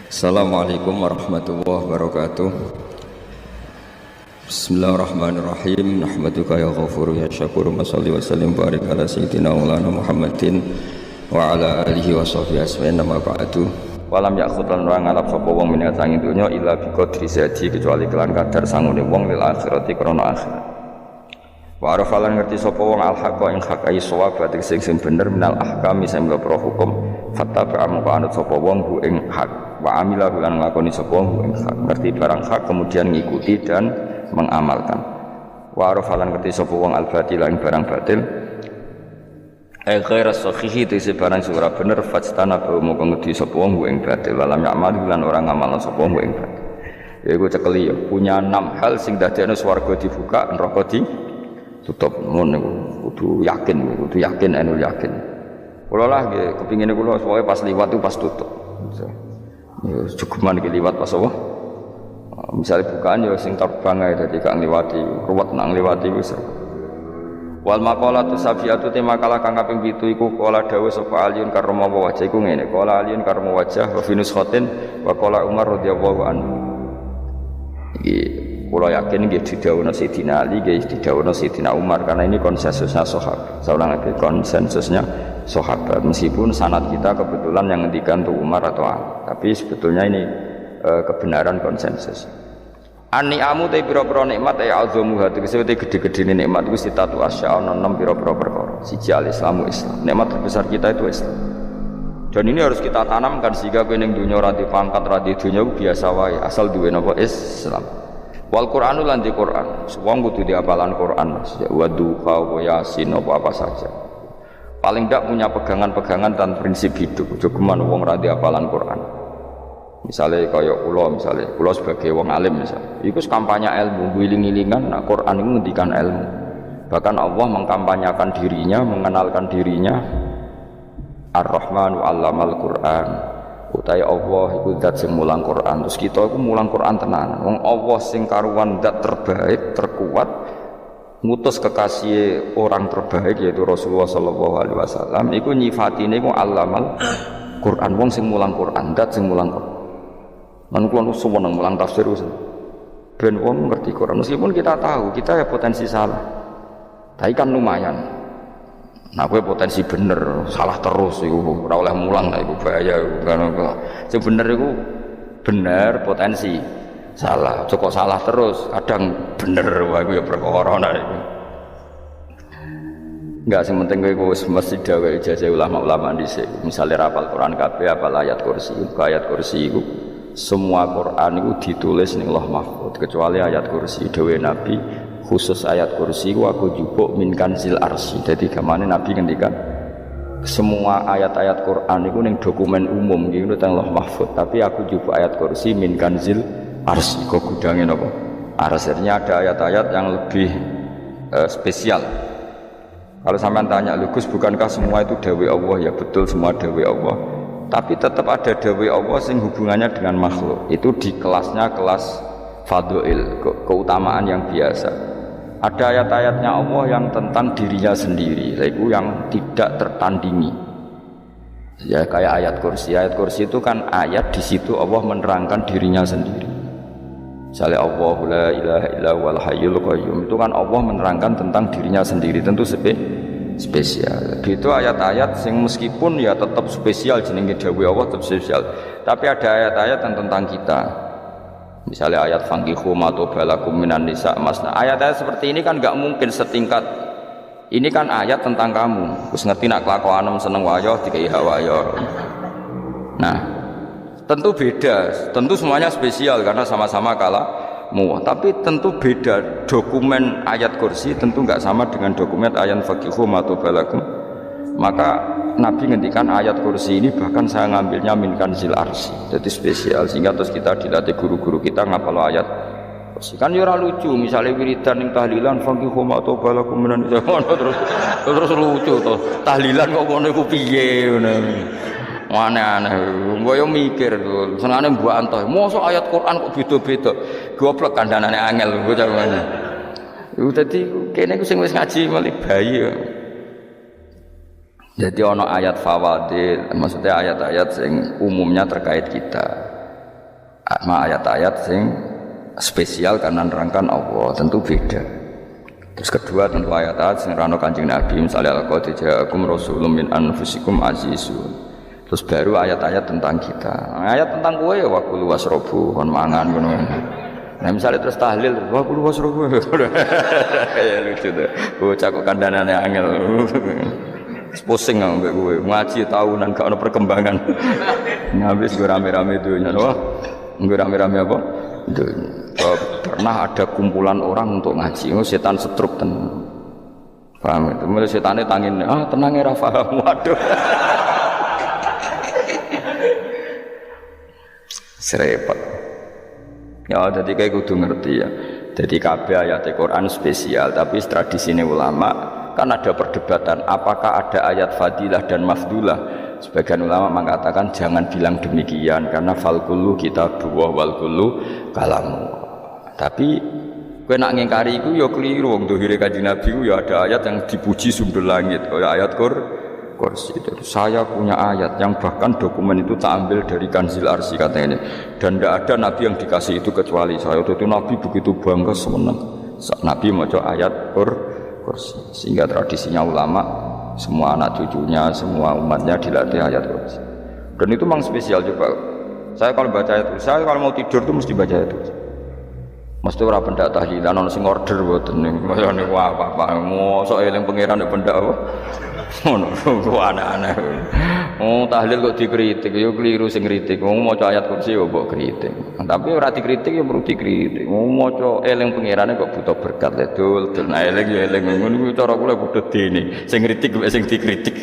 Assalamualaikum warahmatullahi wabarakatuh. Bismillahirrahmanirrahim. Nahmaduka ya ghafuru ya syakuru. Mashalli wa sallim barik ala sayyidina maulana Muhammadin wa ala alihi wa sahbihi asma'in nama ba'du. Walam yakhudlan wa ngalap sapa wong menyang sanging donya illa bi qadri zati kecuali kelan kadar sangune wong lil akhirati krana akhirat. Wa arafalan ngerti sapa wong al haqqa ing hak ai shawab sing bener minal ahkami sing pro hukum fattaba'a mongko anut sapa wong bu ing hak wa amila lan nglakoni sapa wong ing hak ngerti barang hak kemudian ngikuti dan mengamalkan. Wa arafalan ngerti sapa wong al batil ing barang batil ghaira sahihi itu barang sing ora bener fastana mongko ngerti sapa wong ing batil walam ya'mal lan ora ngamal sapa wong ing batil. Ya iku cekeli ya punya 6 hal sing dadekno swarga dibuka neraka tutup ngono kudu yakin anu yakin. Kula lah nggih kepingine kula supaya pas liwat itu pas tutup. Ya cukuman iki liwat pas apa? Misalnya bukaan ya sing terbang ae dadi gak ngliwati, ruwet nang ngliwati wis. Wal maqalatu safiatu tema kala kang kaping 7 iku kala dawuh sapa Aliun karma wajah iku ngene. Kala Aliun karma wajah wa finus khotin wa kala Umar radhiyallahu anhu. Iki kula yakin nggih didhawuhna Sayyidina Ali, nggih didhawuhna Sayyidina Umar karena ini konsensusnya sahabat. Saya ulang lagi konsensusnya sahabat. Meskipun sanad kita kebetulan yang ngendikan tuh Umar atau Ali, tapi sebetulnya ini kebenaran konsensus. An-ni'amu te pira-pira nikmat ay azamu hati kesewete gede-gedene nikmat iku sitatu asya ana 6 pira-pira perkara. Siji al-islamu Islam. Nikmat terbesar kita itu Islam. Dan ini harus kita tanamkan sehingga kowe ning dunya ora dipangkat ora di dunya biasa wae asal duwe napa Islam. Wal Qur'anu lan di Qur'an. Wong kudu diapalan Qur'an Mas. Ya wa duha wa yasin apa saja. Paling tidak punya pegangan-pegangan dan prinsip hidup. Cukuman wong ra diapalan Qur'an. Misalnya kaya kula sebagai wong alim misalnya. Iku kampanye ilmu, wiling-wilingan nah Qur'an itu ngendikan ilmu. Bahkan Allah mengkampanyakan dirinya, mengenalkan dirinya Ar-Rahmanu 'allamal Qur'an. Utai Allah iku zat sing mulang Quran. Terus kita iku mulang Quran tenan. Wong Allah sing karuan zat terbaik, terkuat ngutus kekasih orang terbaik yaitu Rasulullah sallallahu alaihi wasallam iku nyifatine iku allamal Quran. Wong sing mulang Quran, zat sing mulang Quran. Lan kula seneng mulang tafsir wis. Ben wong ngerti Quran meskipun kita tahu kita ya potensi salah. Tapi kan lumayan. Nah, gue potensi bener, salah terus, itu ora oleh mulang, lah, itu bahaya. Sing bener itu bener potensi, salah, cukup salah terus, kadang bener, wah itu ya perkara. Enggak, yang penting gue mesti dawe ijazah ulama-ulama di sini. Misalnya rapal Quran kabeh, apal ayat kursi itu semua Quran itu ditulis ning Lauh Mahfuz, kecuali ayat kursi dawe Nabi. Khusus ayat kursi aku jupuk min kanzil arsy. Jadi gamane Nabi ngendikan semua ayat-ayat Quran itu ning dokumen umum gitu teng Lauh Mahfuz, tapi aku jupuk ayat kursi min kanzil arsy. Kok gudange napa? Arsnya ada ayat-ayat yang lebih spesial. Kalau sampean tanya, "Lugus bukankah semua itu dawai Allah?" Ya betul semua dawai Allah. Tapi tetap ada dawai Allah sing hubungannya dengan makhluk. Itu di kelasnya kelas fadhil, keutamaan yang biasa. Ada ayat-ayatnya Allah yang tentang dirinya sendiri, yaitu yang tidak tertandingi. Ya kayak ayat kursi. Ayat kursi itu kan ayat di situ Allah menerangkan dirinya sendiri. Misalnya Allahu la ilaha illa huwal hayyul qayyum itu kan Allah menerangkan tentang dirinya sendiri, tentu spesial. Gitu ayat-ayat sing meskipun ya tetap spesial jenenge dawuh Allah tetap spesial. Tapi ada ayat-ayat yang tentang kita. Misalnya ayat fankihu matobalakum minan nisa masna. Ayat-ayat seperti ini kan nggak mungkin setingkat. Ini kan ayat tentang kamu. Terus ngerti nak kelakuanem seneng wayo dikai hawayo. Nah, tentu beda. Tentu semuanya spesial karena sama-sama kalamu. Tapi tentu beda. Dokumen ayat kursi tentu nggak sama dengan dokumen ayat fankihu matobalakum. Maka Nabi ngendikan ayat kursi ini bahkan saya ngambilnya min kanzil arsy. Jadi spesial sehingga terus kita dilatih guru-guru kita ngapal ayat kursi. Kan ya ora lucu misalnya wiridan ning tahlilan fankihu ma tobalakum minan terus lucu to. Tahlilan kok ngono iku piye ngono. Aneh-aneh. Mbok yo mikir to. Senengane mbok antoh. Mosok ayat Quran kok beda-beda. Goblok kandhanane angel bocah ngono. Iku dadi kene ku sing wis ngaji malah bayi. Jadi ono ayat fawadil, maksudnya ayat-ayat yang umumnya terkait kita. ayat-ayat sing spesial karena nerangkan Allah, tentu beda. Terus kedua tentu ayat-ayat sing rano Kanjeng Nabi, misalnya laqad ja'akum rasulun min anfusikum azizun. Terus baru ayat-ayat tentang kita. Ayat tentang kowe ya wakulu wasrobu kon mangan ngono. Nah misalnya terus tahlil wakulu wasrobu. Ya lucu tuh. Bocah kok kandhanane angel. Pusing ambek kowe. Ngaji tahunan gak ono perkembangan. Habis gue rame-rame dunya. Wah, gue rame-rame apa? Dunya. Pernah ada kumpulan orang untuk ngaji. Oh setan setruk tenan. Paham itu? Mulai setannya tangin, tenangnya ra paham. Waduh. Serepot. Ya, jadi kayak kudu ngerti ya. Jadi kabeh ayat Al-Quran spesial, tapi tradisinya ulama kan ada perdebatan apakah ada ayat fadilah dan mafdulah. Sebagian ulama mengatakan jangan bilang demikian karena fal kullu kitabullah wal kullu kalamu. Tapi kowe nak ngingkari iku ya keliru, wong dohire Kanjeng Nabi ku ya ada ayat yang dipuji sumber langit, kaya ayat Kursi. Saya punya ayat yang bahkan dokumen itu tak ambil dari Kanzil Arsy katanya ini. Dan tidak ada nabi yang dikasih itu kecuali saya. Itu nabi begitu bangga senang. Nabi maca ayat Kursi. Sehingga tradisinya ulama semua anak cucunya, semua umatnya dilatih ayat Kursi. Dan itu memang spesial juga. Saya kalau baca itu, saya kalau mau tidur itu mesti baca itu. Mesti ora pendak tahlilan ono sing order mboten niku. Kaya niku apa-apa. Mosok eling pangeran nek pendak apa. Ngono aneh-aneh. Oh tahlil kok dikritik, yo keliru sing kritik. Wong maca ayat Kursi yo mbok kritik. Tapi ora dikritik yo perlu dikritik. Wong maca eling pangerane kok butuh berkat le dul. Nah eling yo eling ngono kuwi cara kula padha dene. Sing kritik mek sing dikritik.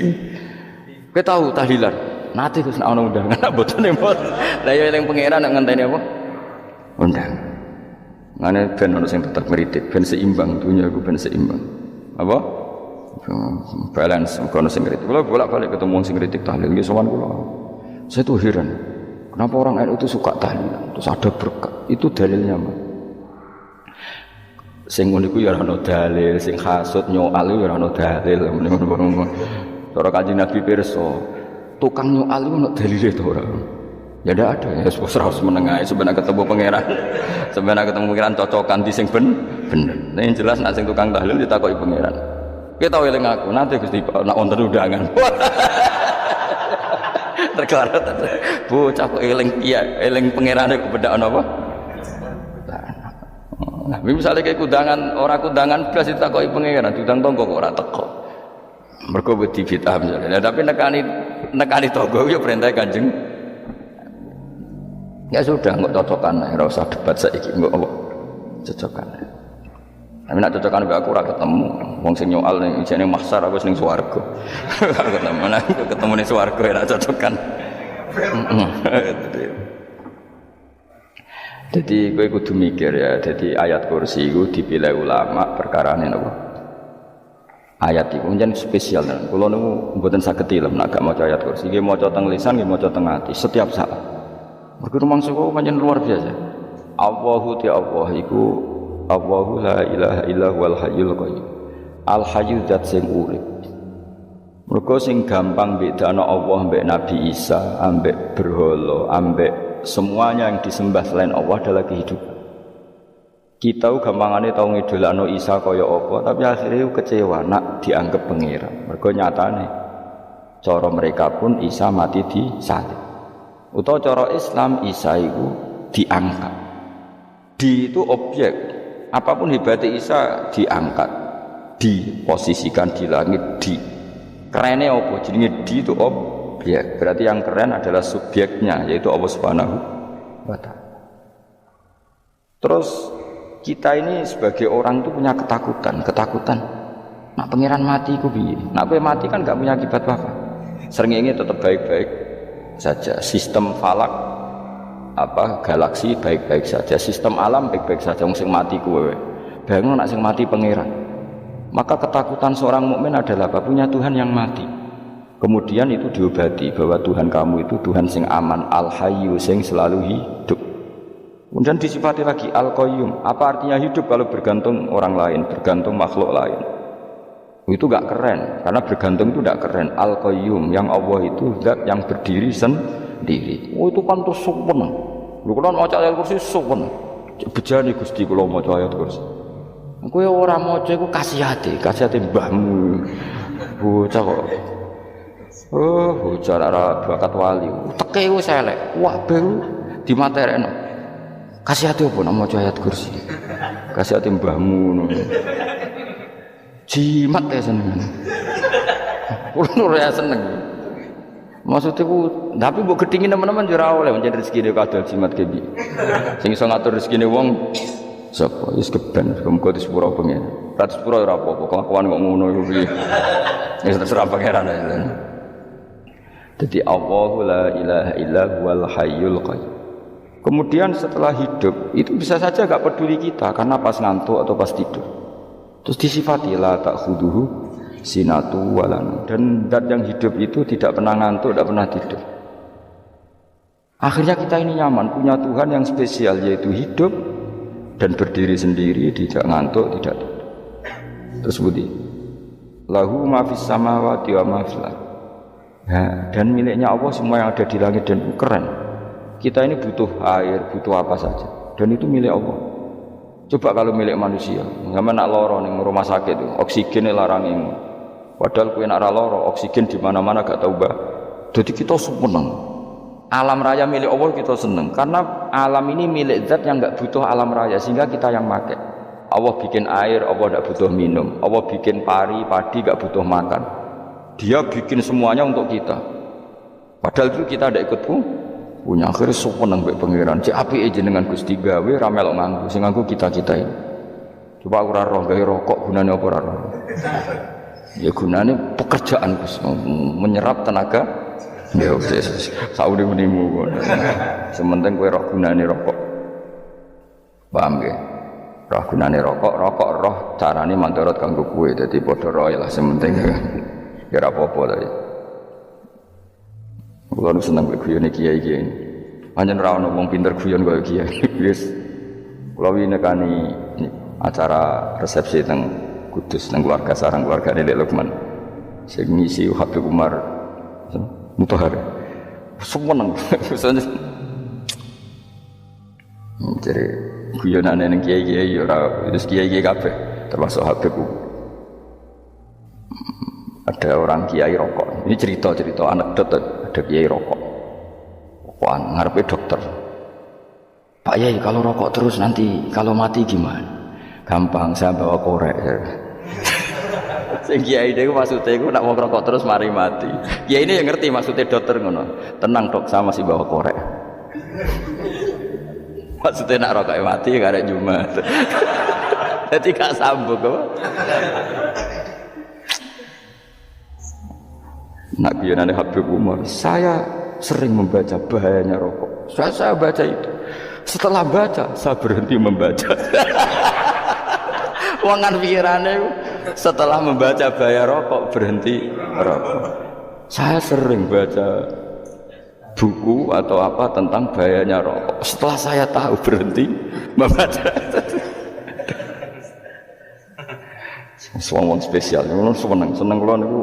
Kowe tahu tahlilan? Nate Gus nek ana undangan mboten mboten. Lah yo eling pangeran nek ngenteni apa? Undangan. Ngene ben ono sing tetep ngritik, ben seimbang dunya iku ben seimbang. Apa? Balance kono sing kritik. Kalau bolak-balik ketemu sing kritik tahlil nggih sowan kula. Saya tuh heran. Kenapa orang NU itu suka tahlil? Terus ada berkat. Itu dalilnya, Mas. Sing ngono iku ya ora ono dalil, sing hasud nyoal ya ora ono dalil. Cara Kanjeng Nabi pirsa, tukang nyoal iku ono dalile to ora? Ya ndak ada. Ya wis ora menengah sebenarnya ketemu pangeran. Sebenarnya ketemu pangeran cocokan di sing bener. Nah yang jelas nek sing tukang tahlil ditakoki pangeran. Kita tahu eling aku, nanti Gusti nak wonten undangan. Terkelarat. Bocah kok eling eling pangerane kok bedak apa? Nah, misalnya kayak kundangan, orang kundangan blas ditakoki pangeran, diundang tonggo kok ora teko. Mergo wedi bid'ah misalnya. Nah, tapi nekani tonggo ya perintah Kanjeng. Ya sudah, enggak cocokan, ora usah debat saiki, enggak apa. Cocokan. Tapi nak cocokan mbak aku ora ketemu. Wong sing nyoal ning ijene mahsyar aku ning swarga. Ketemu nek ketemu ning swarga ora cocokan. Jadi kowe kudu mikir ya, jadi ayat Kursi itu dipilih ulama perkarane napa? Ayat iku njen spesial tenan. Kula niku mboten saged tilem nek gak maca ayat Kursi. Nggih maca teng lisan, nggih maca teng ati setiap saat. Mergo rumangsa kok pancen luar biasa. Allahu ti Allah iku Allahu la ilaha illa huwal hayyul qayyum. Al hayyu zat sing urip. Mergo sing gampang bedana Allah mbek Nabi Isa, ambek berhala, ambek semuanya yang disembah selain Allah adalah kehidupan. Kita gampangane tau ngidolakno Isa kaya apa, tapi akhirnya kecewa nak dianggap pangeran. Mergo nyatane cara mereka pun Isa mati di salib. Utawa cara Islam Isa itu diangkat. Di itu objek. Apapun hebatnya Isa diangkat, diposisikan di langit, di kerennya apa? Jadinya di itu objek. Berarti yang keren adalah subjeknya, yaitu Allah Subhanahu wa Ta'ala. Terus kita ini sebagai orang itu punya ketakutan. Nak pangeran mati ku piye? Nak kowe mati kan gak punya akibat apa. Srengenge tetap baik-baik saja. Sistem falak galaksi baik-baik saja, sistem alam baik-baik saja. Wong sing mati kowe bangun nak sing mati pangeran. Maka ketakutan seorang mukmin adalah apa? Punya Tuhan yang mati. Kemudian itu diobati bahwa Tuhan kamu itu Tuhan sing aman, al-hayyu sing selalu hidup. Kemudian disifati lagi al-qayyum. Apa artinya hidup kalau bergantung orang lain, bergantung makhluk lain? Itu gak keren, karena bergantung itu gak keren. Al-qayyum, yang Allah itu zat yang berdiri sendiri. Oh itu kan terus sempurna. Lho kula maca ayat kursi sopan. Bejane Gusti kula maca ayat kursi. Kowe ora maca iku kasihate mbahmu. Bocah kok. Oh, bocah ora bakat wali. Teke wis elek. Wah, ben dimaterekno. Kasihate opo nek maca ayat kursi? Kasihate mbahmu ngono. Jimat ya seneng. Kulo ora seneng. Maksudnya tapi mbok gedhingi teman-teman yo ora oleh menjadi rezekine kadal jimat ke piye. Sing iso ngatur rezekine wong sapa? Wis keben, muga disepuro pengen. Ra disepuro ora apa-apa, kelakuan kok ngono iku piye. Wis terserah pangeran ae. Jadi Allahu la ilaha illa huwal hayyul qayyum. Kemudian setelah hidup itu bisa saja gak peduli kita karena pas ngantuk atau pas tidur. Terus disifati la ta'khuduhu sinatu walan, dan zat yang hidup itu tidak pernah ngantuk, tidak pernah tidur. Akhirnya kita ini nyaman punya Tuhan yang spesial, yaitu hidup dan berdiri sendiri, tidak ngantuk, tidak tidur. Terus budi lahu ma fis samawati wa ma fil ardh. Dan miliknya Allah semua yang ada di langit dan bumi. Keren. Kita ini butuh air, butuh apa saja, dan itu milik Allah. Coba kalau milik manusia, nggak nak loro nih rumah sakit, oksigen larang. Padahal kue nak loro, oksigen di mana-mana gak tahu bah. Jadi kita seneng. Alam raya milik Allah kita seneng, karena alam ini milik zat yang gak butuh alam raya, sehingga kita yang pakai. Allah bikin air, Allah gak butuh minum. Allah bikin padi gak butuh makan. Dia bikin semuanya untuk kita. Padahal itu kita tidak ikut punya. Akhirnya seneng mbek pangeran. Cek apike jenengan Gusti gawe ra melok nganggo, sing nganggo kita-kita ini. Coba aku ora roh gawe rokok gunane apa ora roh. Ya gunane pekerjaan Gus, menyerap tenaga. Ya wis sauri-menimu. Sementing kowe roh gunane rokok. Paham nggih? Roh gunane rokok roh carane mandorot kanggo kowe. Dadi padha roe lah sementing. Ya ora apa-apa ta. Kulo seneng guyone kiai-kiai. Pancen ora ono wong pinter guyon kaya kiai. Wis kulo winekani acara resepsi teng Kudus nang keluarga sarang keluarga Lek Lukman. Sing ngisi Habib Umar Mutahar. Seneng. Jadi guyonane ning kiai-kiai ora wis kiai-kiai kabeh termasuk Habib. Ada orang kiai rokok. Ini cerita anekdot, ada kiai rokok. Rokokan ngarepe dokter. Pak Yai, kalau rokok terus nanti kalau mati gimana? Gampang, saya bawa korek. Sing kiai niku maksudnya iku nak wong rokok terus mari mati. Kiai ini yang ngerti maksudnya dokter ngono. Tenang dok, saya masih bawa korek. Maksudnya nak rokok mati gak ada Jumat. Jadi gak sambung kok. Nak guyonane Habib Umar, saya sering membaca bahayanya rokok. Saya baca itu. Setelah baca, saya berhenti membaca. Wangan pikirannya setelah membaca bahaya rokok berhenti rokok. Saya sering baca buku atau apa tentang bahayanya rokok. Setelah saya tahu berhenti membaca. Wong spesial, seneng kula niku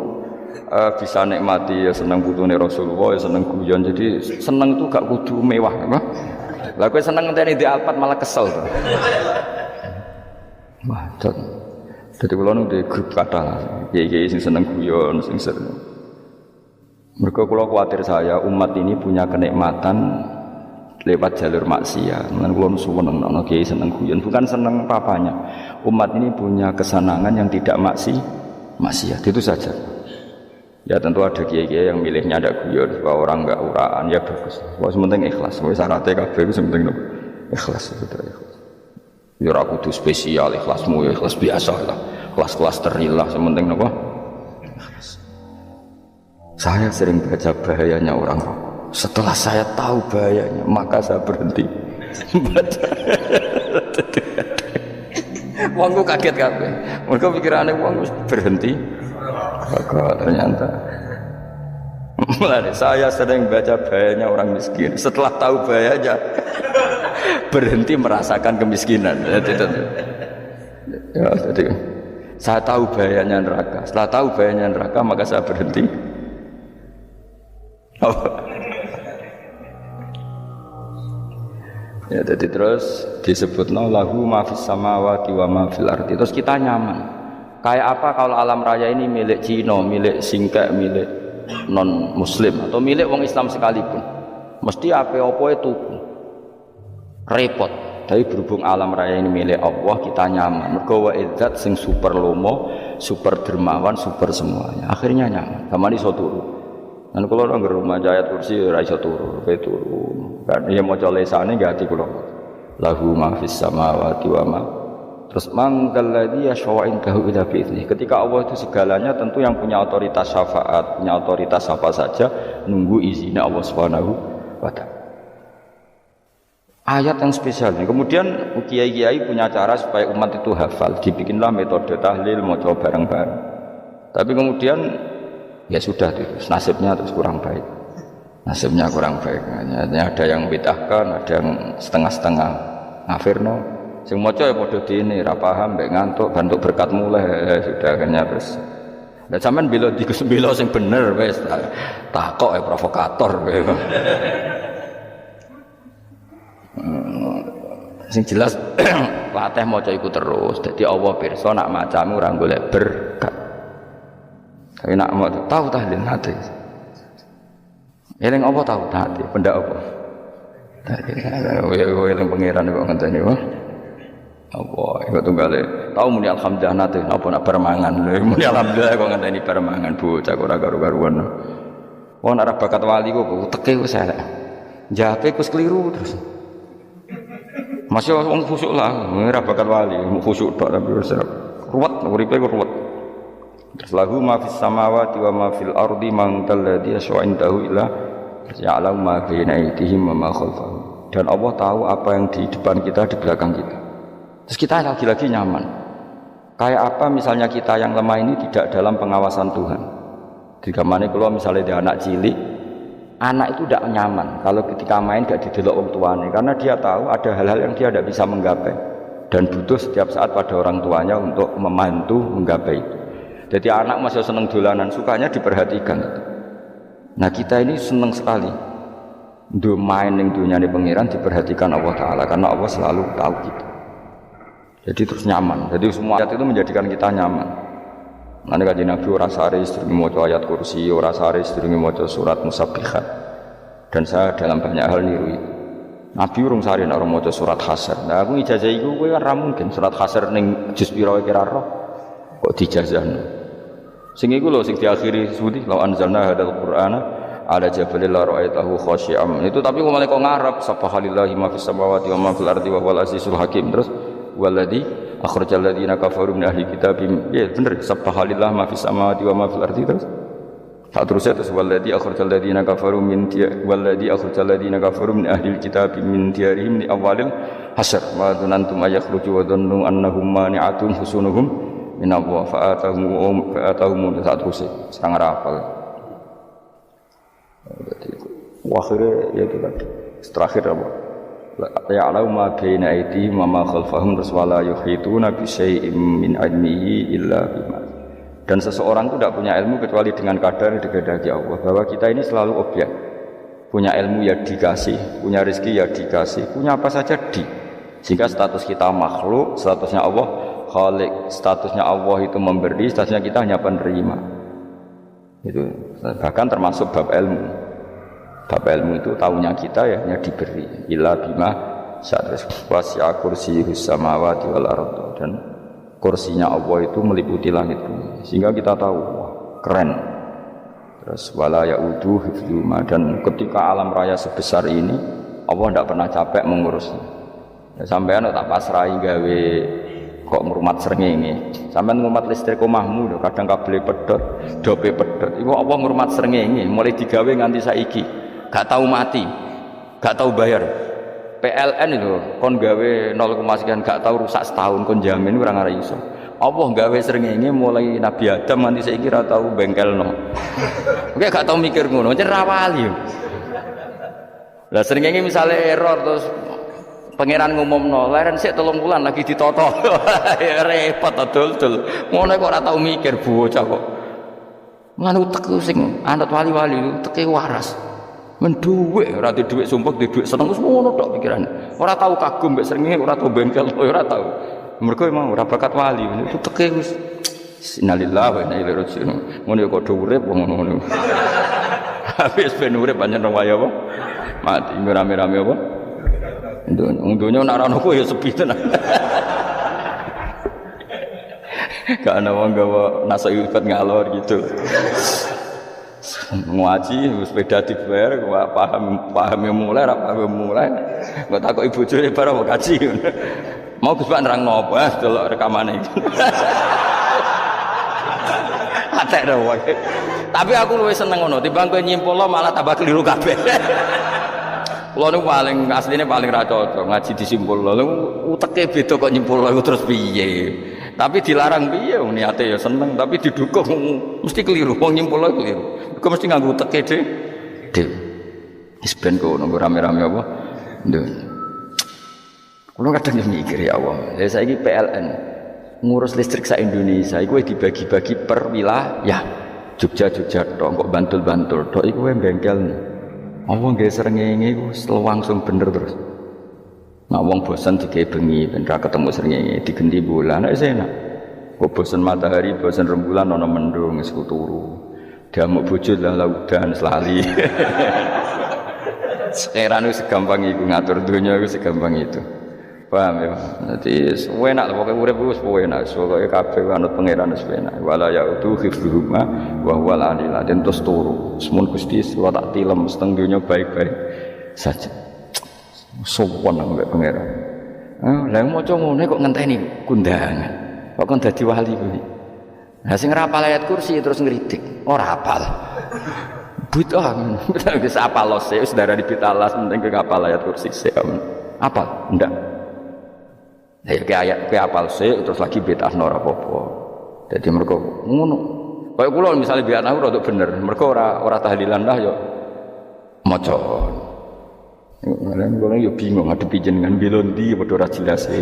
bisa nikmati ya seneng putune Rasulullah ya seneng guyon. Jadi seneng itu gak kudu mewah, apa? Lah kowe seneng ngenteni di Alphard malah kesel to. Wah, dadi kula nu di grup kathah kiai-kiai sing seneng guyon, sing seru. Mergo kula kuwatir saya umat ini punya kenikmatan lewat jalur maksiat. Lan kula seneng ana kiai seneng guyon, bukan seneng papanya. Umat ini punya kesenangan yang tidak maksiat. Itu saja. Ya tentu ada kiai-kiai yang milihnya ada guyon supaya orang enggak uraan, ya bagus. Wah sementing ikhlas. Wis syaratnya kabeh iku sementing ikhlas itu ikhlas. Ya ora kudu spesial ikhlasmu ya ikhlas biasa lah. Kelas-kelas terilah sementing napa? Ikhlas. Saya sering baca bahayanya orang rokok. Setelah saya tahu bahayanya, maka saya berhenti baca. Wongku kaget kabeh. Mergo pikirane wong wis berhenti. Kok ternyata mulai saya sering baca bahayanya orang miskin. Setelah tahu bahayanya berhenti merasakan kemiskinan. Jadi saya tahu bahayanya neraka. Setelah tahu bahayanya neraka maka saya berhenti. Ya jadi terus disebutno lahu ma fis samawati wa ma fil ardi. Terus kita nyaman. Kayak apa kalau alam raya ini milik Cina, milik Singkek, milik non muslim atau milik wong Islam sekalipun. Mesti apa-apa itu repot. Tapi berhubung alam raya ini milik Allah, kita nyaman. Mergo wa izzat sing super lomo, super dermawan, super semuanya. Akhirnya nyaman. Kamane iso turu. Dan kalau orang rumah ayat kursi ora iso turu, kayak turu. Kan ya maca lesane nggih ati kula. Lahu ma fis samawati wa ma. Terus mangkalladzi yashfa'u indahu illa bi'idznih. Ketika Allah itu segalanya, tentu yang punya otoritas syafaat, punya otoritas apa saja nunggu izinnya Allah Subhanahu wa taala. Ayat yang spesial. Kemudian kiai-kiai punya cara supaya umat itu hafal. Dibikinlah metode tahlil maca bareng-bareng. Tapi kemudian ya sudah terus nasibnya terus kurang baik. Nasibnya kurang baik. Hanya ada yang bid'ahkan, ada yang setengah-setengah ngafirno. Sing maca ya padha dene ra paham mbek ngantuk bantuk berkat mulai sudah akhirnya terus. Dan sampean bela bela sing bener wis takok ya provokator kowe. Sing jelas latih maca iku terus. Dadi Allah pirsa nak macamu ora golek berkat. Tapi nak mau tahu tahlil hati. Eling apa tahu hati? Pendak apa? Eling pangeran kok ngenteni wae. Apa iku tunggale tau muni alhamdulillah nate apa nak permangan muni alhamdulillah kok ngenteni permangan bocah ora karo-karuan wong ora bakat wali kok teke wis elek jape wis keliru terus masih wong khusuk lah ora bakat wali khusuk tok tapi wis ruwet uripe kok ruwet terus lahu ma fis samawati wa ma fil ardi man talladzi yashfa'u indahu illa ya'lamu ma baina aydihim wa ma khalfahum dan Allah tahu apa yang di depan kita di belakang kita. Terus kita lagi-lagi nyaman. Kayak apa misalnya kita yang lemah ini tidak dalam pengawasan Tuhan. Jika mana kalau misalnya dia anak cilik, anak itu tidak nyaman kalau ketika main gak didelok orang tuanya, karena dia tahu ada hal-hal yang dia tidak bisa menggapai dan butuh setiap saat pada orang tuanya untuk membantu menggapai itu. Jadi anak masih senang dolanan, sukanya diperhatikan. Nah kita ini senang sekali. Main yang dunia ini pengiran diperhatikan Allah Ta'ala karena Allah selalu tahu kita. Jadi terus nyaman. Jadi semua ayat itu menjadikan kita nyaman. Nanti kajian Nabi ora sare sedurunge maca ayat kursi, ora sare sedurunge maca surat Musabbihat. Dan saya dalam banyak hal niru itu. Nabi urung sare nek ora maca surat Hasyr. Nah aku ijazah iku kowe kan ra mungkin surat Hasyr ning juz pira kira roh kok dijazahno. Sing iku lho sing diakhiri suwi law anzalna hadzal qur'ana ala jabalil la ra'aitahu khashi'am. Itu tapi kok malah kok ngarep subhanallahi ma fis samawati wa ma fil ardi wa huwal azizul hakim. Terus walladzi akhrajal ladzina kafaru min ahli kitab ya bener subhanallah ma fis samawati wa ma fil ardi terus tak terusnya terus walladzi akhrajal ladzina kafaru min ahli kitab min diyarihim li awalil hasyr wa dzanantum ayakhruju wa dhannu annahum mani'atun husunuhum min Allah fa'atahum tak terusnya serang hafal. Akhirnya ya itu tadi terakhir apa ya'lamu ma baina aydihim wa ma khalfahum wala yuhituna bi syai'in min ilmihi illa bima. Dan seseorang itu tidak punya ilmu kecuali dengan kadar yang dikehendaki Allah. Bahwa kita ini selalu objek. Punya ilmu ya dikasih, punya rezeki ya dikasih, punya apa saja di. Sehingga status kita makhluk, statusnya Allah khaliq, statusnya Allah itu memberi, statusnya kita hanya penerima. Itu bahkan termasuk bab ilmu. Bab ilmu itu tahunya kita ya hanya diberi illa bima sya'ras wasi'a kursiyyus samawati wal ardh dan kursinya Allah itu meliputi langit bumi sehingga kita tahu wah keren. Terus wala ya'udu hifdzuma dan ketika alam raya sebesar ini Allah tidak pernah capek mengurusnya. Ya, sampean tak pasrahi gawe kok ngrumat srengenge. Sampean ngrumat listrik omahmu lho kadang kabel pedhot, dope pedhot. Iku Allah ngrumat srengenge mulai digawe nganti saiki. Gak tahu mati, gak tahu bayar. PLN itu kon gawe 0, sekian gak tahu rusak setahun kon jamin ora ngara iso. Allah gawe srengenge mulai Nabi Adam nganti saiki ora tahu bengkelno. Oke gak tahu mikir ngono, jan ra wali. Lah srengenge misale error terus pangeran ngumumno, leren sik 3 bulan lagi ditoto. Ya repot dol-dol. Ngono kok ora tahu mikir bocah kok. Lan utek sing anut wali-wali teke waras. Menduwe ora di dhuwit sumpek di dhuwit seneng wis ngono tok pikirane. Ora tau kagum mbek srengenge, ora tau bengkel, ora tau. Mergo emang ora bakat wali, itu teke wis innalillahi wa inna ilaihi raji'un. Ngono ya padha urip ngono-ngono. Habis ben urip pancen waya apa? Mati rame-rame apa? Untunya nak ana ku ya sepi tenan. Gak ana wong gawa nasihat ngalor gitu. Ngaji sepeda dibayar paham mulai ra paham mulai. Kok takok ibu bojone bareng mau kaji. Mau Gus Pak nerangno apa delok rekamane iki. Atek wae. Tapi aku luwih seneng ngono timbang kowe nyimpulno malah tambah keliru kabeh. Kulo niku paling asline paling ra cocok ngaji disimpulno. Lha uteke beda kok nyimpulno terus piye. Tapi dilarang piye wong niate ya seneng tapi didukung mesti keliru wong nyimpulno keliru. Kok mesti nganggo uteke dhewe. Wis ben kono rame-rame apa? Nduk. Kulo kadang mikir ya Allah. Lah saiki PLN ngurus listrik sak Indonesia iku dibagi-bagi per wilayah. Jogja tok kok Bantul tok iku bengkel. Apa nggih srengenge iku langsung bener terus. Nek wong bosan digawe bengi ben ra ketemu srengenge digenti bulan nek enak. Kok bosan matahari, bosan rembulan ana mendung wis turu. Diamuk bojo lah laudan selali. Sekarang itu segampang itu ngatur dunia itu segampang itu. Paham ya? Jadi enak lah pokoknya urip wis enak. Pokoke kabeh anut pangeran wis enak. Wala yautu hifdzuhuma wa huwal aliyul azim terus turu. Semun Gusti kula tak tilem seteng dunia baik-baik saja. Sopan ambek pangeran. Lah maca ngene kok ngenteni kundangan. Kok kon dadi wali kuwi. Lah sing ora hafal ayat kursi terus ngritik. Ora hafal. Bid'ah. Wis hafal los wis darani bitalas penting ke hafal ayat kursi sik. Apa? Ndak. Lah ya ayat ke hafal sik terus lagi bid'ah ora apa-apa. Dadi mergo ngono. Kaya kula misale bid'ah ora bener, mergo ora tahlilan lah yo maca. Kula yo bingung ngadepi jenengan bilondi padha ora jelas e.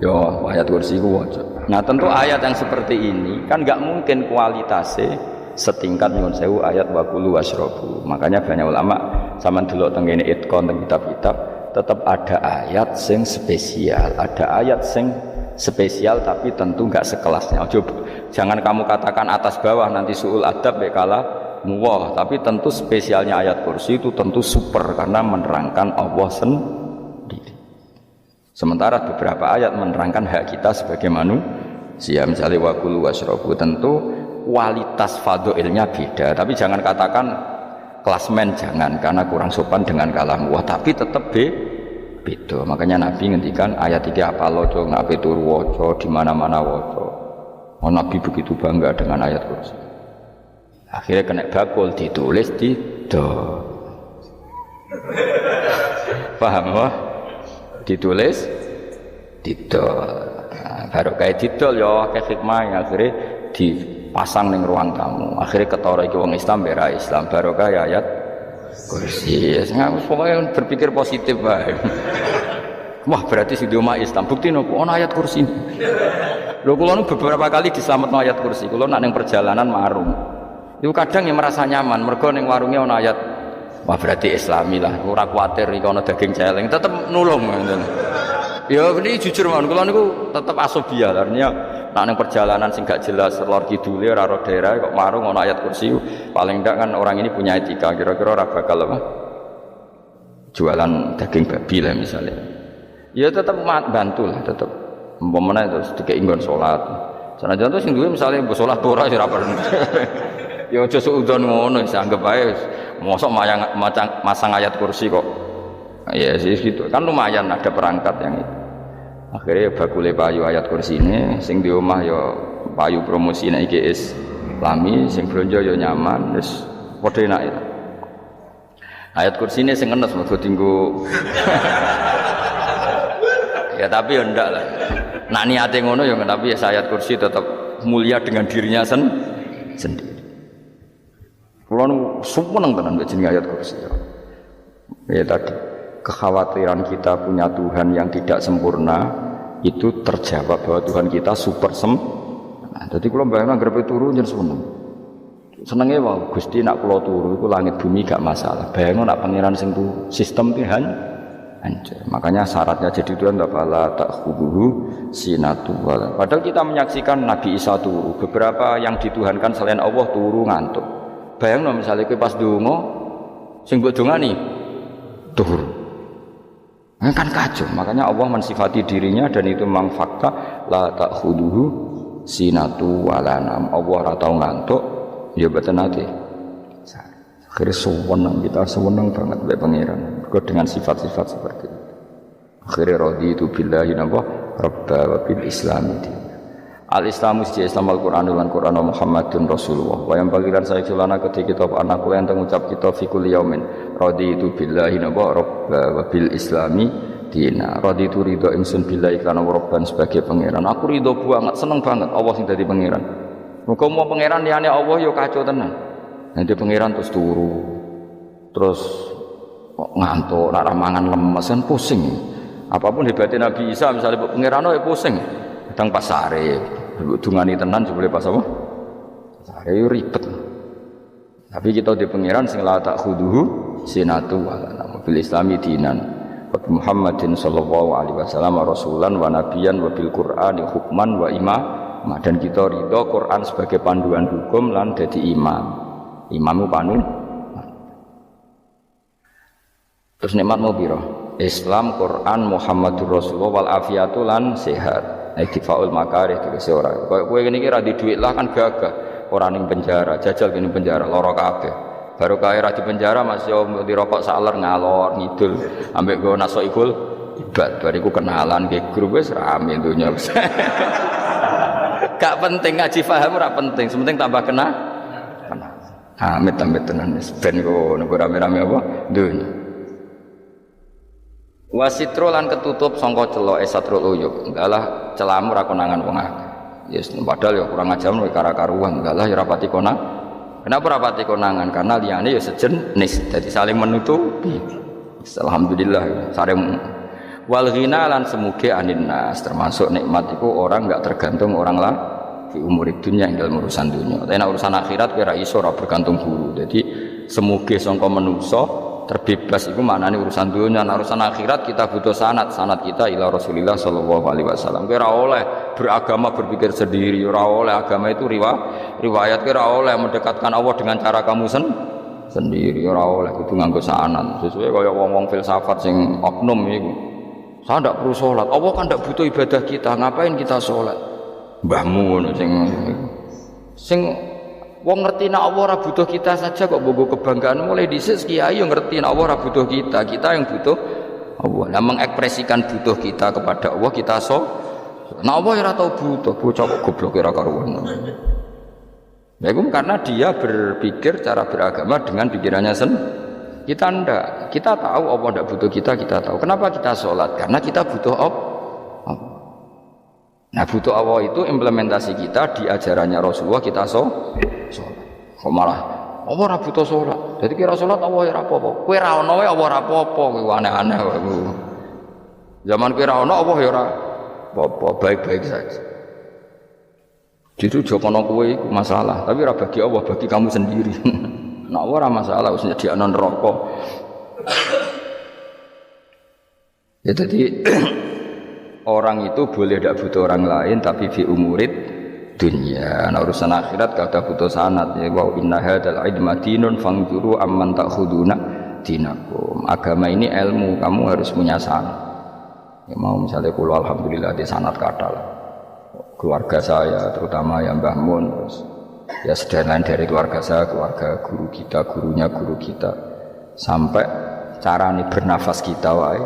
Yo ayat kursi ku waca. Nah tentu ayat yang seperti ini kan nggak mungkin kualitasnya setingkat nyuwun sewu ayat wakulu wasrobu. Makanya banyak ulama sama dulu tentang ini itkon tentang kitab-kitab tetap ada ayat sing spesial, ada ayat sing spesial tapi tentu nggak sekelasnya. Jangan kamu katakan atas bawah nanti suul adab bekala muwah. Tapi tentu spesialnya ayat kursi itu tentu super karena menerangkan Allah sendiri. Sementara beberapa ayat menerangkan hak kita sebagai manusia. Misalnya wakulu wasrobu tentu kualitas fadhilnya beda. Tapi jangan katakan klasmen jangan karena kurang sopan dengan kalam wah. Tapi tetap beda. Makanya Nabi ngendikan ayat 3 apa loco ngape turu waca di mana-mana waca. Oh, Nabi begitu bangga dengan ayat kursi. Akhirnya kena bakul ditulis di do. Paham apa? Ditulis didol. Nah, baru kayak didol ya kayak hikmah akhirnya dipasang ning ruang tamu. Akhirnya ketara iki wong Islam bera Islam baru kayak ayat kursi. Pokoknya berpikir positif bae. Wah berarti si umat Islam bukti nopo ana ayat kursi. Lho kula nu beberapa kali dislametno ayat kursi. Kula nak ning perjalanan marung. Iku kadang yang merasa nyaman mergo ning warunge ana ayat. Wah berarti Islami lah, ora kuwatir iki ana daging celeng, tetep nulung ngoten. Ya ini jujur mawon, kula niku tetep asobia, artinya nek ning perjalanan sing gak jelas lor kidule ora ro daerah kok marung ana ayat kursi, paling ndak kan orang ini punya etika, kira-kira ora bakal apa? Jualan daging babi lah misalnya. Ya tetep bantu lah, tetep umpamane terus dikek nggon salat. Sanajan to sing duwe misale mbok salat ora ya ora perlu. Ya aja suudzon ngono, anggap ae mosok masang ayat kursi kok. Ya sih gitu. Kan lumayan ada perangkat yang itu. Akhirnya bakule payu ayat kursi ini sing di omah ya payu promosi nek iki Islami, sing blonjo ya nyaman, wis padha enak itu. Ayat kursi ini sing enes mergo dienggo. Ya tapi ya ndak lah. Nak niate ngono ya tapi ya ayat kursi tetap mulia dengan dirinya sendiri. Kulo nu seneng tenan mbek jeneng ayat kursi. Ya tadi kekhawatiran kita punya Tuhan yang tidak sempurna itu terjawab bahwa Tuhan kita super sempurna. Jadi kulo bayangno grepe turu njen seneng. senenge wae Gusti nak kula turu iku langit bumi gak masalah. Bayangno nak pangeran sing sistem ki hancur. Makanya syaratnya jadi Tuhan bala ta'khuduhu sinatu wala. Padahal kita menyaksikan Nabi Isa turu, beberapa yang dituhankan selain Allah turu ngantuk. Bayangno misalnya kowe pas donga sing mbok dongani turu. Kan kacau. Makanya Allah mensifati dirinya dan itu memang fakta la ta'khuduhu sinatu wala nam. Allah ora tau ngantuk. Ya betul nanti. Akhirnya sewenang kita sewenang banget oleh pangeran. Dengan sifat-sifat seperti itu. Akhirnya raditu billahi nabah rabba wa bil islami. Al-Islamu siji Islam Al-Qur'an lan Qur'an Muhammadun Rasulullah. Wa yang bagiran saya celana ketika kita anak kula yang mengucap kita fi kulli yaumin raditu billahi nabah rabba wa bil islami dina. Raditu ridho ingsun billahi kana rabban sebagai pangeran. Aku ridho banget, seneng banget Allah sing dadi pangeran. Muga mau pangeran liyane Allah yo kacau tenan. Nanti pangeran terus turu. Terus kok ngantuk, ora mangan lemes kan pusing. Apapun hebatnya Nabi Isa misalnya pangeran ya pusing. Kadang pas sare, dungani tenan jebule pas apa? Sare yo ribet. Tapi kita di pangeran sing la ta'khuduhu sinatu wa la bil islami dinan. Muhammadin sallallahu alaihi wasallam rasulan wa nabiyan wa bil qur'ani hukman wa imam. Dan kita ridho Quran sebagai panduan hukum lan dadi imam. Imamu panu. Terus nikmat mau piro? Islam, Quran, Muhammadur Rasulullah wal afiyatu lan sehat. Iktifaul makarih tegese ora. Kowe ngene iki ra di dhuwit lah kan gagah. Ora ning penjara, jajal kene penjara lara kabeh. Baru kaya ra di penjara masih yo dirokok saler ngalor ngidul ambek go nasoikul ibad. Bariku kenalan ke grup wis rame dunya. Gak penting ngaji paham ora penting, sementing tambah kenal. Amit-amit tenan wis ben kok nek rame-rame apa? Dunya. Wasitro lan ketutup sangka celok esatrul uyub. Enggaklah celamu ra konangan wong akeh. Yes, padahal ya kurang ajar kowe kara-karuan. Enggaklah ya rapati konang. Kenapa rapati konangan? Karena liyane ya sejenis, jadi saling menutupi. Alhamdulillah saling wal ghina lan semuge aninnas, termasuk nikmat itu orang enggak tergantung orang lah di umur dunia yang dalam urusan dunia. Tapi urusan akhirat kira iso ora bergantung guru. Jadi semuge sangka manusa terbebas itu maknanya urusan dunia. Nah, urusan akhirat kita butuh sanad kita ila Rasulillah sallallahu alaihi wasallam. Kira oleh beragama berpikir sendiri, ora oleh agama itu riwayat kira oleh mendekatkan Allah dengan cara kamu sendiri, ora oleh kudu nganggo sanad. Sesuai kaya wong-wong filsafat sing oknum iku. Saya tidak perlu sholat. Allah kan tidak butuh ibadah kita. Ngapain kita sholat? Mbahmu ngono sing wong ngerti nek Allah ora butuh kita saja kok bogo kebanggaan mulai dhisik kiai yo ngerti nek Allah ora butuh kita. Kita yang butuh Allah. Nah mengekspresikan butuh kita kepada Allah kita nek Allah ora tau butuh, bocah kok goblok ora karuan. Ya itu karena dia berpikir cara beragama dengan pikirannya kita ndak, kita tahu Allah ndak butuh kita tahu. Kenapa kita sholat? Karena kita butuh Allah. Nah butuh Allah itu implementasi kita di ajarannya Rasulullah kita sholat. Kok malah Allah ora butuh sholat. Jadi kira sholat Allah ora apa-apa. Kowe ra ono wae Allah ora apa-apa, kowe aneh-aneh kowe. Zaman kowe ra ono Allah ya ora apa-apa, baik-baik saja. Justru jokono kowe iku masalah, tapi ora bagi Allah, bagi kamu sendiri. Nah, ora masalah wis nyediakno neraka. Ya jadi orang itu boleh tidak butuh orang lain tapi fi umurid dunia. Nah, urusan akhirat kada butuh sanad ya wa inna hadzal ilma dinun fanzuru amman ta'khuduna dinakum. Agama ini ilmu, kamu harus punya sanad. Ya mau misalnya kula alhamdulillah di sanad kathah lah. Keluarga saya terutama yang Mbah Mun terus ya sedang dari keluarga saya, keluarga guru kita, gurunya guru kita, sampai cara ini bernafas kita wae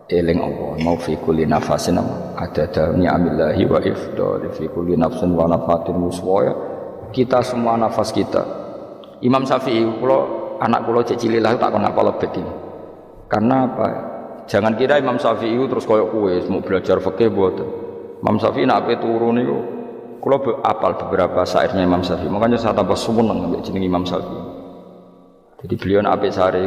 eling Allah mau fi kulli nafasin ada ni'amillahi wa ifdal fi kulli nafsin wa nafatin muswaya. Kita semua nafas kita. Imam Syafi'i anak kula cek cilik lah tak kon ngapal lebet iki. Karena apa? Jangan kira Imam Syafi'i terus koyo kowe mau belajar fikih mboten. Imam Syafi'i nek ape turu niku kula apal beberapa syairnya Imam Syafi'i. Makanya saya tambah seneng ambek jeneng Imam Syafi'i. Jadi beliau nek ape sare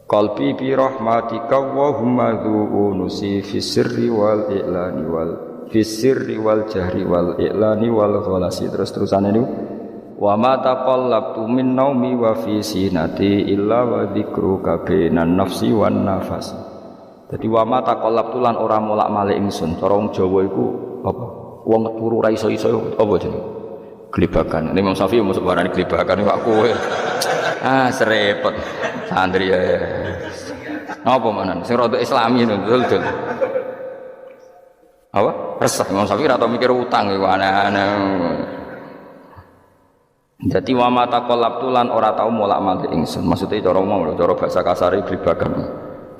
qalbi bi rahmatika wa hum madhu'unusi fi sirri wal i'lani wal Fisirri wal jahri wal i'lani wal ghalasi. Terus-terusan ini wa ma taqallabtu min naumi wa fi sinati illa wa dzikruka bainan nafsi wan nafas. Dadi wa ma taqallabtu lan ora molak-malik ingsun. Cara wong Jawa iku apa? Wong turu ra iso-iso apa jenenge? Glebakan. Ini Imam Syafi'i mosok barani glebakan kok kowe. Serepet. Santri ya. Apa manan? Sing rada Islami dul-dul. Apa? Resah Imam Syafi'i ra tau mikir utang iku aneh-aneh. Jadi wa mata qalabtu lan ora tau molak-malik ingsun. Maksude cara omong lho, cara bahasa kasare gribakan.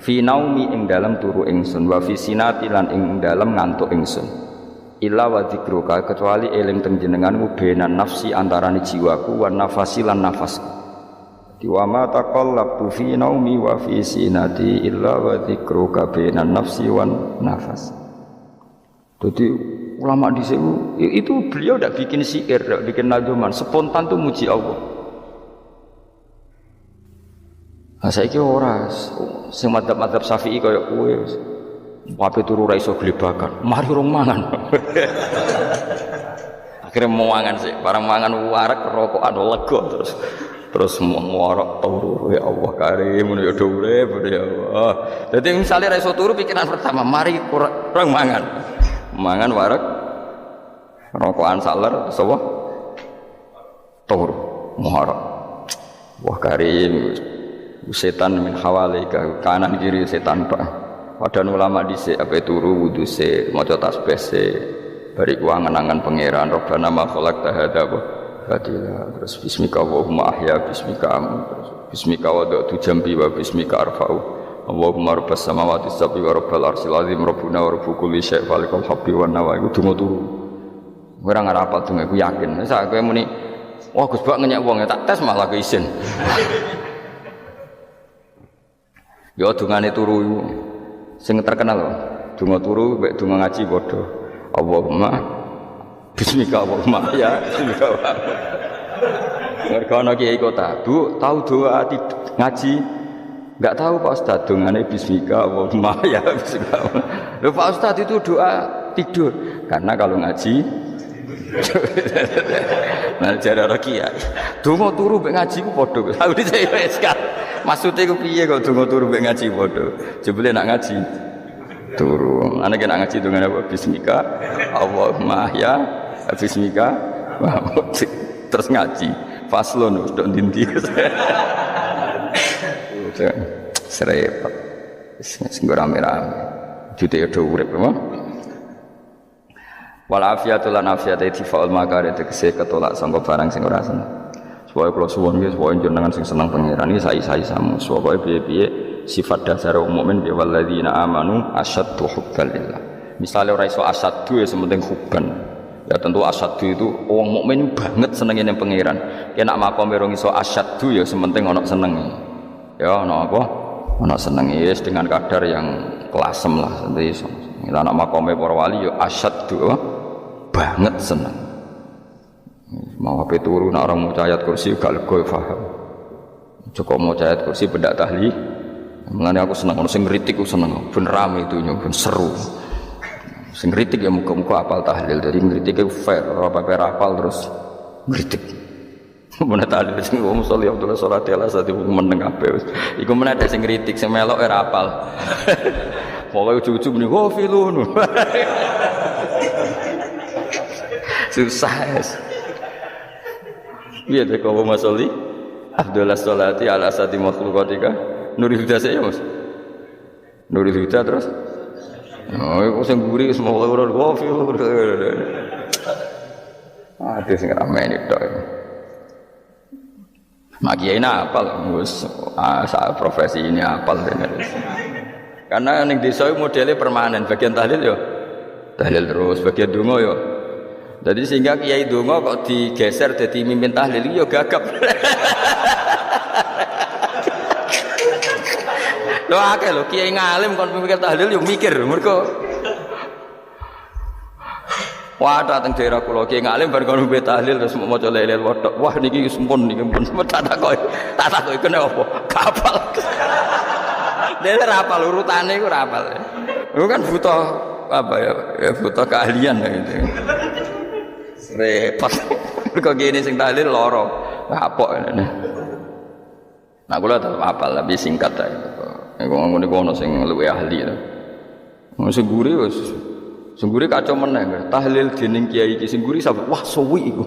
Fi naumi ing dalem turu ingsun wa fi sinati lan ing dalem ngantuk ingsun. Illa wa dzikruka kecuali eling teng jenenganmu benan nafsi antarane jiwaku wan nafasi lan nafasku. Di wa mata qalabtu fi naumi wa fi sinati illa wa dzikruka benan nafsi wan nafas. Jadi ulama di sini itu beliau tidak bikin syair, tidak bikin nazuman, spontan tuh muji Allah. Nah, saya kira orang sing madzhab Syafi'i kayak kowe wape turu ra iso glebakan, mari rong mangan. Akhirnya mau mangan sih, barang mangan warak rokokan lega terus ngorok turu ya Allah karim ya urip ya Allah. Jadi misalnya ra iso turu pikiran pertama, mari kurang mangan warak rokokan saler sapa tur muharram wah karim setan min hawalika kanan kiri setan pak padahal ulama dhisik ape turu wudu se maca tasbih se bari ku angen-angen pangeran robbana ma khalaqta hadza batila terus bismika Allahumma ahya bismika terus bismika wada'tu jambi wa bismika arfa'u Allahumma rabbas samawati sab'i wa rabbal arsyil azim rabbuna wa rabbu kulli syai' falikal habbi wan nawa iku donga turu. Ora ngarapal donga iku yakin. Wis kowe muni wah Gus Bak ngenyek wong tak tes malah keisen. Ya dongane turu iku sing terkenal lho. Donga turu mek donga ngaji padha. Allahumma bismika Allahumma ya bismika. Mergo ana kiai kota, Bu, tahu doa ngaji enggak tahu Pak Ustaz dongane bismika Allahumma ya bismika. Lho Pak Ustaz itu doa tidur karena kalau ngaji nah jare ora kiai. Donga turu mek ngaji ku padha. Aku dhisik wis kan. Maksude ku piye kok donga turu mek ngaji padha. Jebule nak ngaji turu. Ana kena ngaji dongane apa bismika Allahumma ya bismika terus ngaji. Faslon wis ndok ndi. Serepet sing rame-rame jute yo urip apa wal afiatu lan afiat ittifaul makare tegese ketolak sangka barang sing ora seneng supaya kula suwun nggih supaya jenengan sing seneng pangeran iki sai-sai samu supaya piye-piye sifat dasar mukmin bi walladzina amanu asyaddu hubban lillah misale ora iso asyaddu ya sementing hubban ya tentu asyaddu itu wong mukmin banget senenge ning pangeran yen nak makome ora iso asyaddu ya sementing ana senenge ya ana apa ana seneng yes dengan kadar yang kelasem lah sendiri ila anak makome para wali ya asyaddu banget seneng mau ape turu nek orang maca ayat kursi gak lega paham cukup maca ayat kursi bedak tahlil mulane aku seneng ono sing ngritik ku seneng ben rame itu ben seru sing ngritik ya muga-muga hafal tahlil dari ngritik ku fair ora pape hafal terus ngritik mana tahlil sing wong sholli Abdullah salat ala sate meneng kabeh wis iku meneh sing kritik sing melok ora apal pokoke ujug-ujug muni wo filun susah piye to kok wong sholli Abdullah salati ala sate makhluqatika nurul huda saya Mas nurul huda terus oh iku sing mburi wis mau ora wo filun ade sing ramene tok mak kiai apal wis profesi ini apal karena ning desa modelnya permanen bagian tahlil yo tahlil terus bagian donga yo jadi sehingga kiai donga kok digeser jadi mimpin tahlil yo gagap lho akeh lho kiai ngalim kon mikir tahlil yo mikir mergo wah dateng daerah kula ki ngalim bar kono mbek tahlil terus maca lelel wedok wah niki sempun niki pun tak takoki kene apa kapal dhewe ra apal urutane iku ra apal iku kan butuh apa ya, butuh keahlian gitu. Repot. Kok gini sing tahlil loro. Kapok ngene. Nah kula tetep apal tapi singkat ae. Nek ngono niku ono sing luwih ahli to. Sing guri wis sing guri kacau meneh. Tahlil dening kiai iki sing guri sapa? Wah suwi iku.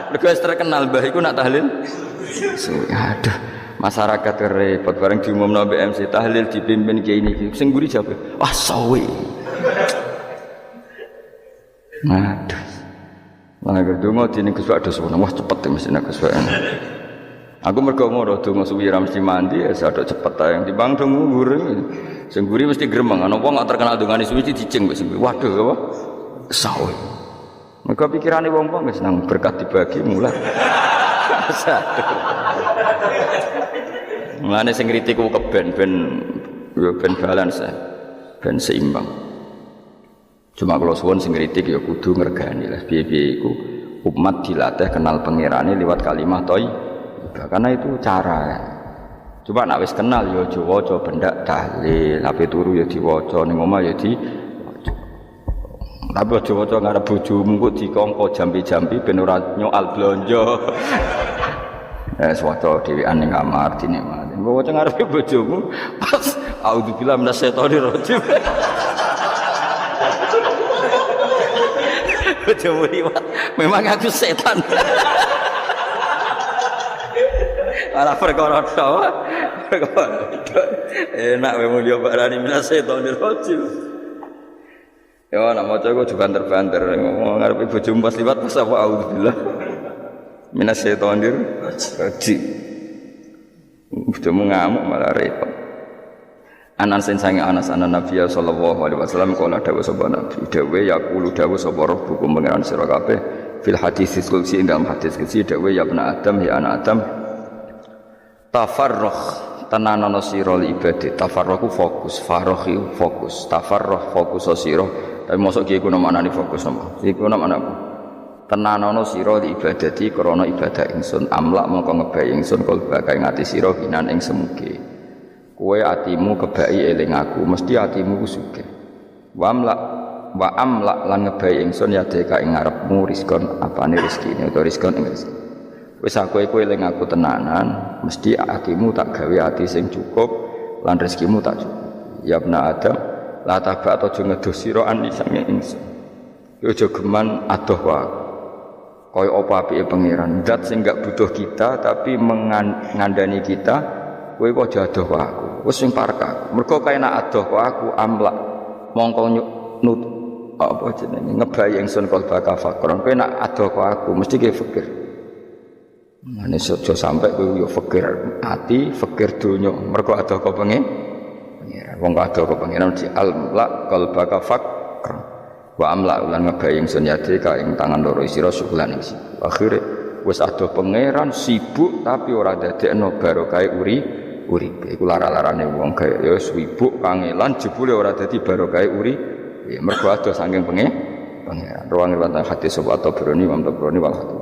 Mergo terkenal mbah iku nak tahlil. Suwi. Aduh. Masyarakat repot bareng diumumno mbek MC tahlil dipimpin kiai niki. Sing guri sapa? Wah suwi. Aduh. Lah nek donga dene Gus Pak dos wah cepet mesti nek Gus Pak. Aku mergo ngono donga suwi ra mesti mandi ya sadok cepet ae timbang donga nguri. Sing nguri mesti gremeng ana wong gak terkenal dongane suwi dicing mbek sing waduh apa sawe. Mergo pikirane wong-wong wis nang berkat dibagi mulai. Mulane sing kritik ku keben ben balance ben seimbang. Cuma kalau suwun sing kritik ya kudu ngergani lah piye-piye iku umat dilatih kenal pangerane liwat kalimat thayyibah karena itu cara. Coba nek wis kenal ya aja waca bendak tahlil, ape turu ya diwaca ning omah ya diwaca. Tapi aja waca ngarep bojomu kok dikongko jampi-jampi ben ora nyoal blonjo. Waca dhewean ning kamar dinikmati. Mbok waca ngarepe bojomu pas auzubillahi minasyaitonir rajim. Bojomu liwat, memang aku setan. Ala perkara tok. Enak memang dia barani minasyaitonir rajim. Ya nak maca kok banter-banter ngomong ngarepe bojomu pas liwat pas apa auzubillah. Minasyaitonir rajim. Bojomu ngamuk malah repot. Anas sange Anas Nabi sallallahu alaihi wasallam kala dawuh sapa Nabi dawuh yaqulu dawuh sapa rabbukum pangeran sira kabeh fil hadis qudsi dalam hadis qudsi dawuh ya ibnu adam ya anak adam tafarrah tenanono sira li ibadah tafarrahku fokus farrohi fokus tafarrah fokus sira tapi mosok ki iku maknane fokus sama iku maknane apa tenanono sira li ibadati krana ibadah ingsun amlak mongko ngebayi ingsun kalba kae ngati sira kinan ing semuge. Kowe atimu kebaki eling aku mesti atimu ku sugih wa amlak lan ngebayi ingsun ya deka ing ngarepmu rizkon apane rezekine utawa rizkon ing rezeki wis aku eling aku tenanan mesti atimu tak gawe ati sing cukup lan rezekimu tak cukup ya bna adam la tabak aja ngedos sira an sange ingsun yo aja geman adoh wae kaya apa apike pangeran zat sing gak butuh kita tapi mengandani kita kowe kok adoh kok aku wis sing parek aku mergo kena adoh kok aku amlak mongko nut apa jenenge ngebayi ingsun kalba kafakron kowe nak adoh kok aku mesti ke fikir mane aja sampe kowe yo fikir ati fikir donya mergo adoh kok pengen wong adoh kok pengen di amlak kalba kafakron wa amlak lan ngebayi ingsun yade ka ing tangan loro sira syukulan ing akhire wis adoh pangeran sibuk tapi ora dadekno barokah uripe iku lara-larane wong kaya ya sibuk kangelan jebule ora dadi barokah uripe mergo adoh saking pangeran ruang riwayat hadis sapa Tabrani Imam Tabrani wal Hakim.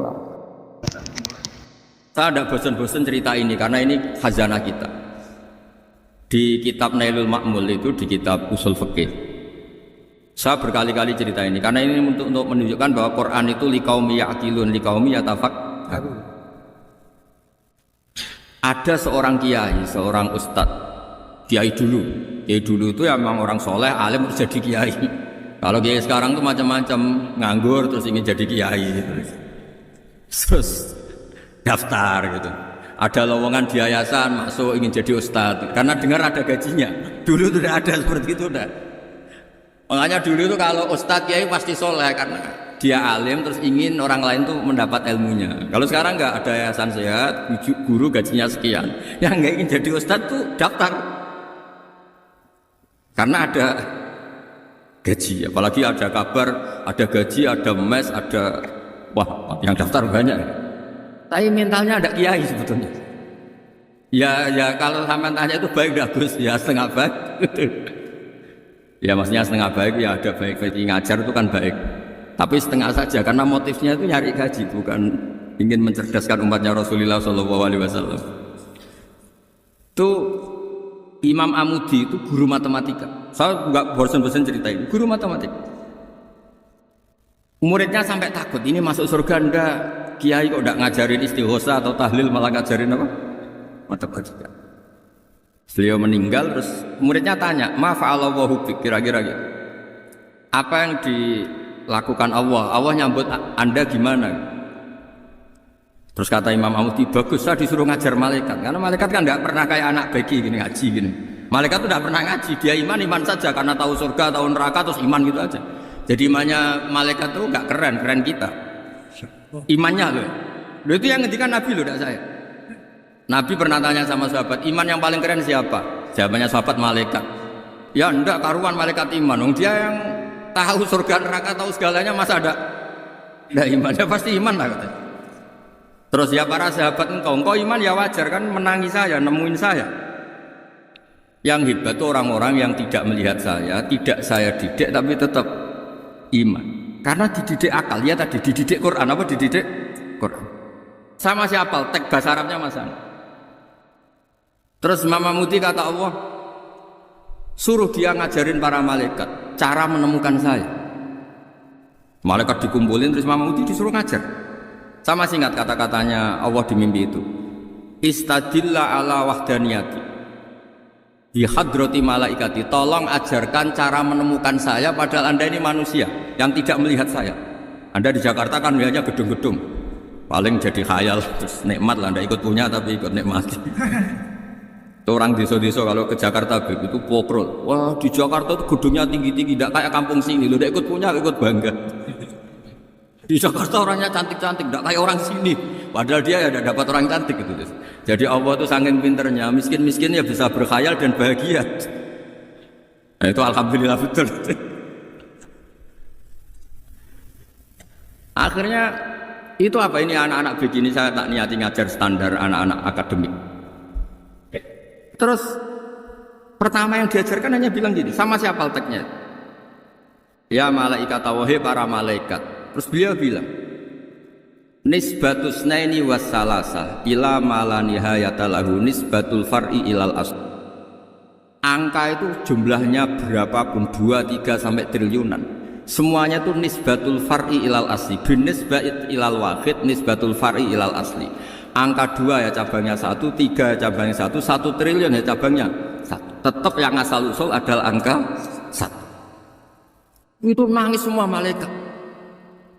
Saya tidak bosan-bosan cerita ini karena ini khazanah kita. Di kitab Nailul Ma'mul itu di kitab Usul Fiqih. Saya berkali-kali cerita ini karena ini untuk menunjukkan bahwa Quran itu liqaumi ya'qilun liqaumi yatafakkarun. Ada seorang kiai, seorang ustadz, kiai dulu itu ya memang orang soleh, alim terus jadi kiai. Kalau kiai sekarang tuh macam-macam, nganggur terus ingin jadi kiai, terus daftar gitu. Ada lowongan di yayasan masuk ingin jadi ustadz, karena dengar ada gajinya. Dulu tuh tidak ada seperti itu, udah. Makanya dulu itu kalau ustadz kiai pasti soleh karena dia alim terus ingin orang lain tuh mendapat ilmunya. Kalau sekarang enggak ada yayasan sehat, guru gajinya sekian. Yang enggak ingin jadi ustadz tuh daftar. Karena ada gaji, apalagi ada kabar, ada gaji, ada mes, ada wah yang daftar banyak. Tapi mentalnya ada kiai sebetulnya. Ya kalau sama tanya itu baik dah Gus, ya setengah baik. Ya maksudnya setengah baik ya ada baik ngajar itu kan baik. Tapi setengah saja karena motifnya itu nyari gaji bukan ingin mencerdaskan umatnya Rasulullah SAW. Itu Imam Amudi itu guru matematika. Saya nggak bosan-bosan ceritain, guru matematika. Muridnya sampai takut, ini masuk surga ndak? Kiai kok ndak ngajarin istighosa atau tahlil, malah ngajarin apa? Matematika. Beliau meninggal, terus muridnya tanya, ma fa'alallahu bik, kira-kira gitu. Apa yang dilakukan Allah? Allah nyambut Anda gimana? Terus kata Imam Amudi, bagus, saya disuruh ngajar malaikat. Karena malaikat kan nggak pernah kayak anak beki gini, ngaji gini. Malaikat tuh nggak pernah ngaji, dia iman saja karena tahu surga, tahu neraka, terus iman gitu aja. Jadi imannya malaikat tuh nggak keren kita. Imannya loh. Itu yang ngendikan Nabi loh, tidak saya. Nabi pernah tanya sama sahabat, iman yang paling keren siapa? Jawabannya sahabat, malaikat. Ya enggak, karuan malaikat iman. Dia yang tahu surga neraka, tahu segalanya, masa ada iman? Ya pasti iman lah katanya. Terus ya para sahabat, engkau iman ya wajar kan, menangi saya, nemuin saya. Yang hebat itu orang-orang yang tidak melihat saya, tidak saya didik, tapi tetap iman. Karena dididik akal, ya tadi dididik Quran, apa dididik Quran. Sama siapa? Teks bahasa Arabnya Mas. Terus Imam Amudi kata Allah, suruh dia ngajarin para malaikat cara menemukan saya. Malaikat dikumpulin, terus Imam Amudi disuruh ngajar. Sama singkat kata-katanya Allah di mimpi itu. Istadilla ala wahdaniyati bi hadrati malaikati, tolong ajarkan cara menemukan saya padahal Anda ini manusia yang tidak melihat saya. Anda di Jakarta kan melihatnya gedung-gedung, paling jadi khayal, terus nikmat lah, Anda ikut punya tapi ikut nikmati. Orang desa-desa kalau ke Jakarta begitu pokrol, wah di Jakarta itu gedungnya tinggi-tinggi, tidak kayak kampung sini, lu udah ikut punya, ikut bangga. Di Jakarta orangnya cantik-cantik, tidak kayak orang sini. Padahal dia ya tidak dapat orang cantik gitu. Jadi Allah itu saking pinternya, miskin-miskin ya bisa berkhayal dan bahagia. Nah itu alhamdulillah betul. Akhirnya itu apa ini anak-anak begini, saya tak niati ngajar standar anak-anak akademik. Terus pertama yang diajarkan hanya bilang gini, sama siapa teknya? Ya malaikat wahai para malaikat. Terus beliau bilang, nisbatus naini wassalasa ila mala nihayata lahu nisbatul far'i ilal asl. Angka itu jumlahnya berapapun, 2, 3 sampai triliunan, semuanya itu nisbatul far'i ilal asli, bin nisbat ilal wahid nisbatul far'i ilal asli. Angka 2 ya cabangnya 1, 3 ya cabangnya 1, 1 triliun ya cabangnya 1. Tetap yang asal usul adalah angka 1. Itu nangis semua malaikat.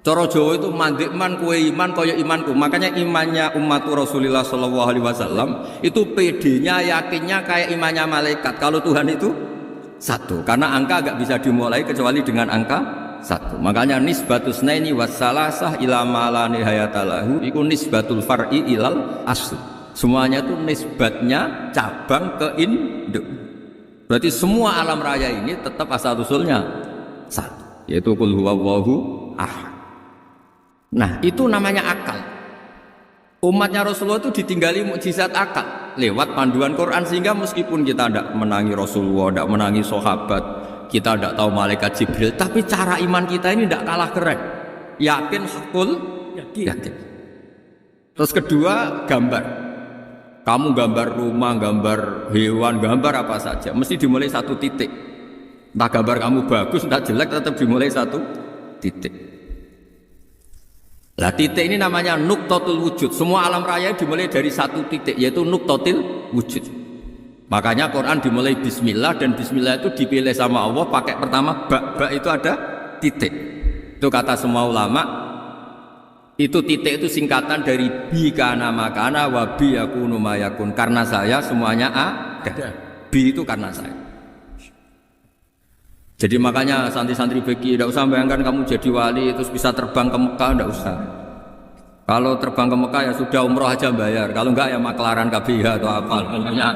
Cara Jawa itu mandikman kue iman kaya imanku. Makanya imannya umat Rasulullah SAW itu PD-nya, yakinnya kayak imannya malaikat. Kalau Tuhan itu 1, karena angka agak bisa dimulai kecuali dengan angka 1. Makanya nisbatus naini wassalasah ila ma la nihayata lahu iku nisbatul far'i ilal asl. Semuanya itu nisbatnya cabang ke induk. Berarti semua alam raya ini tetap asal usulnya 1, yaitu qul huwallahu ahad. Nah itu namanya akal. Umatnya Rasulullah itu ditinggali mukjizat akal lewat panduan Quran, sehingga meskipun kita tidak menangi Rasulullah, tidak menangi sahabat, kita tidak tahu malaikat Jibril, tapi cara iman kita ini tidak kalah keren. Yakin, hakul, yakin. Terus kedua, gambar. Kamu gambar rumah, gambar hewan, gambar apa saja, mesti dimulai 1 titik. Entah gambar kamu bagus, entah jelek, tetap dimulai 1 titik. Lah titik ini namanya nuktotul wujud. Semua alam raya dimulai dari 1 titik, yaitu nuktotil wujud. Makanya Quran dimulai bismillah, dan bismillah itu dipilih sama Allah pakai pertama ba itu ada titik. Itu kata semua ulama, itu titik itu singkatan dari bi kana makana wa bi yakunu mayakun. Karena saya semuanya ada. Bi itu karena saya. Jadi makanya santri-santri beki tidak usah bayangkan kamu jadi wali terus bisa terbang ke Mekah, tidak usah. Kalau terbang ke Mekah ya sudah umroh aja bayar. Kalau enggak ya maklaran KBH atau apa. Pokoknya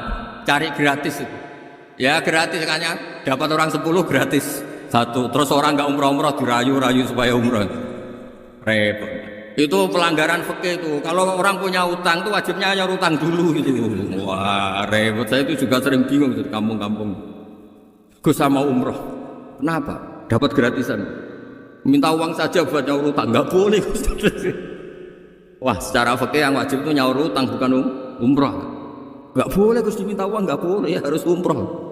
cari gratis. Ya gratis kan ya. Dapat orang 10 gratis 1. Terus orang enggak umroh-umroh dirayu-rayu supaya umroh. Repot. Itu pelanggaran fikih itu. Kalau orang punya utang tuh wajibnya nyaur utang dulu gitu. Wah repot. Saya itu juga sering bingung di kampung-kampung. Gus sama umroh. Kenapa? Dapat gratisan. Minta uang saja buat nyaur utang, nggak boleh. Wah, secara fikih yang wajib itu nyaur utang bukan umroh. Nggak boleh Gus diminta uang, nggak boleh, ya harus umroh.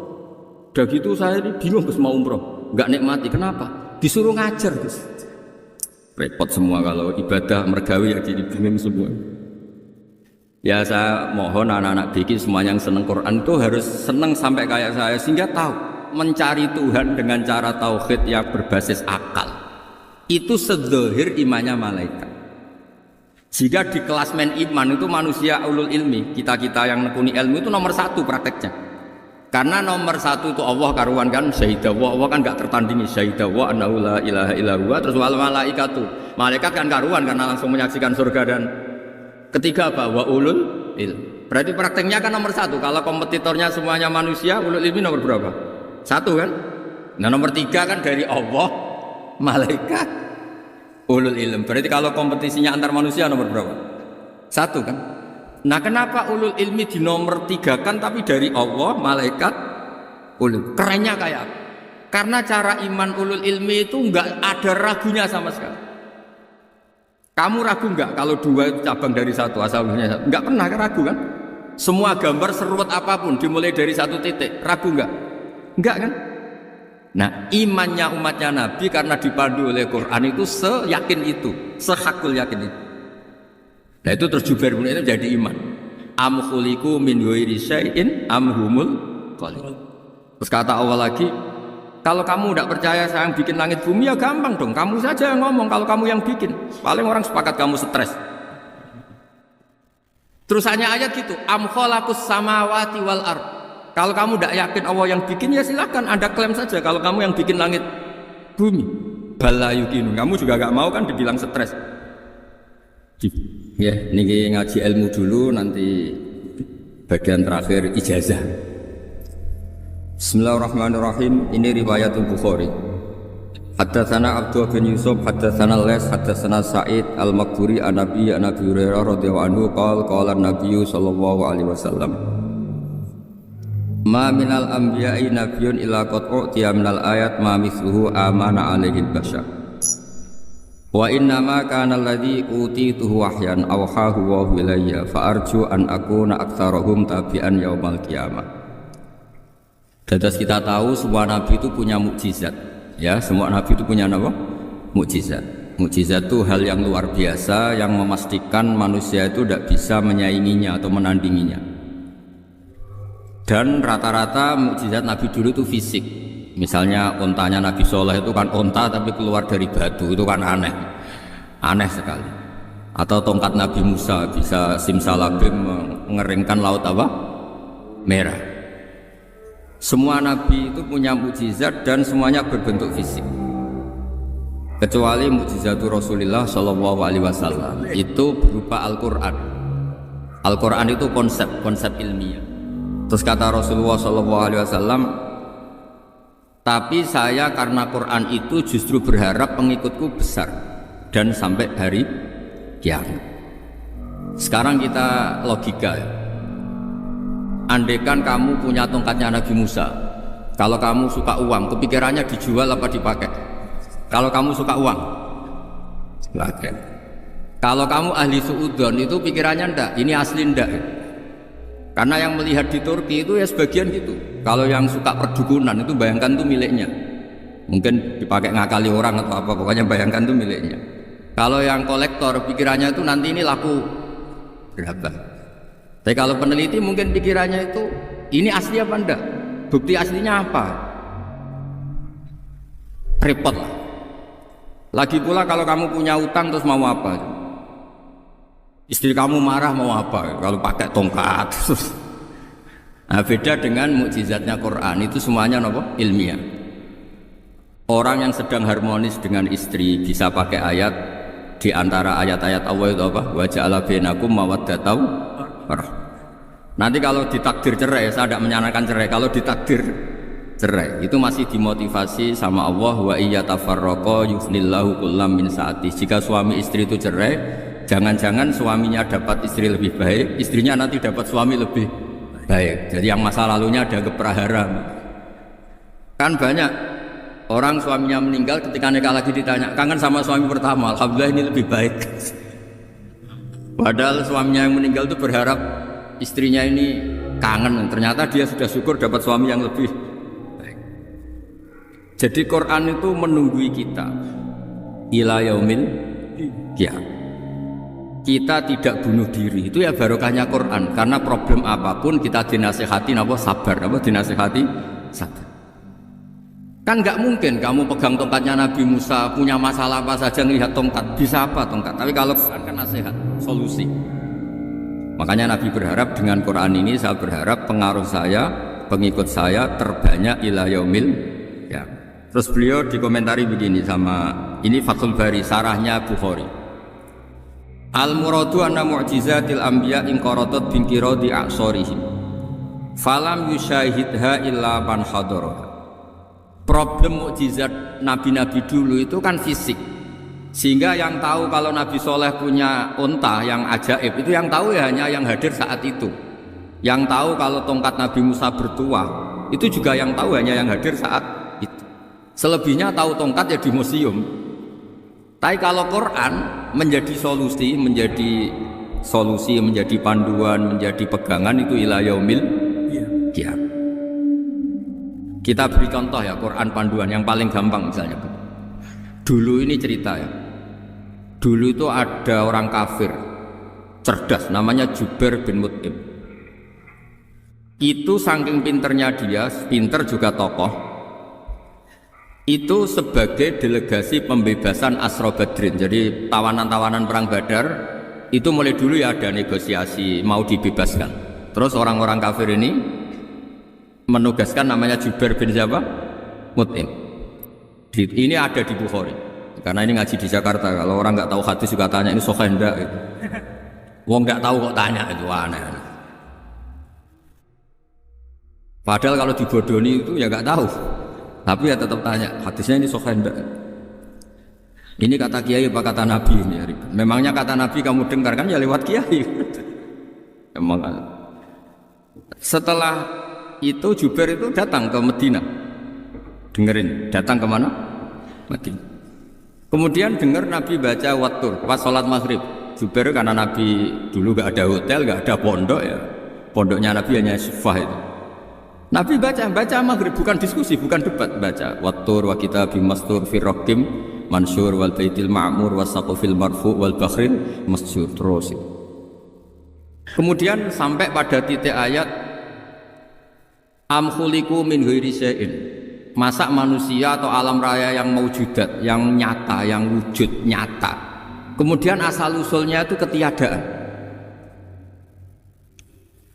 Udah gitu saya ini bingung Gus mau umroh, nggak nikmati. Kenapa? Disuruh ngajar Gus. Repot semua kalau ibadah mergawi ya jadi bingung semua. Ya saya mohon anak-anak bikin semua yang seneng Quran itu harus seneng sampai kayak saya sehingga tahu mencari Tuhan dengan cara tauhid yang berbasis akal. Itu sedzahir imannya malaikat. Jika di klasmen iman itu manusia ulul ilmi, kita-kita yang nekuni ilmu itu nomor 1 prakteknya. Karena nomor 1 itu Allah karuan kan, syahidallah, Allah kan gak tertandingi, syahidallah annahu la ilaha illa huwa, terus wal malaikatu. Malaikat kan karuan karena langsung menyaksikan surga. Dan ketiga apa? Wa ulul ilmi. Berarti prakteknya kan nomor 1. Kalau kompetitornya semuanya manusia, ulul ilmi nomor berapa? 1 kan? Nah nomor 3 kan dari Allah, malaikat, ulul ilm. Berarti kalau kompetisinya antar manusia nomor berapa? 1 kan? Nah kenapa ulul ilmi di nomor 3 kan tapi dari Allah, malaikat, ulul? Kerennya kayak apa? Karena cara iman ulul ilmi itu enggak ada ragunya sama sekali. Kamu ragu enggak kalau 2 cabang dari 1 asalnya 1? Enggak pernah ragu kan? Semua gambar seruat apapun dimulai dari 1 titik, ragu enggak? Enggak kan? Nah imannya umatnya Nabi karena dipandu oleh Quran itu seyakin itu, sehakul yakin itu. Nah itu terus Jubair bin itu jadi iman. Am khuliqu min ghairi syai'in am humul khaliqun. Terus kata Allah lagi, kalau kamu tidak percaya saya yang bikin langit bumi ya gampang dong, kamu saja yang ngomong kalau kamu yang bikin. Paling orang sepakat kamu stres. Terus hanya ayat gitu, am khalaqus samawati wal ard. Kalau kamu tidak yakin Allah yang bikin ya silakan Anda klaim saja kalau kamu yang bikin langit bumi. Bala yukinu. Kamu juga gak mau kan dibilang stres. Ya, ini ngaji ilmu dulu, nanti bagian terakhir ijazah. Bismillahirrahmanirrahim. Ini riwayat Bukhari. Haddatsana Abdullah bin Yusuf, haddatsana Les, haddatsana Sa'id Al-Maqburi an Nabi Hurairah radhiyallahu anhu qala an-nabiy sallallahu alaihi wasallam. Ma minal anbiya'i nabiyyun illa qad u'tiya minal ayat ma mithluhu amana alaihi al-bashar. Wa inna ma kana alladhi utituhu wahyan awhahu wa ilayya fa arju an akuna aktsarahum tabi'an yaumal qiyamah. Dados kita tahu semua nabi itu punya mukjizat. Ya, semua nabi itu punya apa? Mukjizat. Mukjizat itu hal yang luar biasa yang memastikan manusia itu tidak bisa menyainginya atau menandinginya. Dan rata-rata mukjizat nabi dulu itu fisik. Misalnya ontanya Nabi Soleh itu kan onta tapi keluar dari batu, itu kan aneh, aneh sekali. Atau tongkat Nabi Musa bisa simsalabim mengeringkan laut apa? Merah. Semua nabi itu punya mukjizat dan semuanya berbentuk fisik. Kecuali mukjizatul Rasulullah Shallallahu Alaihi Wasallam itu berupa Al-Quran. Al-Quran itu konsep ilmiah. Terus kata Rasulullah Shallallahu Alaihi Wasallam, tapi saya karena Quran itu justru berharap pengikutku besar dan sampai hari kiamat. Sekarang kita logika ya. Andaikan kamu punya tongkatnya Nabi Musa, kalau kamu suka uang, kepikirannya dijual apa dipakai? Kalau kamu suka uang, dipakai. Kalau kamu ahli suudon itu pikirannya ndak, ini asli ndak. Karena yang melihat di Turki itu ya sebagian gitu. Kalau yang suka perdukunan itu bayangkan itu miliknya. Mungkin dipakai ngakali orang atau apa, pokoknya bayangkan itu miliknya. Kalau yang kolektor pikirannya itu nanti ini laku berapa. Tapi kalau peneliti mungkin pikirannya itu ini asli apa enggak? Bukti aslinya apa? Repot lah. Lagi pula kalau kamu punya utang terus mau apa? Istri kamu marah mau apa? Kalau pakai tongkat. Nah, beda dengan mukjizatnya Quran itu semuanya apa? Ilmiah. Orang yang sedang harmonis dengan istri bisa pakai ayat di antara ayat-ayat Allah itu apa? Wa ja'ala bainakum mawaddatan warahmah. Nanti kalau ditakdir cerai, saya tidak menyarankan cerai. Kalau ditakdir cerai, itu masih dimotivasi sama Allah wa iyyatafarraqa yufnillahu kullam min sa'ati. Jika suami istri itu cerai, jangan-jangan suaminya dapat istri lebih baik, istrinya nanti dapat suami lebih baik. Jadi yang masa lalunya ada keprahara. Kan banyak orang suaminya meninggal ketika nikah lagi ditanya, kangen sama suami pertama, alhamdulillah ini lebih baik. Padahal suaminya yang meninggal itu berharap istrinya ini kangen, ternyata dia sudah syukur dapat suami yang lebih baik. Jadi Quran itu menunggui kita ila yaumil qiyamah. Kita tidak bunuh diri, itu ya barokahnya Quran. Karena problem apapun kita dinasihati apa sabar, apa dinasihati sabar. Kan nggak mungkin kamu pegang tongkatnya Nabi Musa, punya masalah apa saja ngelihat tongkat, bisa apa tongkat. Tapi kalau Quran kan nasihat, solusi. Makanya Nabi berharap dengan Quran ini, saya berharap pengaruh saya, pengikut saya terbanyak ila yaumil ya. Terus beliau dikomentari begini sama ini Fathul Bari, sarahnya Bukhari. Al-muradu anna mu'jizatil anbiya inqaratat binqiradi a'sarihim. Falam yusyahidha illa man hadara. Problem mukjizat nabi-nabi dulu itu kan fisik, sehingga yang tahu kalau Nabi Soleh punya unta yang ajaib itu yang tahu ya hanya yang hadir saat itu. Yang tahu kalau tongkat Nabi Musa bertuah itu juga yang tahu hanya yang hadir saat itu. Selebihnya tahu tongkat ya di museum. Tapi kalau Quran menjadi solusi, menjadi panduan, menjadi pegangan itu ila yaumil qiyamah. Kita beri contoh ya, Quran panduan yang paling gampang misalnya. Dulu ini cerita ya. Dulu itu ada orang kafir cerdas namanya Jubair bin Mut'im. Itu saking pinternya dia, pinter juga tokoh. Itu sebagai delegasi pembebasan Asra Badrin. Jadi tawanan-tawanan perang Badar itu mulai dulu ya ada negosiasi mau dibebaskan. Terus orang-orang kafir ini menugaskan namanya Jubair bin siapa? Mut'im. Ini ada di Bukhari. Karena ini ngaji di Jakarta. Kalau orang nggak tahu hadis juga tanya ini sahih enggak gitu. Wong nggak tahu kok tanya itu aneh. Padahal kalau dibodoni itu ya nggak tahu. Tapi ya tetap tanya hadisnya ini sahih enggak. Ini kata kiai apa kata nabi ini? Memangnya kata nabi kamu dengar kan ya lewat kiai. Emang. Setelah itu Jubair itu datang ke Medina, dengerin, datang kemana? Medina. Kemudian dengar Nabi baca Wattur pas sholat maghrib. Jubair karena Nabi dulu gak ada hotel, gak ada pondok ya, pondoknya Nabi hanya Sufah itu. Nabi baca maghrib, bukan diskusi, bukan debat, baca Wattur wa kitabim mastur fi raqim mansur wal baitil ma'mur was saqfil marfu wal bakhril masjur terus. Kemudian sampai pada titik ayat am khuliqu min ghairi syai'in. Masa manusia atau alam raya yang maujudat, yang nyata, yang wujud nyata. Kemudian asal usulnya itu ketiadaan.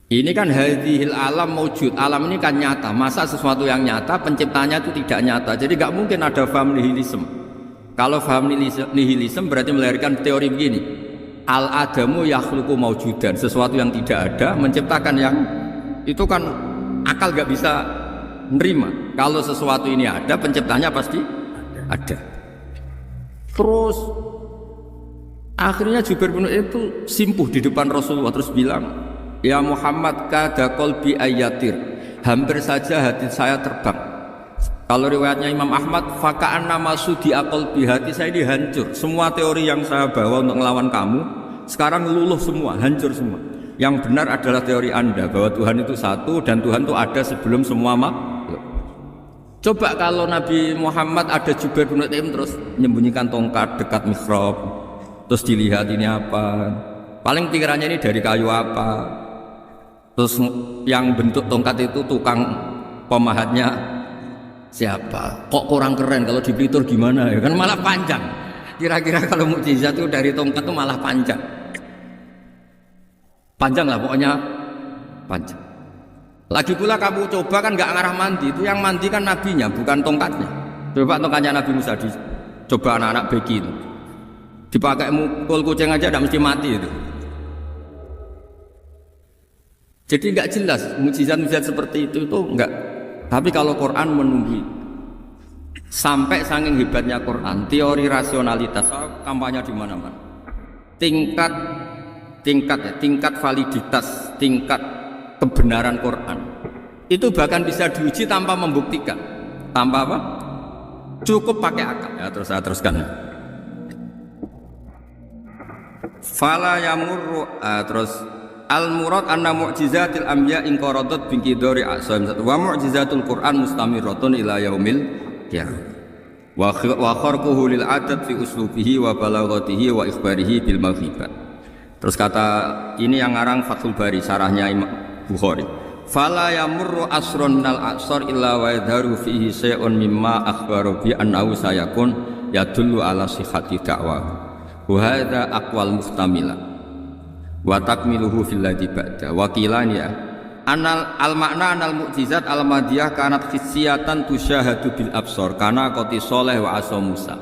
Ini kan hadhil alam maujud, alam ini kan nyata. Masa sesuatu yang nyata penciptanya itu tidak nyata. Jadi nggak mungkin ada faham nihilisme. Kalau faham nihilisme berarti melahirkan teori begini. Al adamu yakhluqu maujudan, sesuatu yang tidak ada menciptakan yang itu kan akal gak bisa nerima. Kalau sesuatu ini ada, penciptanya pasti ada. Terus akhirnya Jubair bin itu simpuh di depan Rasulullah terus bilang, ya Muhammad kada qalbi ayatir, hampir saja hati saya terbang. Kalau riwayatnya Imam Ahmad, faka'an nama sudi qalbi, hati saya ini hancur. Semua teori yang saya bawa untuk melawan kamu sekarang luluh semua, hancur semua. Yang benar adalah teori Anda bahwa Tuhan itu satu dan Tuhan itu ada sebelum semua makhluk. Coba kalau Nabi Muhammad ada Jubair bin Mut'im terus menyembunyikan tongkat dekat mihrab, terus dilihat ini apa, paling pikirannya ini dari kayu apa, terus yang bentuk tongkat itu tukang pemahatnya siapa, kok kurang keren, kalau di Blitar gimana ya kan malah panjang. Kira-kira kalau mukjizat itu dari tongkat itu malah panjang. Panjang lah pokoknya panjang. Lagi pula kamu coba kan nggak ngarah mandi, itu yang mandi kan nabinya bukan tongkatnya. Coba tongkatnya Nabi Musa coba anak-anak beki itu dipakai mukul kucing aja tidak mesti mati itu. Jadi nggak jelas mukjizat-mukjizat seperti itu nggak. Tapi kalau Quran menunggu sampai saking hebatnya Quran, teori rasionalitas kampanye di mana-mana. Tingkat validitas, tingkat kebenaran Quran itu bahkan bisa diuji tanpa membuktikan, tanpa apa? Cukup pakai akal. Ya, terus saya teruskan. Fala yamurru terus Al murad anna mu'jizatil anbiya in qaradat bi qidari asam wa mu'jizatul Qur'an mustamirratun ila yaumil qiyamah. Wa kharquhu lil adad fi uslubihi wa balaghatihi wa ikhbarihi bil mawhibat. Terus kata ini yang ngarang Fathul Bari sarahnya Imam Bukhari. Fala yamurru asrun minal a'sar illa wa yadharu fihi shay'un mimma akhbaru bi annahu sayakun yadullu ala sihhati da'wah. Wa hadza aqwal muhtamila. Wa takmiluhu fil ladzi ba'da wa qilan ya anal al makna anal mukjizat al madiyah kanat khissiyatan tusyahadu bil absar kana qati soleh wa asa Musa.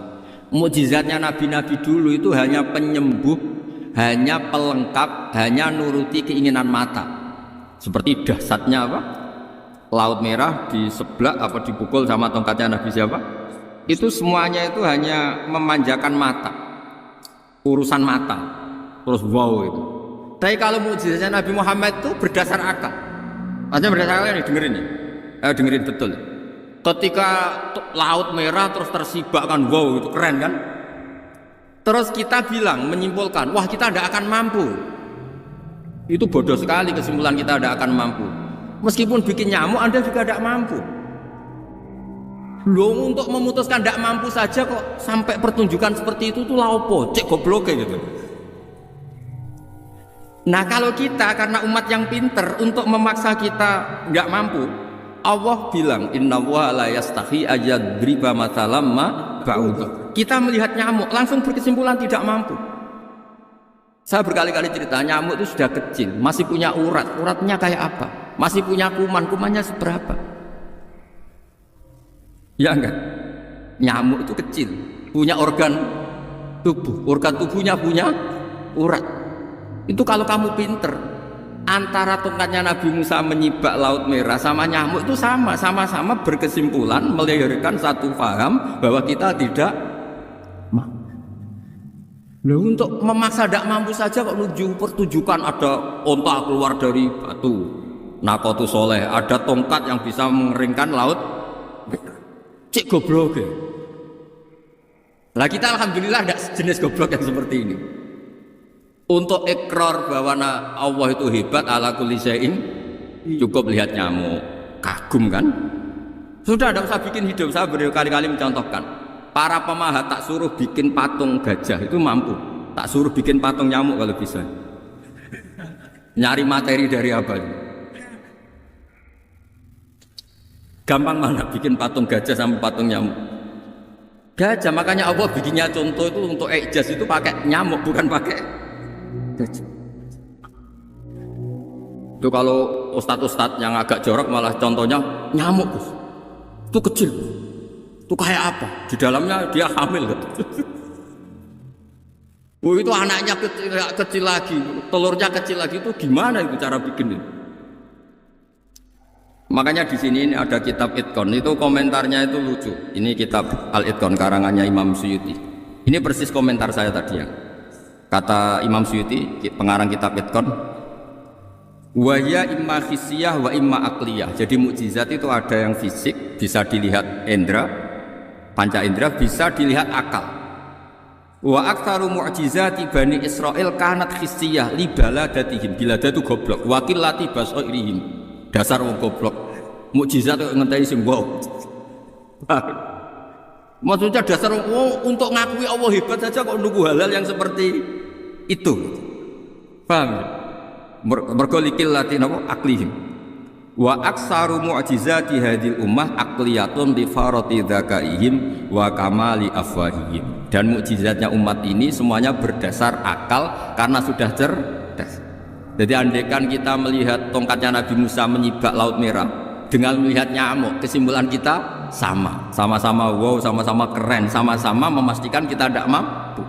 Mukjizatnya nabi-nabi dulu itu hanya penyembuh, hanya pelengkap, hanya nuruti keinginan mata. Seperti dahsyatnya apa? Laut Merah diseblak apa dipukul sama tongkatnya Nabi siapa? Itu semuanya itu hanya memanjakan mata. Urusan mata. Terus wow itu. Tapi kalau mukjizatnya Nabi Muhammad itu berdasar akal. Maksudnya berdasar akal ini dengerin nih. Dengerin betul. Ketika Laut Merah terus tersibak kan, wow itu keren kan? Terus kita bilang, menyimpulkan, wah kita tidak akan mampu. Itu bodoh sekali kesimpulan kita tidak akan mampu. Meskipun bikin nyamuk Anda juga tidak mampu. Loh untuk memutuskan tidak mampu saja kok sampai pertunjukan seperti itu tuh laopo, cek goblok gitu. Nah kalau kita karena umat yang pinter untuk memaksa kita nggak mampu, Allah bilang Inna wa la yastahi ayadriba mathalam ma ba'udah. Kita melihat nyamuk langsung berkesimpulan tidak mampu. Saya berkali-kali cerita nyamuk itu sudah kecil, masih punya urat, uratnya kayak apa? Masih punya kuman, kumannya seberapa? Ya enggak? Nyamuk itu kecil, punya organ tubuhnya punya urat. Itu kalau kamu pinter, antara tongkatnya Nabi Musa menyibak Laut Merah sama nyamuk itu sama-sama berkesimpulan melahirkan satu paham bahwa kita tidak mampu. Loh, untuk memaksa tidak mampu saja kok pertunjukan ada onta keluar dari batu Naqatu Soleh, ada tongkat yang bisa mengeringkan laut. Cik goblok ya. Lah kita alhamdulillah tidak jenis goblok yang seperti ini. Untuk ikrar bahwa Allah itu hebat ala kulli syai'in, cukup lihat nyamuk, kagum kan? Sudah tidak usah bikin hidup. Saya berkali-kali mencontohkan. Para pemahat tak suruh bikin patung gajah itu mampu, tak suruh bikin patung nyamuk kalau bisa. Nyari materi dari apa? Gampang mana bikin patung gajah sama patung nyamuk? Gajah, makanya Allah bikinnya contoh itu untuk ijaz itu pakai nyamuk bukan pakai gajah. Itu kalau ustadz-ustadz yang agak jorok malah contohnya nyamuk, itu kecil. Itu kayak apa? Di dalamnya dia hamil. Oh itu anaknya kecil lagi, telurnya kecil lagi, itu gimana itu cara bikin itu? Makanya di sini ini ada kitab Itqan, itu komentarnya itu lucu. Ini kitab Al-Itqan karangannya Imam Suyuti. Ini persis komentar saya tadi yang kata Imam Suyuti, pengarang kitab Itqan. Wa ya imma khissiyah wa imma aqliyah. Jadi mukjizat itu ada yang fisik, bisa dilihat indra, panca indra, bisa dilihat akal. Wa aktsaru mu'jizati Bani Israil kanat khissiyah li baladatihim. Biladatu goblok, wa qillati basairihim. Dasar wong goblok. Mukjizat kok ngenteni sing wow. Maksudnya dasar untuk ngakui Allah hebat saja kok nunggu hal-hal yang seperti itu. Paham ya? Mergo likillati napa aklihim. Wa aksaru mu'jizati hadil ummah aqliyatun li farati dzakaihim wa kamali afwahihim. Dan mukjizatnya umat ini semuanya berdasar akal karena sudah cerdas. Jadi andaikan kita melihat tongkatnya Nabi Musa menyibak Laut Merah dengan melihat nyamuk, kesimpulan kita sama-sama wow, sama-sama keren, sama-sama memastikan kita tidak mampu.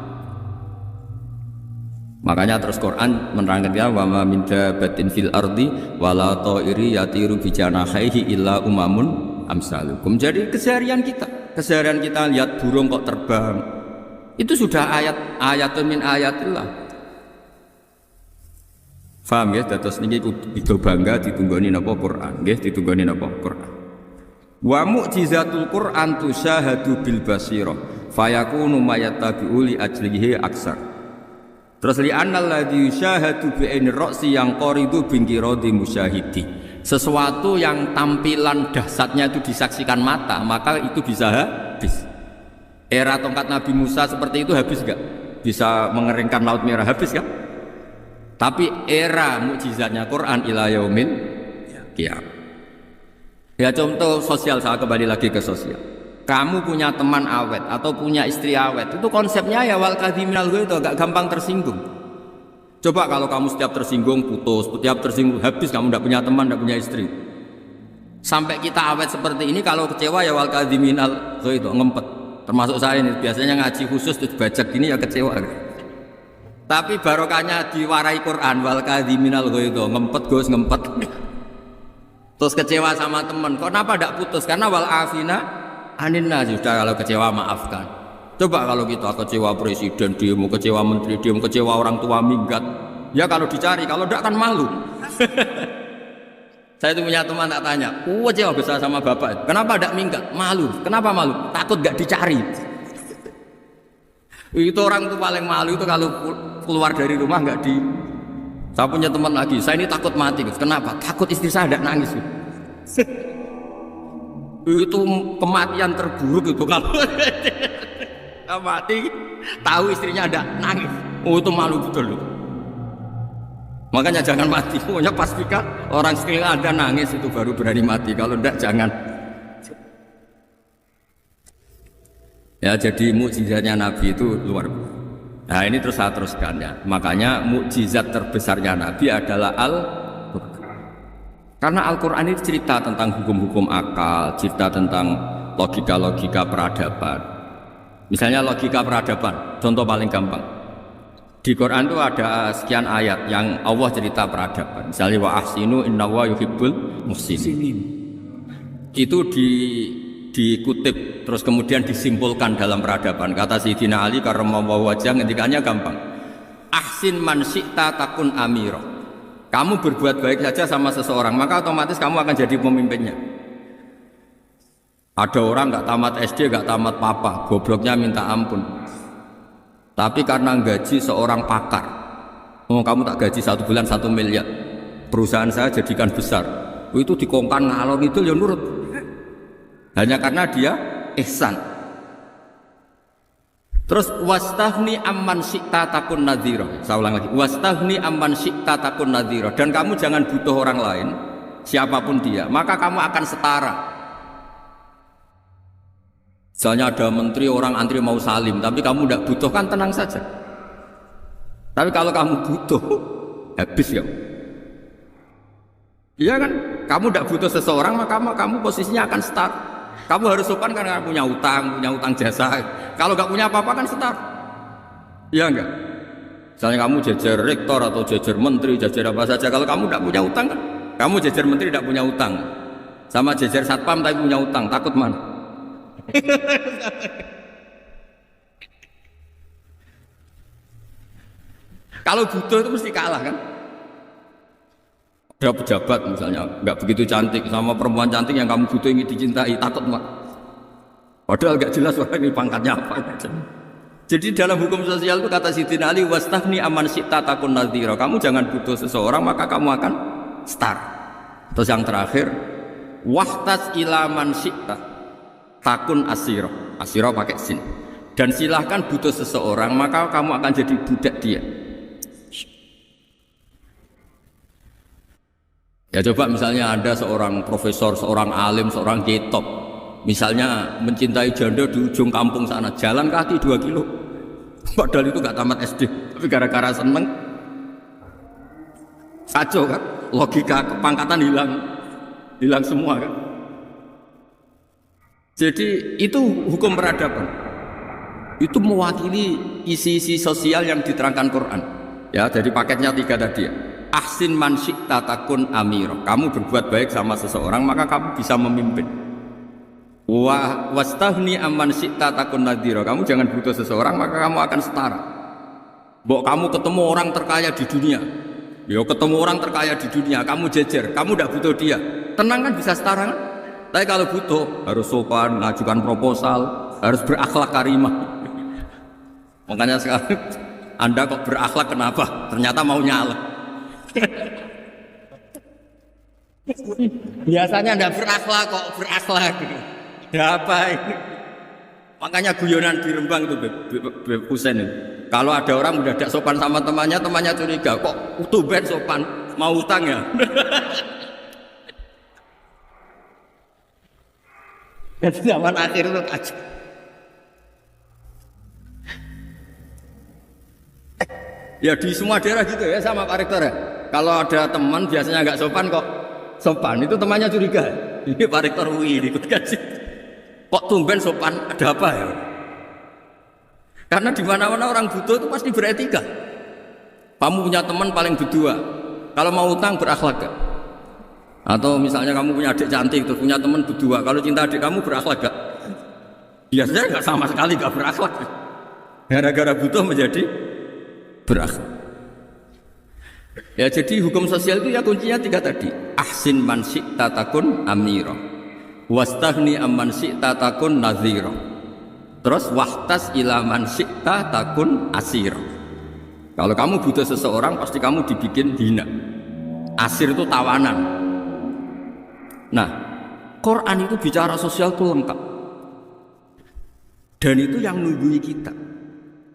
Makanya terus Quran menerangkan kita wa ma min dabbatin fil ardi wala ta'iri yatiru bi janahihi illa umamun amsalukum. Jadi keseharian kita lihat burung kok terbang. Itu sudah ayatun min ayatillah. Faham ya? Dados niki kudu bangga ditunggoni napa Quran, nggih ditunggoni napa Quran. Wa mu'jizatul Quran tusyahadu bil basirah fayakunu mayattabi'u li ajlihi aksar. Terus li'annal ladzi yusyahadu bi'ainir ra'si yang qaridu bingkiradi musyahidi. Sesuatu yang tampilan dahsyatnya itu disaksikan mata, maka itu bisa habis. Era tongkat Nabi Musa seperti itu habis enggak? Bisa mengeringkan laut merah, habis kan? Tapi era mukjizatnya Quran ila yaumil qiyamah. Ya contoh sosial, saya kembali lagi ke sosial. Kamu punya teman awet atau punya istri awet, itu konsepnya ya wal kadhiminal itu agak gampang tersinggung. Coba kalau kamu setiap tersinggung putus, setiap tersinggung habis, kamu tidak punya teman, tidak punya istri. Sampai kita awet seperti ini, kalau kecewa ya wal kadhiminal itu ngempet. Termasuk saya ini biasanya ngaji khusus terus baca gini ya kecewa. Tapi barokahnya diwarai Quran wal kadhiminal itu ngempet Gus ngempet. Terus kecewa sama teman, kok kenapa tidak putus? Karena wal afina aninna, sudah kalau kecewa maafkan. Coba kalau kita kecewa presiden demo, kecewa menteri demo, kecewa orang tua minggat, ya kalau dicari, kalau tidak kan malu. Saya itu punya teman tak tanya, kecewa besar sama bapak, kenapa tidak minggat? Malu, kenapa malu? Takut gak dicari. Itu orang itu paling malu itu kalau keluar dari rumah nggak di. Saya punya teman lagi, saya ini takut mati. Kenapa? Takut istri saya tidak nangis. Itu kematian terburuk itu kalau mati tahu istrinya tidak nangis. Oh itu malu betul. Makanya jangan mati. Pokoknya pastikan orang sekeliling Anda nangis itu baru berani mati. Kalau tidak jangan. Ya jadi mukjizatnya Nabi itu luar biasa. Nah ini terus saya teruskan ya. Makanya mukjizat terbesarnya Nabi adalah Al-Quran. Karena Al-Quran ini cerita tentang hukum-hukum akal, cerita tentang logika-logika peradaban. Misalnya logika peradaban, contoh paling gampang. Di Quran itu ada sekian ayat yang Allah cerita peradaban. Misalnya wa ahsinu innallaha yuhibbul muhsinin. Itu dikutip terus kemudian disimpulkan dalam peradaban. Kata Sayyidina Ali karramallahu wajhah ngendikannya gampang. Ahsin man syi'ta takun amira. Kamu berbuat baik saja sama seseorang, maka otomatis kamu akan jadi pemimpinnya. Ada orang nggak tamat SD, nggak tamat papa, gobloknya minta ampun. Tapi karena gaji seorang pakar, oh kamu tak gaji 1 bulan 1 miliar, perusahaan saya jadikan besar. Itu dikongkan ngalor itu ya nurut. Hanya karena dia ihsan. Terus wastahni amman syi'ta takun nadhira. Saya ulang lagi, wastahni amman syi'ta takun nadhira. Dan kamu jangan butuh orang lain, siapapun dia, maka kamu akan setara. Misalnya ada menteri orang antri mau salim, tapi kamu tidak butuh, kan tenang saja. Tapi kalau kamu butuh, habis ya. Iya kan? Kamu tidak butuh seseorang, maka kamu posisinya akan setara. Kamu harus sopan karena punya utang jasa. Kalau nggak punya apa-apa kan setar. Iya enggak? Misalnya kamu jajar rektor atau jajar menteri, jajar apa saja. Kalau kamu nggak punya utang kan? Kamu jajar menteri tidak punya utang. Sama jajar satpam tapi punya utang, takut mana? Kalau butuh itu mesti kalah kan? Ada pejabat misalnya nggak begitu cantik sama perempuan cantik yang kamu butuh ingin dicintai, takut mak. Padahal nggak jelas orang ini pangkatnya apa. Jadi dalam hukum sosial itu kata Sayyidina Ali wastahni aman syi'ta takun nadhira. Kamu jangan butuh seseorang maka kamu akan star. Terus yang terakhir wahtas ilaman syi'ta takun asira. Asira pakai sin. Dan silahkan butuh seseorang maka kamu akan jadi budak dia. Ya coba misalnya ada seorang profesor, seorang alim, seorang ketop, misalnya mencintai janda di ujung kampung sana, jalan kaki 2 kilo, padahal itu gak tamat SD, tapi gara-gara seneng, kacau kan, logika kepangkatan hilang semua kan. Jadi itu hukum peradaban, itu mewakili isi-isi sosial yang diterangkan Quran. Ya, jadi paketnya 3 tadi ya. Ahsin man syi'ta takun amira. Kamu berbuat baik sama seseorang maka kamu bisa memimpin. Wastahni amman syi'ta takun nadhira. Kamu jangan butuh seseorang maka kamu akan setara. Mbok kamu ketemu orang terkaya di dunia. Ya ketemu orang terkaya di dunia, kamu jejer, kamu tidak butuh dia. Tenang kan bisa setara kan? Tapi kalau butuh harus sopan, mengajukan proposal, harus berakhlak karimah. Makanya sekarang Anda kok berakhlak kenapa? Ternyata mau nyalek. Biasanya Anda berakhlak kok berakhlak. Ya apa ini? Makanya guyonan di Rembang itu Beb Husein itu. Kalau ada orang udah tidak sopan sama temannya, temannya curiga, kok tumben sopan, mau utang ya? Dan zaman akhir itu aja. Ya di semua daerah gitu ya sama Pak Rektor ya. Kalau ada teman biasanya nggak sopan kok sopan, itu temannya curiga. Ini Pak Rektor UI ikut kaji. Kok tumben sopan, ada apa ya? Karena di mana-mana orang butuh itu pasti beretika. Kamu punya teman paling berdua, kalau mau utang berakhlak gak? Atau misalnya kamu punya adik cantik, terus punya teman berdua, kalau cinta adik kamu berakhlak gak? Biasanya nggak sama sekali gak berakhlak. Gara-gara butuh menjadi berakhlak. Ya jadi hukum sosial itu ya kuncinya 3 tadi. Ahsin man syi'ta takun amira, wastaghni amman syi'ta takun nadhira, terus wahtas ila man syi'ta takun asira. Kalau kamu butuh seseorang pasti kamu dibikin hina. Asir itu tawanan. Nah, Quran itu bicara sosial itu lengkap. Dan itu yang nunggui kita.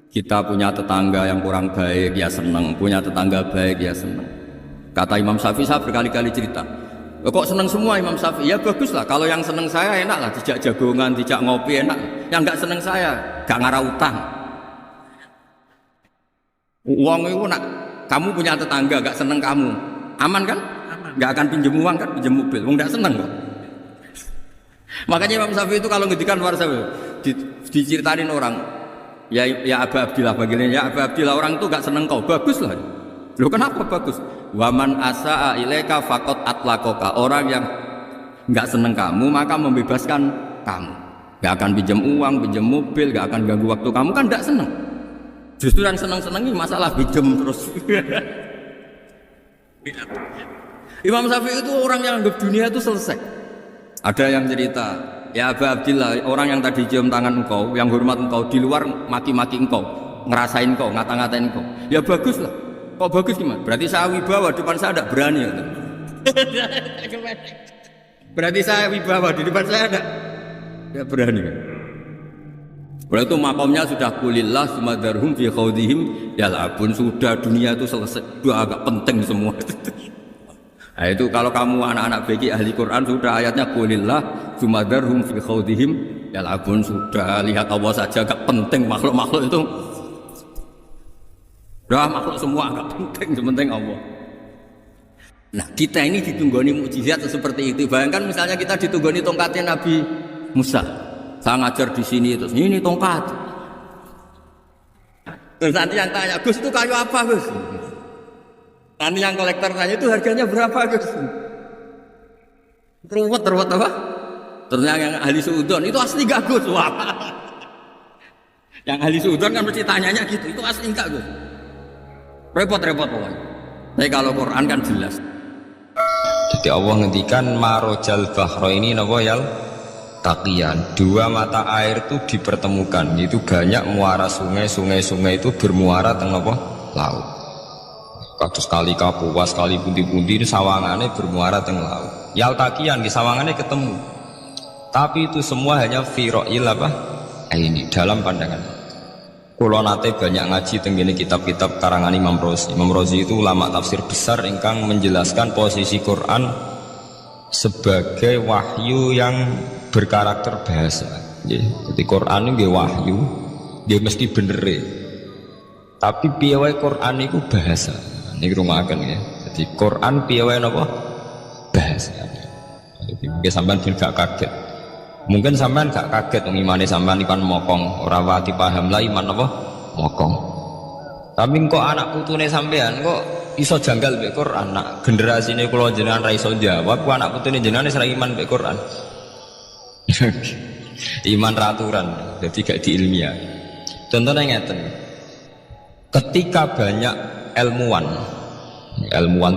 Kita punya tetangga yang kurang baik, ya seneng. Punya tetangga baik, ya seneng. Kata Imam Syafi'i, saya berkali-kali cerita, kok seneng semua Imam Syafi'i? Ya bagus lah, kalau yang seneng saya enak lah, dijak jagongan, dijak ngopi enak. Yang gak seneng saya, gak ngarah utang. Uang itu nak, kamu punya tetangga gak seneng kamu, aman kan? Aman. Gak akan pinjem uang kan, pinjem mobil, uang gak seneng kok. Makanya Imam Syafi'i itu kalau ngedikan luar sana, diceritain orang, ya Aba Abdillah bagiannya, ya Aba Abdillah orang itu gak seneng kau, bagus lah. Loh kenapa bagus? Waman asa'a ilaika faqad atlaqaka. Orang yang nggak seneng kamu maka membebaskan kamu. Nggak akan pinjam uang, pinjam mobil, nggak akan ganggu waktu kamu, kan nggak seneng. Justru yang seneng-senengi masalah pinjam terus. Imam Syafi'i itu orang yang anggap dunia itu selesai. Ada yang cerita, ya Aba Abdillah, orang yang tadi cium tangan engkau, yang hormat engkau, di luar maki-maki engkau, ngerasain engkau, ngata-ngatain engkau. Ya bagus lah. Kok bagus gimana? Berarti saya wibawa, depan saya tidak berani ya? Berarti saya wibawa, di depan saya tidak berani kan? Berarti itu makomnya sudah kulillah sumadarhum fi khawdihim yal'abun. Sudah dunia itu selesai, sudah agak penting semua. Nah itu kalau kamu anak-anak BK ahli Quran, sudah ayatnya kulillah sumadarhum fi khawdihim yal'abun. Sudah lihat Allah saja agak penting, makhluk-makhluk itu udah makhluk semua agak penting, sepenting Allah. Nah kita ini ditunggoni mukjizat seperti itu. Bayangkan misalnya kita ditunggoni tongkatnya Nabi Musa. Saya ngajar di sini terus ini tongkat. Terus nanti yang tanya, Gus itu kayu apa Gus? Nanti yang kolektor tanya itu harganya berapa Gus? Teruwet apa? Terus yang ahli suudon itu asli gak Gus? Wah. Yang ahli suudon kan mesti tanyanya gitu, itu asli gak Gus? Repot-repot pokoknya. Tapi kalau Quran kan jelas. Jadi Allah ngendikan marojal bahro ini napa yal taqiyan. 2 mata air itu dipertemukan. Itu banyak muara sungai itu bermuara teng napa laut. Kados kali Kapuas, kali pundi-pundi ini sawangannya bermuara teng laut. Yal taqiyan di sawangannya ketemu. Tapi itu semua hanya firoil apa? Ini dalam pandangan. Kulo nate banyak ngaji tenggene kitab-kitab karangan Imam Rozi. Imam Rozi itu ulama tafsir besar ingkang menjelaskan posisi Quran sebagai wahyu yang berkarakter bahasa. Jadi Quran ini wahyu, dia mesti bener. Tapi piye wae Quran itu bahasa. Niki rungokaken ya. Jadi Quran piye wae napa? Bahasa. Jadi mungkin sampean gak kaget. Mungkin sampean gak kaget ngimane sampean ikan mokong, ora wati paham lah iman apa mokong. Tapi kok anak putune sampean kok iso janggal mek Quran. Nak generasine kula jenengan ra iso jawab, kok anak putune jenengan wis ra iman mek Quran. Iman raturan, jadi gak diilmiah. Contohnya ngeten. Ketika banyak ilmuwan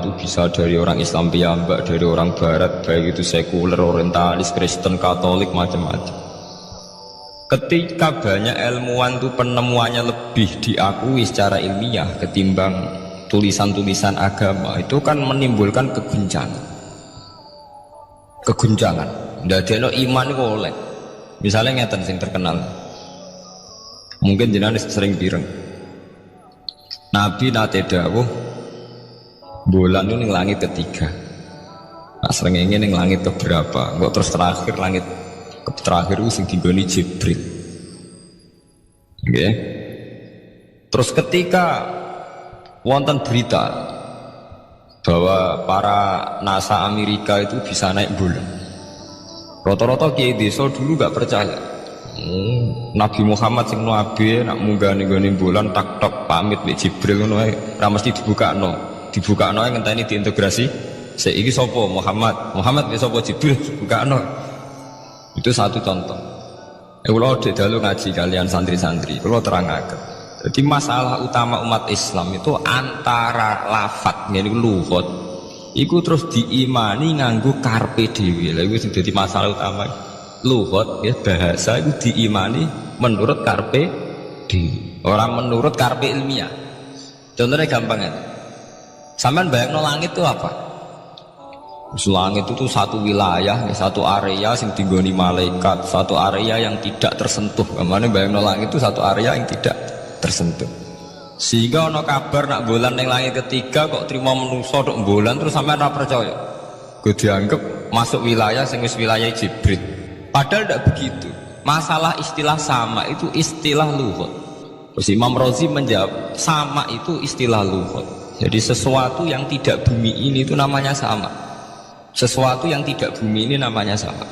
itu bisa dari orang Islam piyambak, dari orang Barat, baik itu sekuler, orientalis, Kristen, Katolik, macam-macam. ketika banyak ilmuwan tuh penemuannya lebih diakui secara ilmiah ketimbang tulisan-tulisan agama, itu kan menimbulkan keguncangan. Ndadekno iman iku oleh. Misalnya ngeten sing terkenal. Mungkin jenengan sering pireng. Nabi nate dawuh bulan itu ning langit ketiga. Nah, srengenge ning langit keberapa? Kok terus terakhir langit terakhir itu sing dinggoni Jibril. Nggih. Terus ketika wonten berita bahwa para NASA Amerika itu bisa naik bulan, rata-rata kiai desa dulu gak percaya. Nabi Muhammad sing nabi nak munggah ning bulan tak tok pamit mbek Jibril ngono ae ora mesti dibukakno ae ngenteni diintegrasi. Saiki sapa Muhammad wis sapa Jibril dibukakno. Itu satu contoh. Kula dalu ngaji kalian santri-santri, kula terangaken. Jadi masalah utama umat Islam itu antara lafadz ngene lugat iku terus diimani nganggo karpe dhewe. Lha iku sing dadi masalah utama. Lugat ya bahasa itu diimani menurut karpe dhewe, orang menurut karpe ilmiah. Contohnya gampang ya. Sampeyan bayangno langit itu apa? Langit itu satu wilayah, satu area yang dinggoni malaikat, satu area yang tidak tersentuh. Kemana bayangno langit itu satu area yang tidak tersentuh. Sehingga ono kabar nak bulan yang langit ketiga kok terima menuso dok bulan terus sampai ora percaya. Gue dianggap masuk wilayah sing wis wilayah Jibril. Padahal tidak begitu. Masalah istilah sama itu istilah lughat. Terus Imam Razi menjawab sama itu istilah lughat. Jadi sesuatu yang tidak bumi ini itu namanya sama. Sesuatu yang tidak bumi ini namanya sama.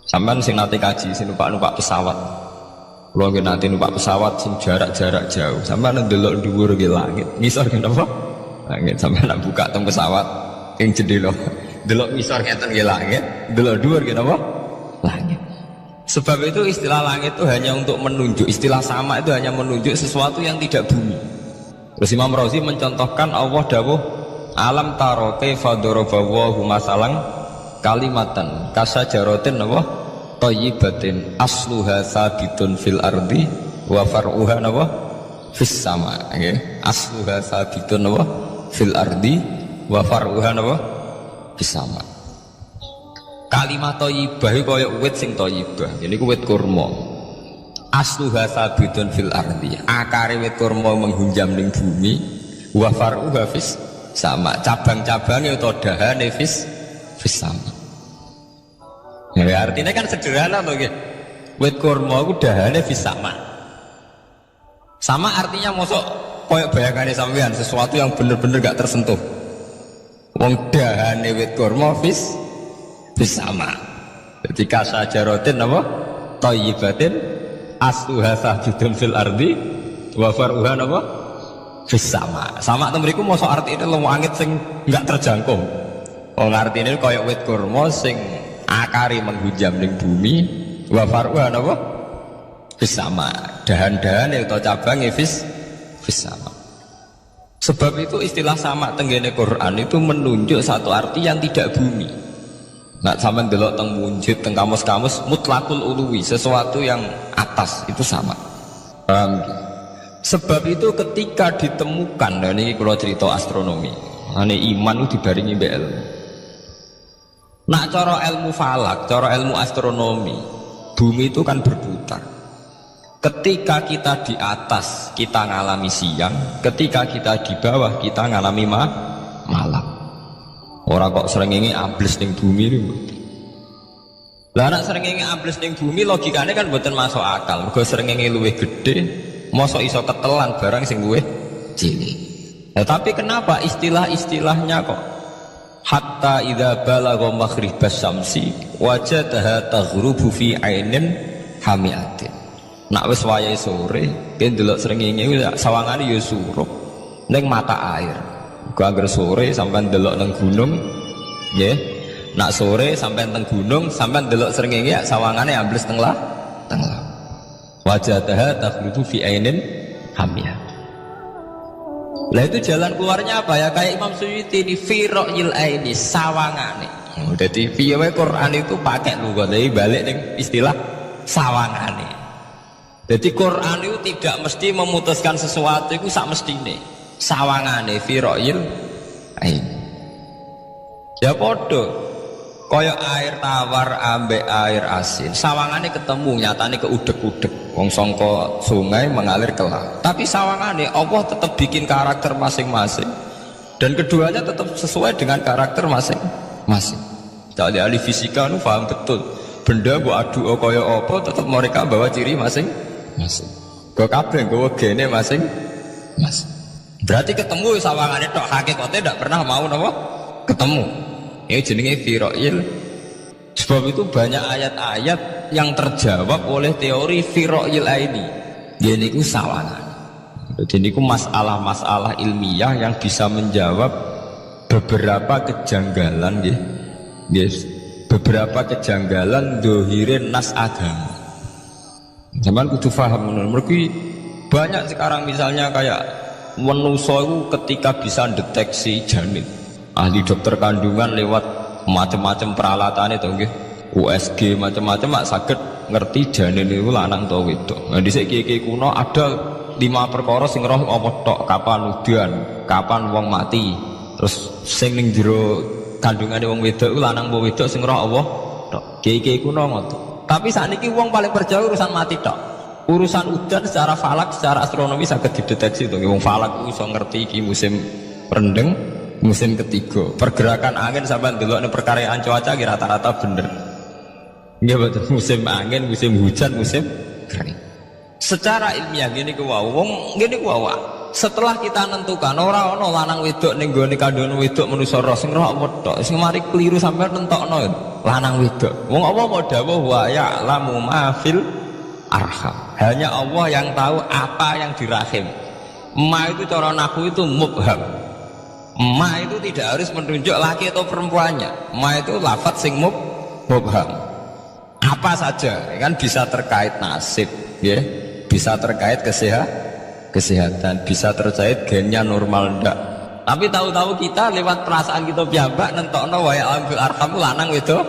Sampai sing nate kaji sing numpak pesawat. Kalau nggak nanti numpak pesawat sing jarak-jarak jauh, sampai ndelok dhuwur ke langit, ngisor kenapa? Langit sampai nak buka teng pesawat, yang jendela, delok ngisor ngeten ke langit, delok dhuwur kenapa? Langit. Sebab itu istilah langit itu hanya untuk menunjuk, istilah sama itu hanya menunjuk sesuatu yang tidak bumi. Terus Imam Razi mencontohkan Allah dawuh, alam taro kaifa daraballahu masalan kalimatan kasajaratin apa? Thayyibatin asluha sabitun fil ardi wa far'uha nawa fis sama. Okay. Asluha sabitun nawa fil ardi wa far'uha nawa fis sama. Kalimat thayyibah kaya wit sing thayyibah. Ini ku wit kurma. Asluha sabitun fil ardi. Akare wit kurma menghunjam ning bumi wa far'uha fis sama. Cabang-cabangnya atau dahane fis sama. Ya, artinya kan sederhana loh gitu. Wit kurma itu dahane fis sama. Sama artinya mosok koyok bayangannya sampean sesuatu yang bener-bener gak tersentuh. Wong dahane wit kurma fis sama. Jadi kasajaratin apa? Thayyibatin asluha sabitun fil ardi wa far'uha apa? Fis sama. Sama temriku mosok artinya lemu angin sing gak terjangkau. Wong artinya koyok wit kurma sing akari menghujam ning bumi wa far'uha napa fis sama. Dahan-dahan atau cabangnya fis sama. Sebab itu istilah sama tenggene Quran itu menunjuk satu arti yang tidak bumi. Nak sampean delok teng munjid teng kamus-kamus mutlakul uluwi, sesuatu yang atas itu sama. Sebab itu ketika ditemukan, dan ini kalau cerita astronomi, ane iman itu dibaringi mbek ilmu. Nak cara ilmu falak, cara ilmu astronomi, bumi itu kan berputar. Ketika kita di atas, kita ngalami siang. Ketika kita di bawah, kita ngalami malam. Orang kok srengenge ambles ning bumi itu. Lah nak srengenge ambles ning bumi logikanya kan mboten masuk akal. Mergo srengenge luwih gede, mosok iso ketelan barang sing luwih cilik. Nah, tapi kenapa istilah-istilahnya kok hatta idza balagha maghribas syamsi wajadaha taghrubu fi ainin hamiatin. Nak wis wayahe sore ben delok srengenge sawangane ya surup ning mata air. Gua anggere sore sampean delok nang gunung nggih. Nak sore sampean teng gunung sampean delok srengenge sawangane ambles teng lah. Wajadaha taghrubu fi ainin hamiatin. Lah itu jalan keluarnya apa ya? Kayak Imam Suyuti ini firaqil aini sawangane. Jadi piye wae Quran itu pakai lughat, jadi balik ning istilah sawangane. Jadi Quran itu tidak mesti memutuskan sesuatu itu sak mestine. Sawangane firoil ain. Ya podo kaya air tawar ambek air asin. Sawangane ketemu nyatane keudek-udek. Wong sangka sungai mengalir ke laut. Tapi sawangane Allah tetap bikin karakter masing-masing. Dan keduanya tetap sesuai dengan karakter masing-masing. Jadi ahli fisika nu paham betul. Benda mbok adu kaya apa tetap mereka bawa ciri masing-masing. Kok kabeh nggawa gene masing-masing. Berarti ketemu sawangane tok hakikate ndak pernah mau napa? Ketemu. Ini jenenge firoil. Sebab itu banyak ayat-ayat yang terjawab oleh teori firoil ini. Ini ku sawangan. Jadi ini ku masalah-masalah ilmiah yang bisa menjawab beberapa kejanggalan, yes. Beberapa kejanggalan dohirin nas agama. Zaman kudu paham menurut banyak sekarang misalnya kayak manusia itu ketika bisa deteksi janin. Ahli dokter kandungan lewat macam-macam peralatan itu, USG macam-macam mak saged ngerti janin itu lanang atau wedok. Nah dhisik kiye kuno ada 5 perkara sing roh apa tok, kapan udan, kapan wong mati. Terus sing ning jero kandungane wong wedok iku lanang apa wedok sing roh apa tok. Kiye kuno ngoten. Tapi sakniki wong paling percaya urusan mati tok. Urusan udan secara falak, secara astronomi saged dideteksi to. Wong falak iso ngerti iki musim rendeng, musim ketiga. Pergerakan angin sampai ndelok ning perkaryaan cuaca ki rata-rata bener. Nggih betul, musim angin, musim hujan, musim kering. Secara ilmiah gini ku wau, wong gini ku wau. Setelah kita nentukan ora ana lanang wedok ning gone kandhane wedok manusa roh sing roh apa tok, sing mari keliru sampai nentokno lanang wedok. Wong apa mau dawuh wa ya'lamu ma fil arham. Hanya Allah yang tahu apa yang di rahim. Ma itu cara nahwu itu mubham. Ma itu tidak harus menunjuk laki atau perempuannya. Ma itu lafadz sing mubham. Apa saja kan bisa terkait nasib, ya. Bisa terkait kesehatan, bisa terkait gennya normal ndak. Tapi tahu-tahu kita lewat perasaan kita piyambak nentokno wa ya'lamul arham lanang wedok.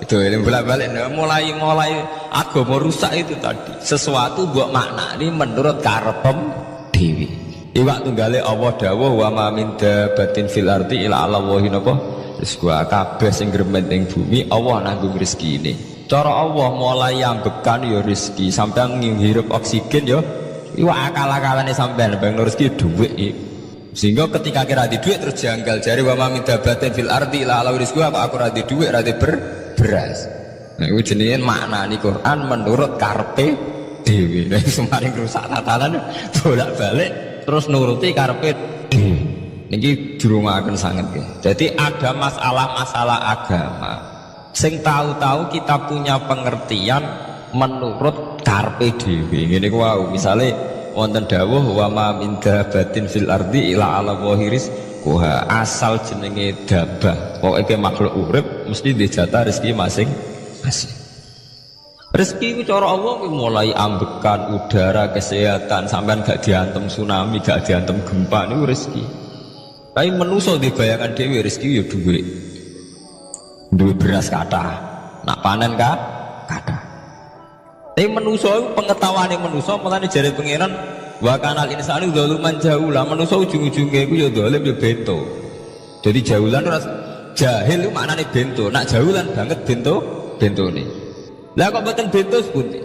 Itu ini bolak-balik mulai agama rusak itu tadi. Sesuatu buat makna ini menurut karepem dewi. Iwak tunggale Allah dawuh wa ma min dabatin fil ardi illa 'ala Allahi napa rizqu kabeh sing gremeng ning bumi Allah nanggung rezeki ini. Cara Allah mulai ambekan ya rezeki sampean ngirup oksigen ya iwak akal-akalane sampean bang rezeki dhuwit sehingga ketika kira di dhuwit terus janggal jare wa ma min dabatin fil ardi illa 'ala rizqu apa aku ra di dhuwit ra di beras. Nah itu jenenge maknani Quran menurut karepe dhewe. Nek semaring rusak tatanan bolak-balik terus nuruti karepe dhewe. Niki dirungaken sanget nggih. Jadi ada masalah-masalah agama sing tahu-tahu kita punya pengertian menurut karepe dhewe. Ngene ku wau, misale wonten dawuh wa ma min dabatin fil ardi illa 'ala Allahi rizquha. Asal jenenge dabah, pokoke makhluk urip mesti dijatah rezeki masing-masing. Rezeki itu cara Allah mulai ambekan udara, kesehatan, sampean gak diantem tsunami, gak diantem gempa niku rezeki. Tapi manusa dibayangkan dhewe rezeki ya dhuwit. Duwe beras kathah, nak panen kathah. Tapi manusa iku pengetahuane manusa mulane jare pangeran wa kanal insanu dzaluman jahula. Manusa ujung-ujunge iku ya zalim ya bento. Jadi jahulan ora jahil itu maknane bento, nak jahulan banget bentone. Lah kok mboten bento sepundi?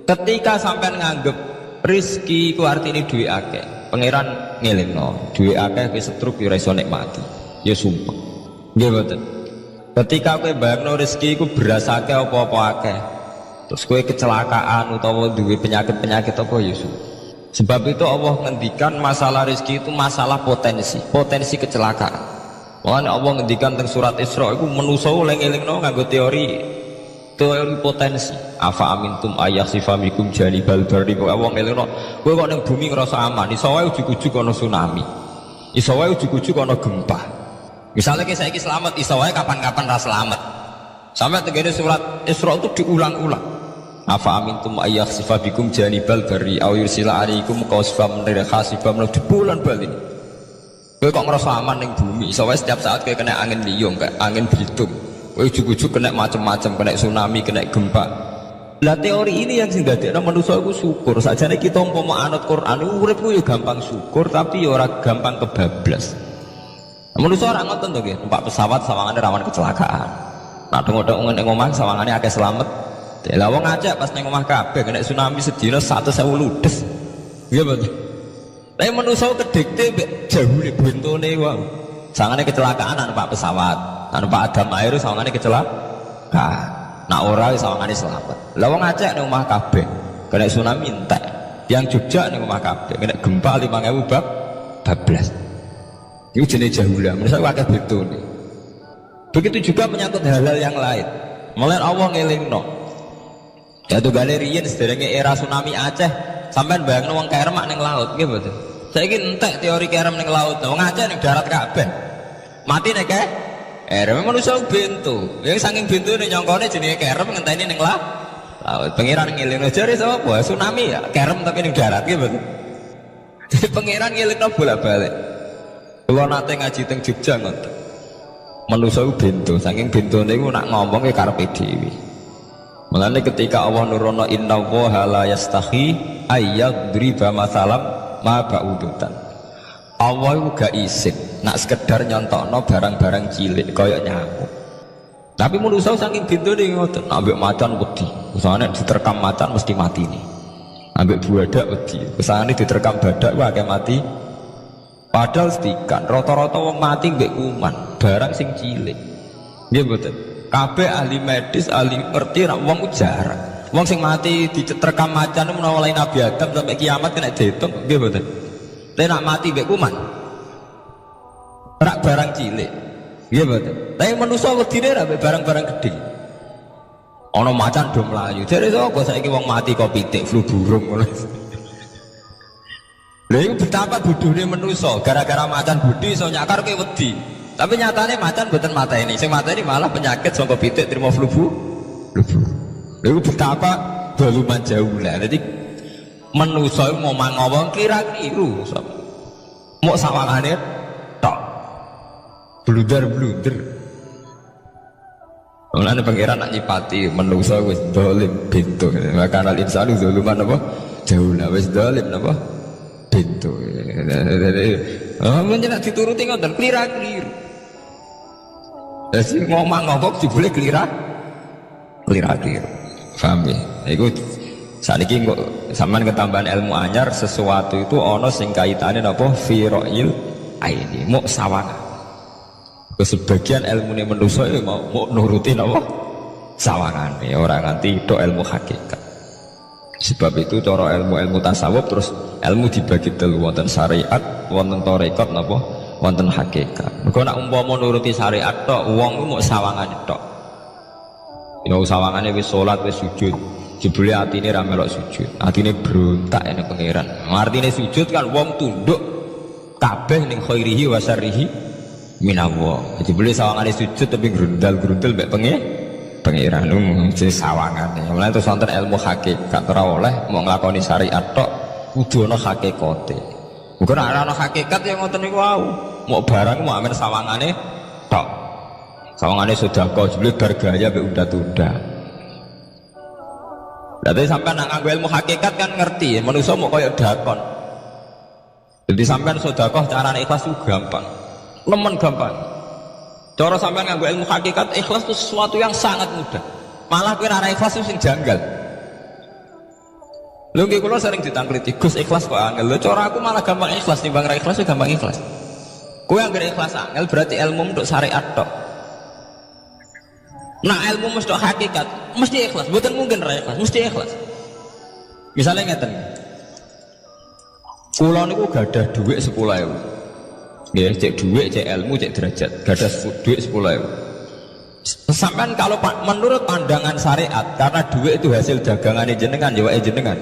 Ketika sampean nganggep rezeki iku artine duwe akeh, pangeran ngelingno, duwe akeh kowe setruk ya ora iso nikmati. Ya sumpah. Nggih mboten. Ketika kowe bayangno rezeki iku beras akeh apa-apa akeh. Terus kowe kecelakaan utawa duwe penyakit-penyakit apa ya sumpah. Sebab itu Allah ngendikan masalah rezeki itu masalah potensi kecelakaan. Makanya Allah ngendikan teng surat Isra itu manusa eling-elingno nganggo teori potensi. Afa amintum ayakhsifamikum janibal barri. Kok Allah ngelingno kowe kok ning bumi ngrasa aman, iso wae ujug-ujug ana tsunami. Iso wae ujug-ujug ana gempa. Misalnya kayak saiki selamat, iso wae kapan-kapan ra selamat. Sampai tegene surat Isra itu diulang-ulang. Afa amintum ayakhsifabikum janibal barri aw yursila alaikum qasfam min khasifam di bulan bali. Kowe kok ngerasa aman ning bumi, iso wae setiap saat kowe kena angin liung, kayak angin Belitung. Kowe ujug-ujug kena macam-macam, kena tsunami, kena gempa. Lah teori ini yang sing dadekno manusa iku syukur. Sakjane kita umpama anut Quran iku urip ku yo gampang syukur tapi yo ora gampang kebablas. Manusa ora ngoten to nggih, numpak pesawat sawangane rawan kecelakaan. Nah tengok-tengok ning omah sawangane akeh slamet. Lah wong Aceh pas ning omah kabeh kena tsunami sedina 100.000 ludes. Nggih betul. Tapi manusa kedikte mbek jahule bentone wae. Sawangane kecelakaan numpak pesawat. Numpak adam air sawangane kecelakaan. Nah ora sawangane selamat. Lah wong Aceh ning omah kabeh kena tsunami entek. Yang Jogja ning omah kabeh kena gempa 5.000 Itu jenis jahula. Menurut saya akeh betone. Begitu juga menyangkut hal-hal yang lain. Mulai Allah ngelingno. Jatuh galerian sederenge era tsunami Aceh sampean bayangno wong kerem ning laut nggih mboten. Saiki entek teori kerem ning laut. Wong Aceh ning darat kabeh. Mati nek kerem manusia bentu. Yang saking bentune nyongkone jenenge kerem ngenteni ning laut. Pangeran ngelingno jare sapa? Tsunami ya, kerem tapi ning darat nggih mboten. Jadi pangeran ngelingno bolak-balik. Kula nate ngaji teng Jogja ngoten. Manusia bentu, saking bentune iku nak ngomong ke karepe dhewe. Mulane ketika Allah nurono innallaha la yastahi ayyadriba masalam ma ba'udutan. Allah itu gak isin nak sekedar nyontokno barang-barang cilik kaya nyamuk. Tapi manusia saking bentune ngoten, ambek macan wedi. Usahane diterkam macan mesti mati nih. Ambek buadak wedi. Usahane diterkam badak ku akeh mati. Padahal sedikan rata-rata wong mati mbek kuman, barang sing cilik. Nggih mboten. Kabeh ahli medis, ahli ngerti nek wong jarang. Wong sing mati diterkam macan menawa lain Nabi Adam sampai kiamat kena diitung, nggih mboten. Nek nak mati mbek kuman. Rak barang cilik. Nggih mboten. Tapi manusa wedine rak mbek barang-barang gedhe. Ana macan do mlayu. Jare sapa saiki wong mati kok pitik flu burung ngono. Lha iku betapa bodohne manusa, gara-gara macan budi iso nyakar ke wedi. Tapi nyatane macan mboten mateni, sing mateni malah penyakit saka pitik trimo flu burung. Lha iku betapa daluman jauh lah. Dadi manusa mau ngomong kira-kiru. Mok sawangane tok. Blunder-blunder. Mulane pangeran nak nyipati manusa wis dolim bintu. Maka al insanu zaluman apa? Jauh lah wis dolim napa? Bintu. Men nek dituruti ngoten klira-kliru. Dadi ngomong-ngomong dibule klira-kliru. Paham ya? Iku saniki kok sampean ketambahan ilmu anyar sesuatu itu ana sing kaitane napa firoil aini muk sawangan. Sebagian ilmune manusa mau nuruti napa sawangane ora nganti tok ilmu hakikat. Sebab itu cara ilmu tasawuf terus ilmu dibagi telu, wonten syariat, wonten tarekat napa wonten hakikat. Mergo nek umpama nuruti syariat tok wong muk sawangane tok. Ya sawangane wis salat wis sujud. Jebule atine ra melok sujud. Atine berontak ene pangeran. Artine sujud kan wong tunduk kabeh ning khairihi wa syarrihi minallah. Jebule sawangane sujud tapi grundal-grundal mek pangeran jenenge sawangane. Mulane terus wonten ilmu hakikat ora oleh mau nglakoni syariat tok kudu ana hakikate. Muga nek ana hakikat ya ngoten niku wau. Mau barang mau amen sawangane tok. Sawangane sedekah jebule bar gaya mek unda-unda. Tapi sampai nak nganggo ilmu hakikat kan ngerti, manusia mau koyok dakon. Jadi sampai sedekah carane ikhlas itu gampang, nemen gampang. Cara sampai nganggo ilmu hakikat ikhlas itu sesuatu yang sangat mudah. Malah kowe ora ikhlas itu sing janggal. Lho nggih kula sering ditangkliti, Gus ikhlas kok angel. Lho cara aku malah gampang ikhlas timbang ra ikhlas gampang ikhlas. Kowe anggere ikhlas angel berarti ilmu untuk syariat tok. Nah ilmu mesti hakikat, mesti ikhlas, bukan mungkin ra ikhlas, mesti ikhlas. Misalnya ngeten, kula niku gadah dhuwit 10.000, nggih, cek dhuwit, cek ilmu, cek derajat, gadah dhuwit 10.000. Sampean kalau menurut pandangan syariat, karena dhuwit itu hasil dagangan jenengan, ya wae jenengan,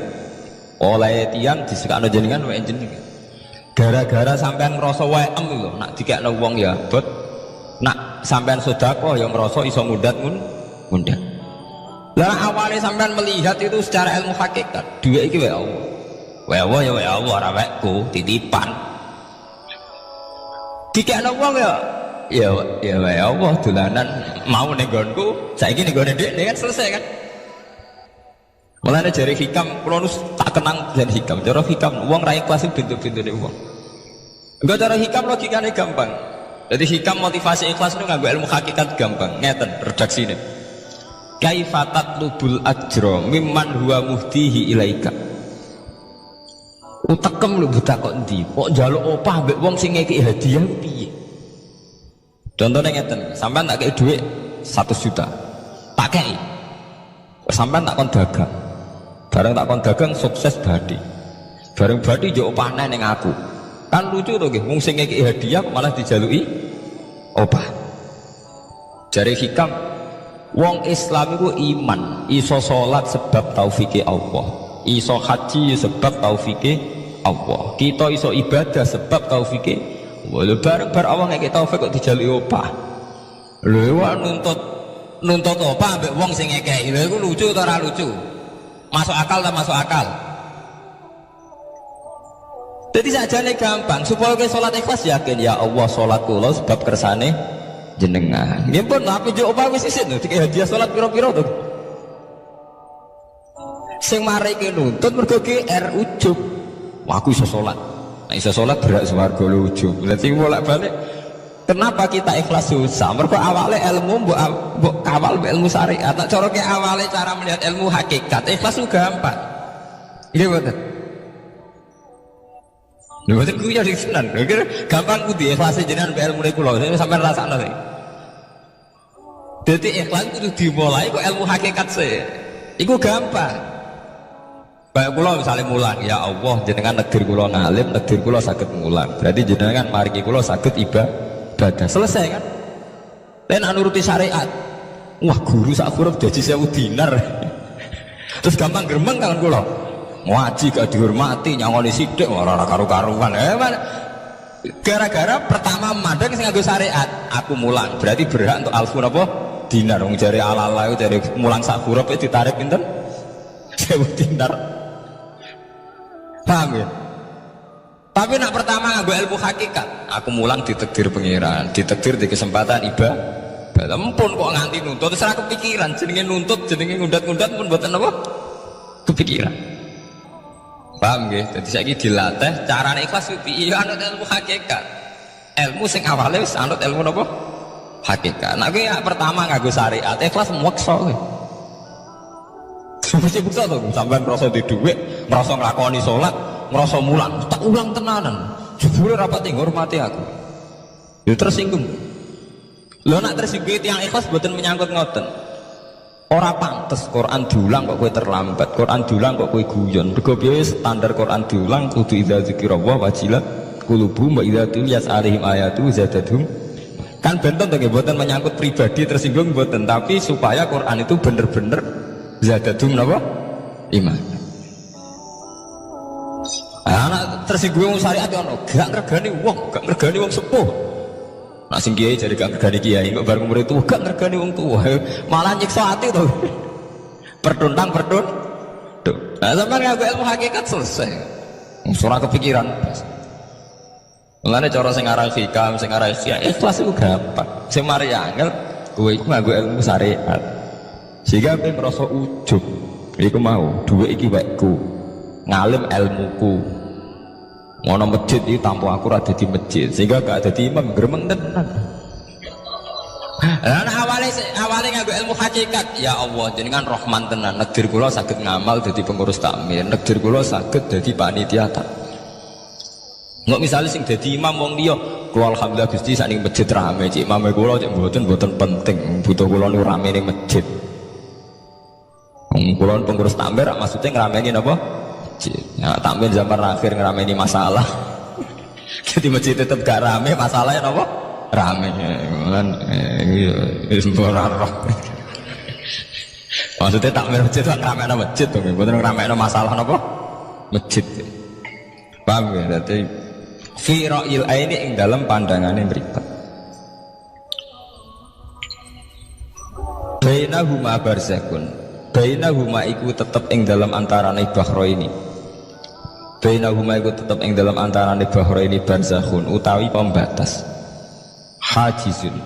oleh tiang disekakno jenengan, wae jenengan. Gara-gara sampean ngrasa wae lho, nak dikekno wong ya bot. Nak sampean sedekah yang merasa iso ngundhat ngundhat. Lah awalnya sampean melihat itu secara ilmu hakikat, dhuwit iki wae Allah. Wae Allah ya wae Allah ora wekku, titipan. Dikekno wong ya wae Allah dolanan mau ning nggonku, saiki ning gone dhekne kan selesai kan. Mulane jare hikam kula tak kenang jan hikam. Cara hikam wong ra ikhlas pintu-pintune wong. Enggak cara hikam logikane gampang. Jadi hikam motivasi ikhlas itu nganggo ilmu hakikat gampang. Ngeten redaksine. Kaifa tatlubul ajra mimman huwa muhtihi ilaika. Utekem lho buta kok endi? Kok njaluk opah mbek wong sing ngekeki hadiah piye? Contohnya ngeten, sampean tak kei dhuwit 100 juta. Tak kei. Sampean tak kon dagang. Bareng tak kon dagang sukses badi. Bareng badi yo opahne ning aku. Kan lucu to nggih, wong sing ngekeki hadiah malah dijaluki opah. Jare hikam, wong Islam iku iman, iso salat sebab taufike Allah, iso haji sebab taufike Allah. Kita iso ibadah sebab taufike Allah. Bareng-bareng Allah ngekeki taufik kok dijaluki opah. Lho nuntut opah ambek wong sing ngekeki. Lha iku lucu ta ora lucu? Masuk akal tak masuk akal? Jadi sajane gampang supaya ke sholat ikhlas yakin ya Allah sholat kula sebab kersane jenengan. Nggih pun aku yo opah wis isin lho dikek hadiah sholat pira-pira to. Sing mareke nuntut mergo GR ujub. Wah aku iso sholat. Nek iso sholat berak swarga lho ujub. Lah sing bolak-balik kenapa kita ikhlas susah? Mergo awale ilmu mbok kawal mbok ilmu syariat. Tak cara ke awale cara melihat ilmu hakikat. Ikhlas ku gampang. Nggih mboten. Lha mboten ku ya ditenan. Gampang ku di ikhlas jenengan mbek ilmu kula. Sampeyan rasakno sik. Dadi ikhlas kudu dimulai kok ilmu hakikat sih. Iku gampang. Kayak kula misalnya mulang, ya Allah jenengan negir kula ngalim, negir kula saged mulang. Berarti jenengan mariki kula saged ibadah. Selesai kan? Nek nuruti syariat. Wah, guru sak huruf gaji 1000 dinar. Terus gampang gremeng kan kula. Ngaji gak dihormati, nyangoni sithik ora karu-karuan. Gara-gara pertama mandang sing nganggo syariat, aku mulang. Berarti berhak untuk alfu napa? Dinar. Wong jare ala-ala jare mulang sak huruf ditarik pinten? 1000 dinar. Paham ya? Tapi nak pertama nganggo ilmu hakikat, aku mulang ditakdir pengiran, ditakdir di kesempatan ibadah. Ampun kok nganti nuntut, terus aku kepikiran jenenge nuntut, jenenge ngundat-ngundat pun mboten apa? Kepikiran. Paham nggih? Dadi saiki dilatih carane ikhlas piye anut ilmu hakikat. Ilmu sing awale wis anut ilmu napa? Hakikat. Nek kowe pertama nganggo syariat, ikhlas meksa kowe. Mesti bukti tuh, sampai merasa di duit, merasa ngelakoni sholat, merasa mulang, tak ulang tenanan. Jebule rapat tinggal hormati aku. Ya tersinggung. Lo nak tersinggung yang ikhlas buatan menyangkut ngoten. Ora pantes Quran diulang kok kowe terlambat, Quran diulang kok kowe guyon. Mergo piye standar Quran diulang kudu idza dzikrullah wajilat qulubuhum wa idza tuliyat alaihim ayatu zadatuhum. Kan benten to nggih buatan menyangkut pribadi tersinggung buatan, tapi supaya Quran itu bener-bener zadatum napa? Iman. Anak tersinggung syariat yo ono, gak ngregani wong sepuh. Nak sing kiai jadi gak ngregani kiai, kok bareng umur itu gak ngregani wong tua. Malah nyiksa ati to. Pertuntang. Nah, sampeyan nganggo ilmu hakikat selesai. Ora kepikiran. Mulane cara sing aran hikam, sing aran ikhlas iku gampang. Sing mari angel kowe iku nganggo ilmu syariat. Sehingga kowe merasa ujub. Iku mau, dhuwit iki wekku. Ngalim ilmuku. Ngono masjid iki tanpa aku ora dadi masjid. Sehingga gak dadi imam gremeng tenan. Lah awale nganggo ilmu hakikat, ya Allah jenengan Rahman tenan. Negdir kula saged ngamal dadi pengurus takmir, negdir kula saged dadi panitia takmir. Nggak misalnya sing dadi imam wong liya, kula alhamdulillah Gusti saking masjid rame, cik imam kula cik mboten penting, butuh kula nu rame ning masjid. Kulon pengurus takmir maksudnya ngerameni apa? Ya, takmir zaman akhir ngerameni masalah. Jadi masjid tetap gak rame, masalahnya apa? Rame. Kan maksudnya takmir masjid itu ngerameni masjid tuh, bukan ngerameni masalah apa? Masjid. Paham ya? Jadi fi ra'il aini ing dalam pandangannya mripat. Bainahuma barzakhun. Bainahuma iku tetep ing dalam antarane bahro ini. Bainahuma iku tetep ing dalam antarane bahro ini barzakhun utawi pembatas. Hajizun.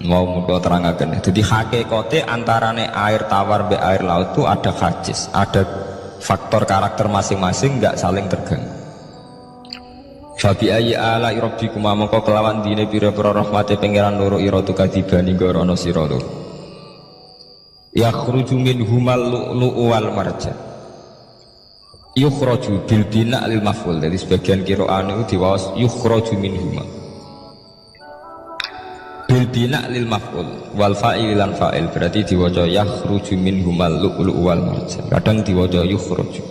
Mau mulo terangaken. Jadi hakikate antarane air tawar be air laut itu ada hajiz, ada faktor karakter masing-masing nggak saling terganggu. Fabi ayyi ala rabbikum mongko kelawan dine pira-pira rahmate pangeran loro ira tu kadibani gorono sira loro. Yakhruju minhumal lu'lu'u wal marjan. Yukhraju bil bina lil maf'ul. Jadi sebagian qira'an itu diwaos yukhraju minhuma. Bil bina lil maf'ul wal fa'il lan fa'il berarti diwaca yakhruju minhumal lu'lu'u wal marjan. Kadang diwaca yukhraju.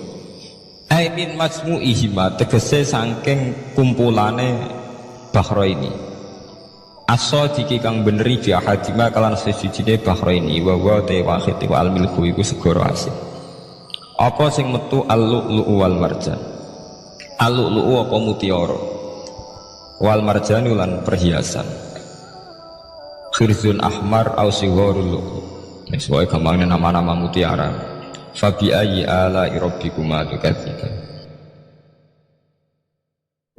Ai min majmu'ihima tegese saking kumpulane bahro ini. Aso diki kang beneri bi ahadima kalan sesujine bahro ini wa wa te wahid wa al milku iku segoro asih. Apa sing metu al-lu'lu'u wal marjan? Al-lu'lu'u apa mutiara? Wal marjanu lan perhiasan. Khirzun ahmar au sigharul lu'lu'. Wis wae gampangnya nama-nama mutiara. Fabi ayyi ala rabbikuma tukadziban.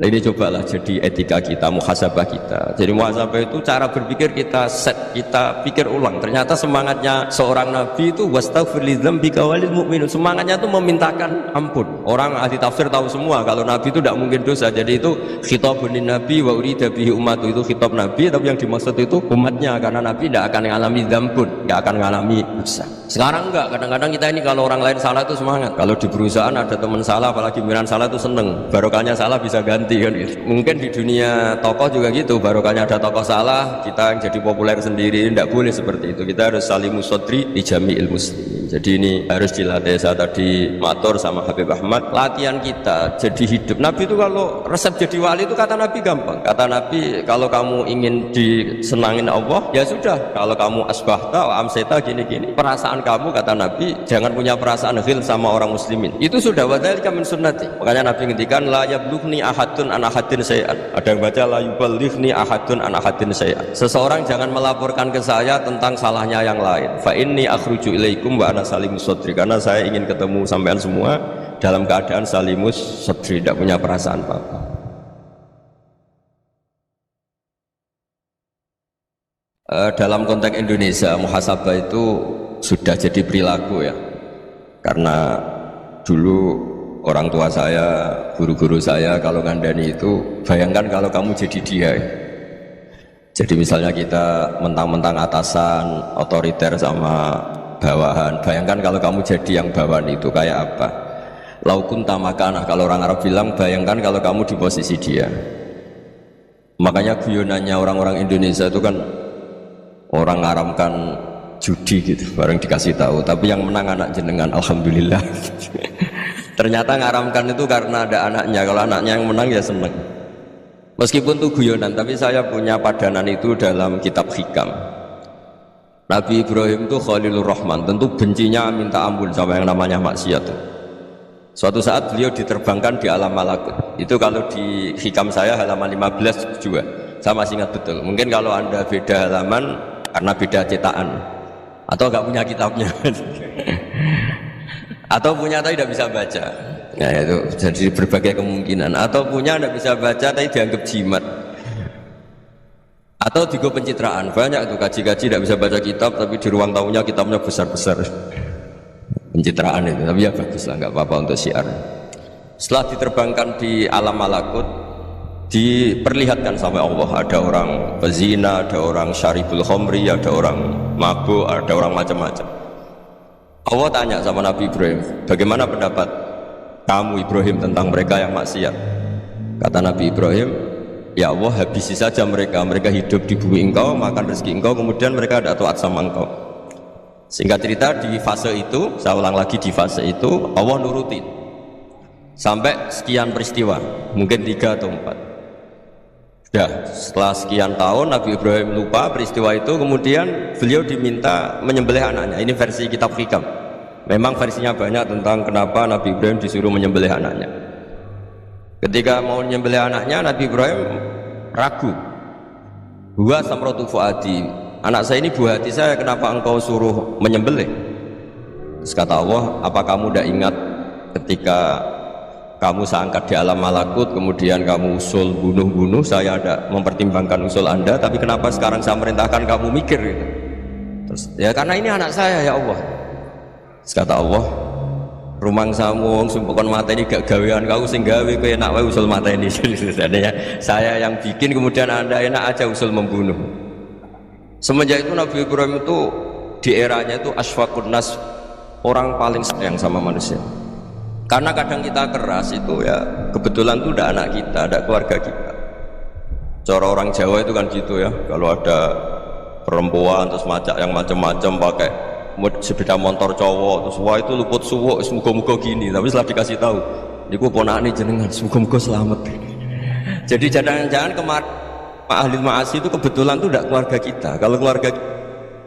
Nah, ini cobalah jadi etika kita, muhasabah kita. Jadi muhasabah itu cara berpikir kita set, kita pikir ulang. Ternyata semangatnya seorang nabi itu wastaghfir lidzambika walil mu'minun. Semangatnya itu memintakan ampun. Orang ahli tafsir tahu semua kalau nabi itu tidak mungkin dosa. Jadi itu khitabun nabi wa urida bihi ummatu, itu khitab nabi, tapi yang dimaksud itu umatnya, karena nabi tidak akan mengalami dzambun, tidak akan mengalami dosa. Sekarang enggak, kadang-kadang kita ini kalau orang lain salah itu semangat. Kalau di perusahaan ada teman salah, apalagi pimpinan salah itu seneng. Barokahnya salah bisa ganti. Kan gitu. Mungkin di dunia tokoh juga gitu, barokahnya ada tokoh salah kita yang jadi populer sendiri. Tidak boleh seperti itu, kita harus salimus sodri di jami'il muslimin. Jadi ini harus dilatih. Saya tadi matur sama Habib Ahmad, latihan kita jadi hidup. Nabi itu kalau resep jadi wali itu kata Nabi gampang. Kata Nabi, kalau kamu ingin disenangin Allah, ya sudah, kalau kamu asbahta wa amseta gini-gini, perasaan kamu, kata Nabi, jangan punya perasaan ghil sama orang muslimin. Itu sudah wadhalika min sunnati. Makanya Nabi ngendikan la yablughni ahadun an ahadin syai'an. Ada yang baca la yuballighni ahadun an ahadin syai'an. Seseorang jangan melaporkan ke saya tentang salahnya yang lain. Fa inni akhruju ilaikum wa ana salimus sadri. Karena saya ingin ketemu sampean semua dalam keadaan salimus sadri, tidak punya perasaan apa-apa. Dalam konteks Indonesia, muhasabah itu sudah jadi perilaku ya. Karena dulu orang tua saya, guru-guru saya kalau ngandani itu, bayangkan kalau kamu jadi dia. Jadi misalnya kita mentang-mentang atasan, otoriter sama bawahan. Bayangkan kalau kamu jadi yang bawahan itu kayak apa? Laukun tamakana, kalau orang Arab bilang, bayangkan kalau kamu di posisi dia. Makanya guyonannya orang-orang Indonesia itu kan orang ngaramkan judi gitu, bareng dikasih tahu, tapi yang menang anak jenengan, alhamdulillah. Ternyata ngaramkan itu karena ada anaknya. Kalau anaknya yang menang ya seneng. Meskipun itu guyonan, tapi saya punya padanan itu dalam kitab hikam. Nabi Ibrahim itu Khalilur Rahman, tentu bencinya minta ampun sama yang namanya maksiat. Suatu saat beliau diterbangkan di alam malakut. Itu kalau di hikam saya halaman 15 juga, saya masih ingat betul. Mungkin kalau anda beda halaman karena beda cetakan, atau nggak punya kitabnya, atau punya tapi tidak bisa baca. Nah itu jadi berbagai kemungkinan. Atau punya tidak bisa baca tapi dianggap jimat, atau digo pencitraan. Banyak tuh kaji-kaji tidak bisa baca kitab tapi di ruang tamunya kitabnya besar-besar. Pencitraan itu, tapi ya bagus lah, nggak apa-apa untuk syiar. Setelah diterbangkan di alam malakut, diperlihatkan sampai Allah, ada orang pezina, ada orang syaribul khomri, ada orang mabuk, ada orang macam-macam. Allah tanya sama Nabi Ibrahim, bagaimana pendapat kamu Ibrahim tentang mereka yang maksiat? Kata Nabi Ibrahim, ya Allah, habisi saja mereka. Mereka hidup di bumi engkau, makan rezeki engkau, kemudian mereka ada taat sama engkau. Singkat cerita, di fase itu, saya ulang lagi, di fase itu Allah nurutin sampai sekian peristiwa, mungkin 3 atau 4. Ya, setelah sekian tahun Nabi Ibrahim lupa peristiwa itu, kemudian beliau diminta menyembelih anaknya. Ini versi kitab hikam. Memang versinya banyak tentang kenapa Nabi Ibrahim disuruh menyembelih anaknya. Ketika mau menyembelih anaknya, Nabi Ibrahim ragu. Huwa samratu fuadi, anak saya ini buah hati saya, kenapa engkau suruh menyembelih? Terus kata Allah, apa kamu tidak ingat ketika kamu saya angkat di alam malakut, kemudian kamu usul bunuh-bunuh, saya ada mempertimbangkan usul anda, tapi kenapa sekarang saya merintahkan kamu mikir gitu? Terus, ya karena ini anak saya ya Allah. Terus kata Allah, rumang samung sumpukon mateni gak gawean kau sing gawe kowe enak wae usul mateni. Saya yang bikin kemudian Anda enak aja usul membunuh. Semenjak itu Nabi Ibrahim itu di eranya itu asfaqun nas, orang paling sayang sama manusia. Karena kadang kita keras itu ya kebetulan itu udah anak kita, ada keluarga kita. Cara orang Jawa itu kan gitu ya, kalau ada perempuan terus macak yang macam-macam pakai sepeda motor cowok terus wah itu luput suwuk semoga-moga gini, tapi setelah dikasih tahu niku ponakane jenengan semoga-moga selamat. Jadi jangan-jangan kemarin ahli ma'asi itu kebetulan itu tidak keluarga kita. Kalau keluarga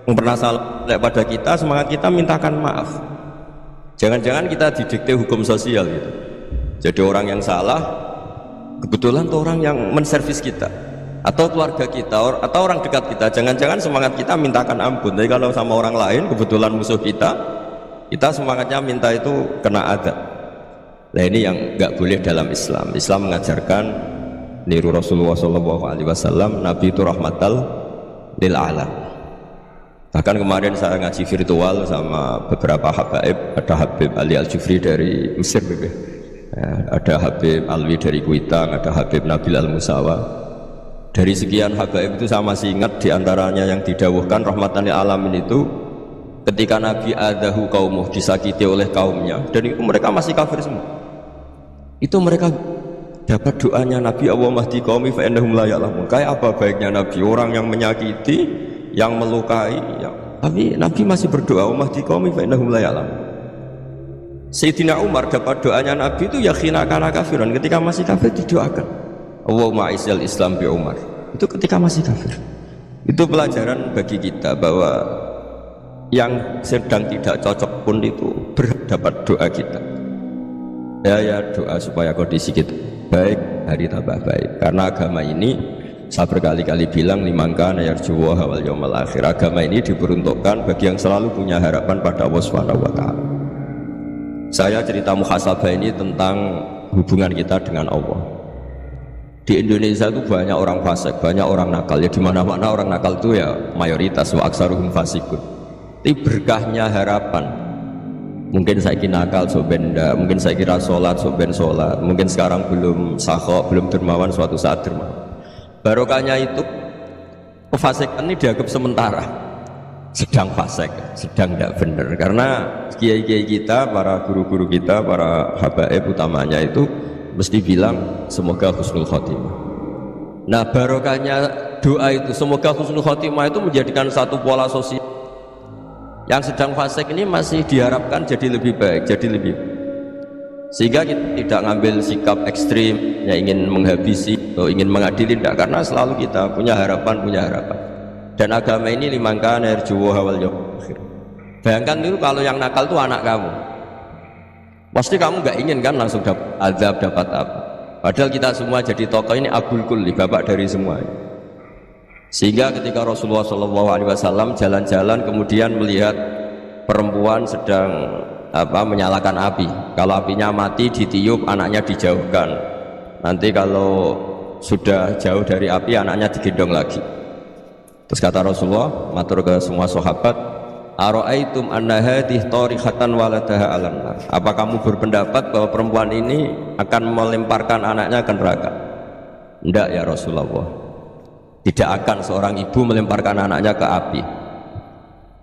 yang pernah salah pada kita, semangat kita mintakan maaf. Jangan-jangan kita didikte hukum sosial gitu. Jadi orang yang salah kebetulan itu orang yang menservis kita atau keluarga kita atau orang dekat kita, jangan-jangan semangat kita mintakan ampun. Tapi kalau sama orang lain kebetulan musuh kita semangatnya minta itu kena adab. Nah ini yang nggak boleh dalam Islam. Islam mengajarkan niru Rasulullah SAW, Nabi itu rahmatal lil alam. Bahkan kemarin saya ngaji virtual sama beberapa habaib, ada Habib Ali Al-Jufri dari Mesir, ada Habib Alwi dari Kuitang, ada Habib Nabil Al-Musawa. Dari sekian habaib itu saya masih ingat diantaranya yang didawuhkan rahmatan lil alamin itu ketika Nabi adahu kaumuh, disakiti oleh kaumnya, dan itu mereka masih kafir semua. Itu mereka dapat doanya Nabi, Allahumma hdi qaumi fa innahum la ya'lamun. Kayak apa baiknya Nabi, orang yang menyakiti, yang melukai, tapi Nabi masih berdoa, Allahumma hdi qaumi fa innahum la ya'lamun. Sayyidina Umar dapat doanya Nabi itu ya khina kana kafiran, ketika masih kafir didoakan Allahumma izzal Islam bi Umar, itu ketika masih kafir. Itu pelajaran bagi kita bahwa yang sedang tidak cocok pun itu berdapat doa kita. Ya doa supaya kondisi kita baik, hari tambah baik. Karena agama ini saya berkali-kali bilang limangkan yarjuwa wal yaumal akhir. Agama ini diperuntukkan bagi yang selalu punya harapan pada Allah Subhanahu wa taala. Saya cerita muhasabah ini tentang hubungan kita dengan Allah. Di Indonesia itu banyak orang fasik, banyak orang nakal. Ya di mana-mana orang nakal itu ya mayoritas, wa aksaruhum fasikun. Tapi berkahnya harapan. Mungkin saya kira nakal so benda, mungkin saya kira sholat so ben sholat, mungkin sekarang belum sakho, belum dermawan, suatu saat dermawan. Barokahnya itu kefasikan ini dianggap sementara, sedang fasik, sedang tidak benar. Karena kiai-kiai kita, para guru-guru kita, para habaib utamanya itu mesti bilang semoga husnul khotimah. Nah barokahnya doa itu semoga husnul khotimah itu menjadikan satu pola sosial. Yang sedang fasik ini masih diharapkan jadi lebih baik, jadi lebih sehingga kita tidak ngambil sikap ekstrim yang ingin menghabisi atau ingin mengadili, tidak, karena selalu kita punya harapan, dan agama ini limangkan yarjuwa wal yaumil akhir. Bayangkan itu kalau yang nakal itu anak kamu, pasti kamu nggak ingin kan langsung dapat azab, dapat apa, padahal kita semua jadi tokoh ini abul kulli, bapak dari semua. Sehingga ketika Rasulullah SAW jalan-jalan kemudian melihat perempuan sedang menyalakan api, kalau apinya mati ditiup, anaknya dijauhkan, nanti kalau sudah jauh dari api anaknya digendong lagi. Terus kata Rasulullah matur ke semua sahabat, ara'aitum anna hadhihi tarihatan waladaha 'alan nar. Apa kamu berpendapat bahwa perempuan ini akan melemparkan anaknya ke neraka? Tidak ya Rasulullah, tidak akan seorang ibu melemparkan anaknya ke api.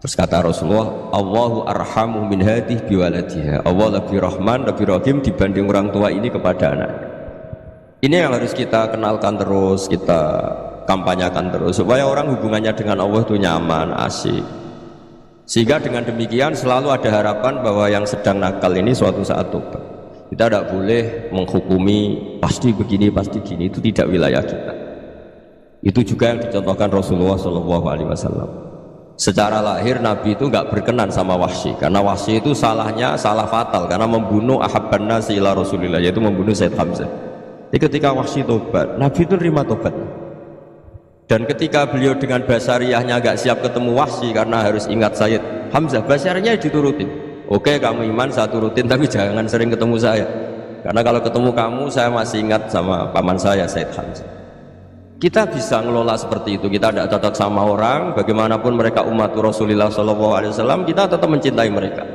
Terus kata Rasulullah, Allahu arhamu min hadhihi biwaladiha. Allah lebih rahman, lebih rahim dibanding orang tua ini kepada anaknya. Ini yang harus kita kenalkan terus, kita kampanyakan terus, supaya orang hubungannya dengan Allah itu nyaman, asik. Sehingga dengan demikian selalu ada harapan bahwa yang sedang nakal ini suatu saat tobat. Kita tidak boleh menghukumi pasti begini, pasti gini, itu tidak wilayah kita. Itu juga yang dicontohkan Rasulullah SAW. Secara lahir Nabi itu nggak berkenan sama Wahsy, karena Wahsy itu salahnya salah fatal, karena membunuh ahabban nasi ila Rasulillah, yaitu membunuh Sayyid Hamzah. Jadi ketika Wahsy tobat, Nabi itu terima tobat. Dan ketika beliau dengan basariyahnya nggak siap ketemu Wahsy karena harus ingat Sayyid Hamzah, basariyahnya diturutin. Oke, kamu iman saya turutin, tapi jangan sering ketemu saya, karena kalau ketemu kamu saya masih ingat sama paman saya Sayyid Hamzah. Kita bisa ngelola seperti itu. Kita tidak cocok sama orang, bagaimanapun mereka umat Rasulullah SAW, kita tetap mencintai mereka.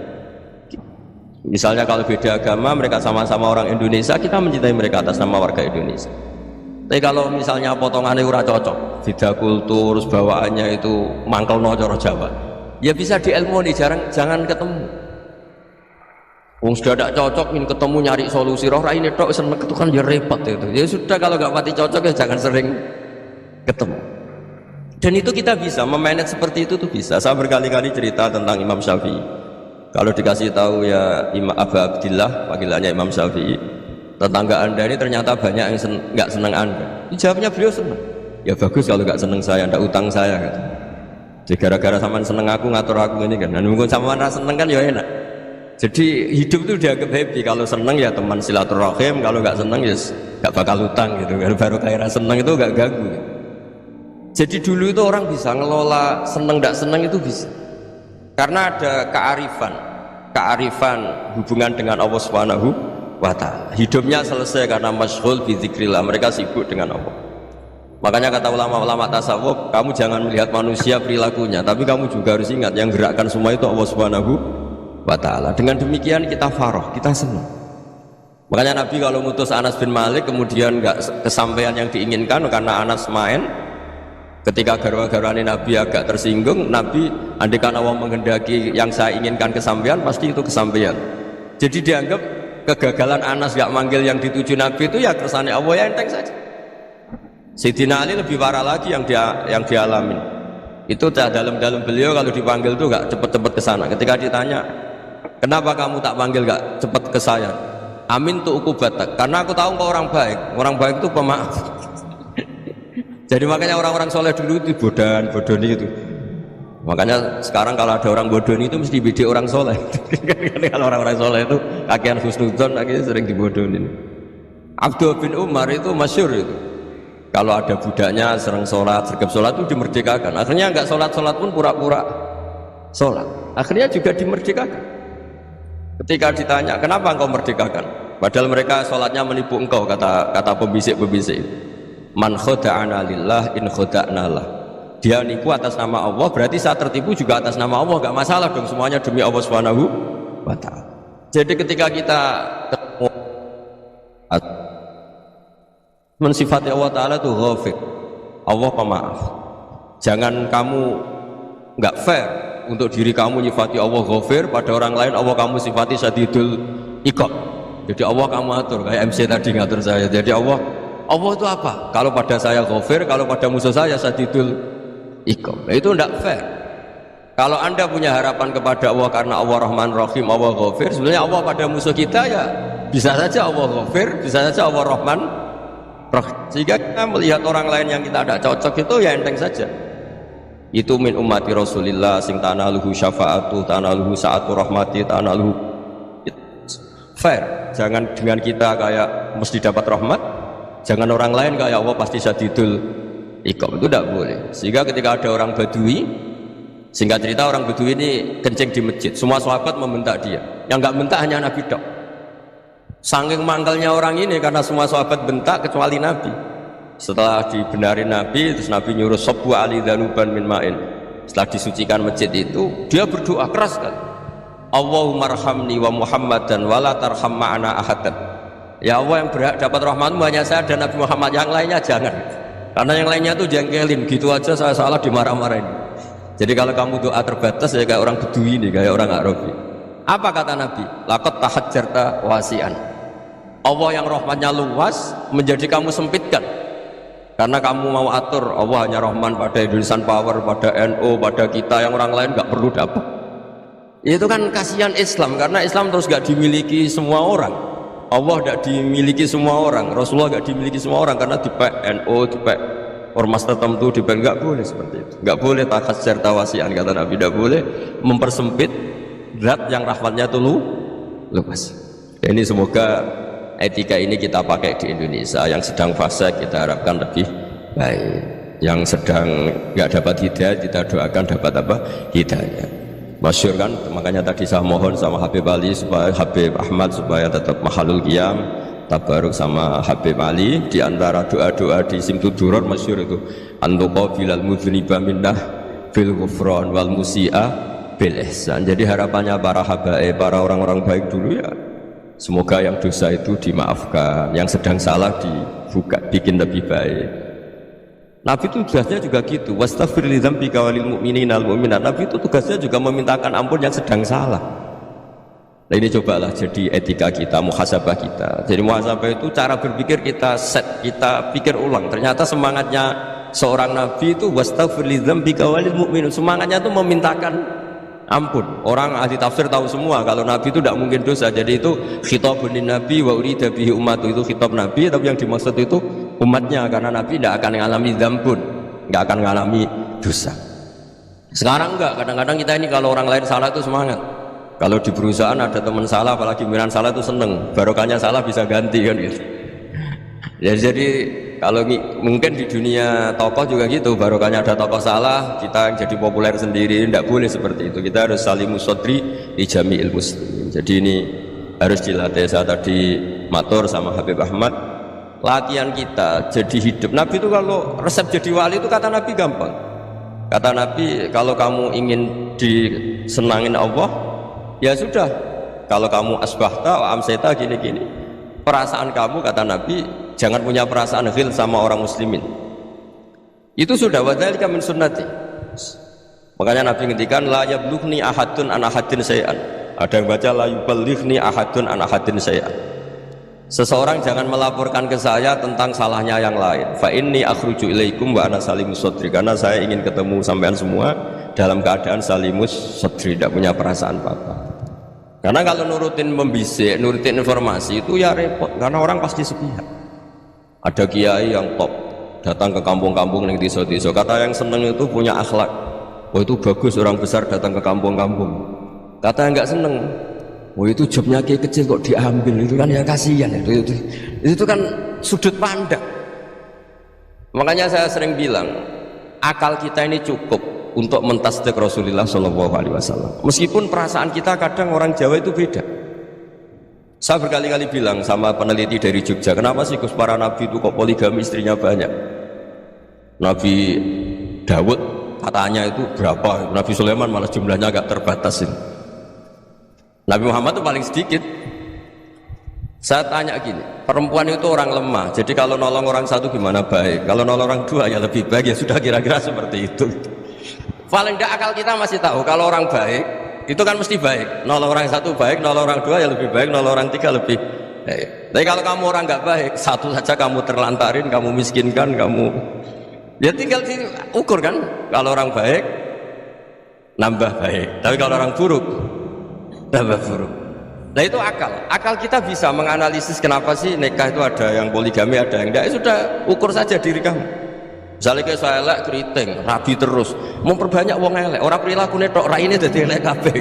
Misalnya kalau beda agama, mereka sama-sama orang Indonesia, kita mencintai mereka atas nama warga Indonesia. Tapi kalau misalnya potongannya ora cocok, beda kultur, bawaannya itu mangkel no cara Jawa, ya bisa diilmoni, jangan ketemu. Wong sudah tidak cocok, ingin ketemu nyari solusi, roh ini tok seneng itu kan ya repot itu. Ya sudah, kalau nggak mati cocok ya jangan sering ketemu. Dan itu kita bisa memanage seperti itu tuh bisa. Saya berkali-kali cerita tentang Imam Syafi'i. Kalau dikasih tahu ya Imam Abu Abdillah, panggilannya Imam Syafi'i, tetangga anda ini ternyata banyak yang nggak senang anda. Jawabnya beliau senang. Ya bagus kalau nggak senang saya, ndak utang saya. Kata. Jadi gara-gara sampean seneng aku ngatur aku ini kan. Dan mungkin sampean rasa seneng kan ya enak. Jadi hidup itu dianggap happy. Kalau seneng ya teman silaturahim, kalau nggak seneng ya nggak bakal utang gitu. Baru kayak seneng itu nggak ganggu. Gitu. Jadi dulu itu orang bisa ngelola seneng ndak seneng itu bisa. Karena ada kearifan hubungan dengan Allah Subhanahu wa ta'ala. Hidupnya selesai karena masyghul bi dzikrillah, mereka sibuk dengan Allah. Makanya kata ulama-ulama tasawuf, kamu jangan melihat manusia perilakunya, tapi kamu juga harus ingat yang gerakkan semua itu Allah Subhanahu wa ta'ala. Dengan demikian kita farah, kita senang. Makanya Nabi kalau ngutus Anas bin Malik kemudian nggak kesampaian yang diinginkan karena Anas main, ketika garwa-garwane Nabi agak tersinggung, Nabi andaikan Allah menghendaki yang saya inginkan kesampaian, pasti itu kesampaian. Jadi dianggap kegagalan Anas gak manggil yang dituju Nabi itu ya kersane Allah, ya enteng saja. Sayyidina Ali lebih parah lagi yang dialamin. Itu dalam beliau kalau dipanggil tuh gak cepet-cepet ke sana. Ketika ditanya, kenapa kamu tak panggil gak cepet ke saya? Amin tuh ukubatak, karena aku tahu kau orang baik itu pemaaf. Jadi makanya orang-orang soleh dulu itu bodoni itu. Makanya sekarang kalau ada orang bodoni itu mesti beda orang soleh. Kalau orang-orang soleh itu kakean husnudzon akhirnya sering dibodonin. Abdul bin Umar itu masyhur itu. Kalau ada budaknya sering sholat, sergap sholat itu dimerdekakan. Akhirnya nggak sholat pun pura-pura sholat. Akhirnya juga dimerdekakan. Ketika ditanya kenapa engkau merdekakan? Padahal mereka sholatnya menipu engkau, kata pembisik-pembisik. Man khoda'ana lillah in khoda'na lah. Dia nipu atas nama Allah, berarti saat tertipu juga atas nama Allah, gak masalah dong, semuanya demi Allah Subhanahu wa ta'ala. Jadi ketika kita mensifati Allah Ta'ala itu ghafir, Allah pemaaf. Jangan kamu gak fair untuk diri kamu nyifati Allah ghafir, pada orang lain Allah kamu sifati syadidul iqab. Jadi Allah kamu atur, kayak MC tadi ngatur saya. Jadi Allah itu apa? Kalau pada saya ghafir, kalau pada musuh saya sadidul iqab. Itu tidak fair. Kalau anda punya harapan kepada Allah karena Allah Rahman Rahim, Allah ghafir, sebenarnya Allah pada musuh kita ya bisa saja Allah ghafir, bisa saja Allah Rahman Rahim. Sehingga kita melihat orang lain yang kita tidak cocok itu ya enteng saja. Itu min ummati Rasulillah sing tanaluhu syafa'atu, tanaluhu sa'atu rahmati, tanaluhu fair. Jangan dengan kita kayak mesti dapat rahmat. Jangan orang lain kayak Allah pasti syadidul iqab, itu tidak boleh. Sehingga ketika ada orang Badui, singkat cerita orang Badui ini kencing di masjid, semua sahabat membentak dia. Yang nggak bentak hanya Nabi dok. Saking mangkalnya orang ini karena semua sahabat bentak kecuali Nabi. Setelah dibenarin Nabi, terus Nabi nyuruh sabbu ali dhanuban min ma'in. Setelah disucikan masjid itu, dia berdoa keras sekali. Allahumma arhamni wa Muhammadan wa la tarham ma'ana ahadan. Ya Allah, yang berhak dapat rahmatmu hanya saya dan Nabi Muhammad, yang lainnya jangan. Karena yang lainnya tuh jengkelin, gitu aja saya salah dimarah-marahin. Jadi kalau kamu doa terbatas ya kayak orang Bedui ini, kayak orang Arabi. Apa kata Nabi? Laqad tahajjarta wasi'an. Allah yang rahmatnya luas menjadi kamu sempitkan. Karena kamu mau atur Allah hanya Rahman pada Indonesian Power, pada NU, pada kita, yang orang lain nggak perlu dapat. Itu kan kasihan Islam, karena Islam terus nggak dimiliki semua orang. Allah tidak dimiliki semua orang, Rasulullah tidak dimiliki semua orang, karena di NU, di ormas tertentu, di nggak boleh seperti itu. Nggak boleh takhasyar tawasian, kata Nabi, tidak boleh mempersempit zat yang rahmatnya itu luas. Ini semoga etika ini kita pakai di Indonesia. Yang sedang fase kita harapkan lebih baik, yang sedang nggak dapat hidayah kita doakan dapat apa? Hidayah. Masyhur kan, makanya tadi saya mohon sama Habib Ali supaya Habib Ahmad supaya tetap mahalul qiyam, tabaruk sama Habib Ali. Di antara doa-doa di Simtud Duror masyhur itu antuqa bilal mudhniba minnah fil ghufran wal musi'a bil ihsan. Jadi harapannya para habaib, para orang-orang baik dulu ya, semoga yang dosa itu dimaafkan, yang sedang salah dibuka, bikin lebih baik. Nabi itu tugasnya juga gitu, wastaghfir li dzambika walil mu'minina wal mu'minat. Nabi itu tugasnya juga memintakan ampun yang sedang salah. Nah ini cobalah jadi etika kita, muhasabah kita. Jadi muhasabah itu cara berpikir kita set, kita pikir ulang. Ternyata semangatnya seorang nabi itu wastaghfir li dzambika walil mu'minun. Semangatnya itu memintakan ampun. Orang ahli tafsir tahu semua kalau nabi itu tidak mungkin dosa. Jadi itu khitabun lin nabi wa urida bihi ummatu, itu khitab nabi, tapi yang dimaksud itu umatnya, karena nabi tidak akan mengalami dzambun, tidak akan mengalami dosa. Sekarang enggak, kadang-kadang kita ini kalau orang lain salah itu semangat. Kalau di perusahaan ada teman salah, apalagi pimpinan salah itu seneng, barokahnya salah bisa ganti kan gitu. Ya, jadi kalau mungkin di dunia tokoh juga gitu, barokahnya ada tokoh salah, kita jadi populer sendiri, tidak boleh seperti itu. Kita harus salimus sodri di jami'il muslimin. Jadi ini harus dilatih. Saya tadi matur sama Habib Ahmad, latihan kita jadi hidup. Nabi itu kalau resep jadi wali itu kata Nabi gampang. Kata Nabi, kalau kamu ingin disenangin Allah, ya sudah, kalau kamu asbahta wa amseta gini-gini, perasaan kamu, kata Nabi, jangan punya perasaan ghil sama orang muslimin. Itu sudah, wadzalika min sunnati. Makanya Nabi ngendikan la yablughni ahadun an ahadin syai'an. Ada yang baca la yuballighni ahadun an ahadin syai'an. Seseorang jangan melaporkan ke saya tentang salahnya yang lain. Fa inni akhruju ilaikum wa ana salimus sadri. Karena saya ingin ketemu sampean semua dalam keadaan salimus sadri, tidak punya perasaan apa-apa. Karena kalau nurutin membisik, nurutin informasi itu ya repot, karena orang pasti sepihak. Ada kiai yang top datang ke kampung-kampung yang desa-desa, kata yang seneng itu punya akhlak, oh itu bagus orang besar datang ke kampung-kampung. Kata yang nggak seneng, oh itu jobnya kiai kecil kok diambil, itu kan ya kasihan. Itu kan sudut pandang. Makanya saya sering bilang, akal kita ini cukup untuk mentasdik Rasulullah SAW. Meskipun perasaan kita kadang orang Jawa itu beda. Saya berkali-kali bilang sama peneliti dari Jogja, kenapa sih Gus para nabi itu kok poligami, istrinya banyak? Nabi Dawud katanya itu berapa? Nabi Sulaiman malah jumlahnya agak terbatas ini. Nabi Muhammad itu paling sedikit. Saya tanya gini, perempuan itu orang lemah, jadi kalau nolong orang satu gimana baik, kalau nolong orang dua ya lebih baik, ya sudah kira-kira seperti itu. Paling tidak akal kita masih tahu kalau orang baik itu kan mesti baik, nolong orang satu baik, nolong orang dua ya lebih baik, nolong orang tiga lebih baik. Tapi kalau kamu orang nggak baik, satu saja kamu terlantarin, kamu miskinkan, kamu ya tinggal diukur kan. Kalau orang baik nambah baik, tapi kalau orang buruk tambah buruk. Nah itu akal kita bisa menganalisis kenapa sih nikah itu ada yang poligami, ada yang enggak. Ya sudah, ukur saja diri kamu. Misalnya kayak saya elek keriting, rabi terus, memperbanyak wong elek, orang perilaku netok raine dadi elek kabeh.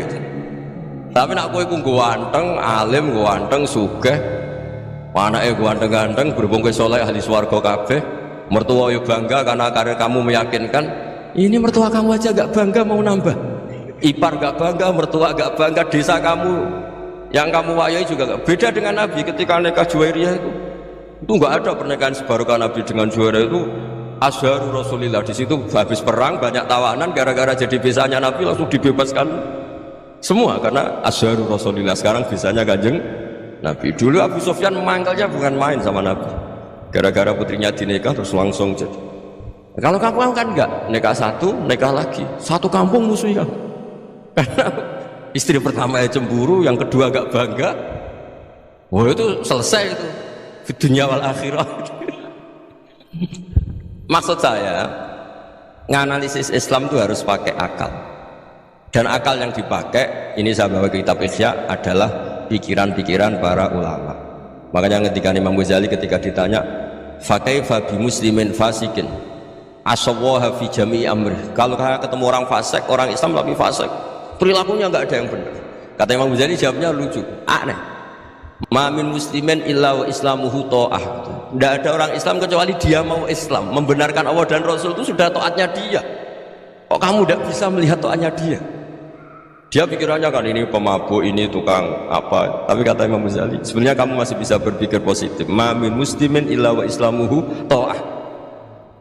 Tapi nak kowe ku ganteng, alim, ganteng, sugih, anake ganteng-ganteng, berhubung kowe saleh ahli swarga kabeh, mertua yo bangga karena karir kamu meyakinkan. Ini mertua kamu aja gak bangga mau nambah. Ipar gak bangga, mertua gak bangga, desa kamu yang kamu wayai juga gak. Beda dengan Nabi ketika nikah Juwairiyah itu gak ada pernikahan sebarokah Nabi dengan Juwairiyah itu. Azharu Rasulillah, di situ habis perang banyak tawanan, gara-gara jadi bisanya Nabi langsung dibebaskan semua karena Azharu Rasulillah. Sekarang bisanya Kanjeng Nabi. Dulu Abu Sufyan mangkalnya bukan main sama Nabi, gara-gara putrinya dinikah terus langsung jadi. Kalau kamu kan enggak, nikah satu, nikah lagi, satu kampung musuhnya. Karena istri pertama ya cemburu, yang kedua gak bangga. Wah itu selesai itu, di dunia wal akhirah. Maksud saya, nganalisis Islam itu harus pakai akal. Dan akal yang dipakai, ini saya bawa ke kitab Ihya, adalah pikiran-pikiran para ulama. Makanya ketika Imam Ghazali ketika ditanya, fakaifa bi muslimin fasikin asawaha fi jami'i amri. Kalau ketemu orang fasik, orang Islam tapi fasik, perilakunya nggak ada yang benar. Kata Imam Ghazali jawabnya lucu, aneh. Ma min muslimin illa wa islamuhu ta'ah. Tidak ada orang Islam kecuali dia mau Islam, membenarkan Allah dan Rasul, itu sudah taatnya dia. Kok kamu tidak bisa melihat taatnya dia? Dia pikirannya kan ini pemabuk, ini tukang apa. Tapi kata Imam Ghazali, sebenarnya kamu masih bisa berpikir positif. Ma min muslimin illa wa islamuhu ta'ah.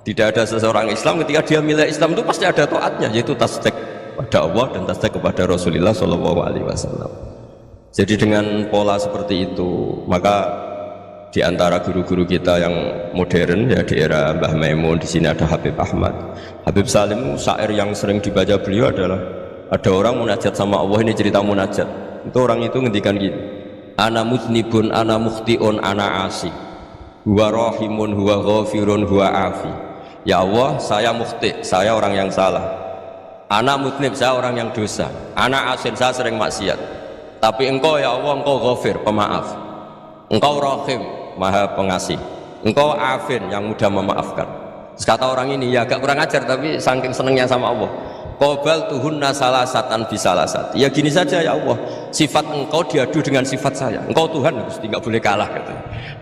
Tidak ada seseorang Islam ketika dia milih Islam itu pasti ada taatnya, yaitu tasdik pada Allah dan tasdik kepada Rasulullah Shallallahu Alaihi Wasallam. Jadi dengan pola seperti itu, maka di antara guru-guru kita yang modern ya di era Mbah Maimun, di sini ada Habib Ahmad, Habib Salim, syair yang sering dibaca beliau adalah ada orang munajat sama Allah. Ini cerita munajat. Itu orang itu ngendikan gini, ana muznibun, ana mukhtiun, ana asi, huwa rahimun, huwa ghafirun, huwa afi. Ya Allah, saya mukhti, saya orang yang salah. Ana muznib, saya orang yang dosa. Ana asin, saya sering maksiat. Tapi engkau ya Allah, engkau ghafir, pemaaf. Engkau rahim, maha pengasih. Engkau afin, yang mudah memaafkan. Terus kata orang ini, ya agak kurang ajar tapi saking senengnya sama Allah, qobal tuhunna salasatan bisalasat. Ya gini saja ya Allah, sifat engkau diadu dengan sifat saya. Engkau Tuhan, pasti nggak boleh kalah gitu.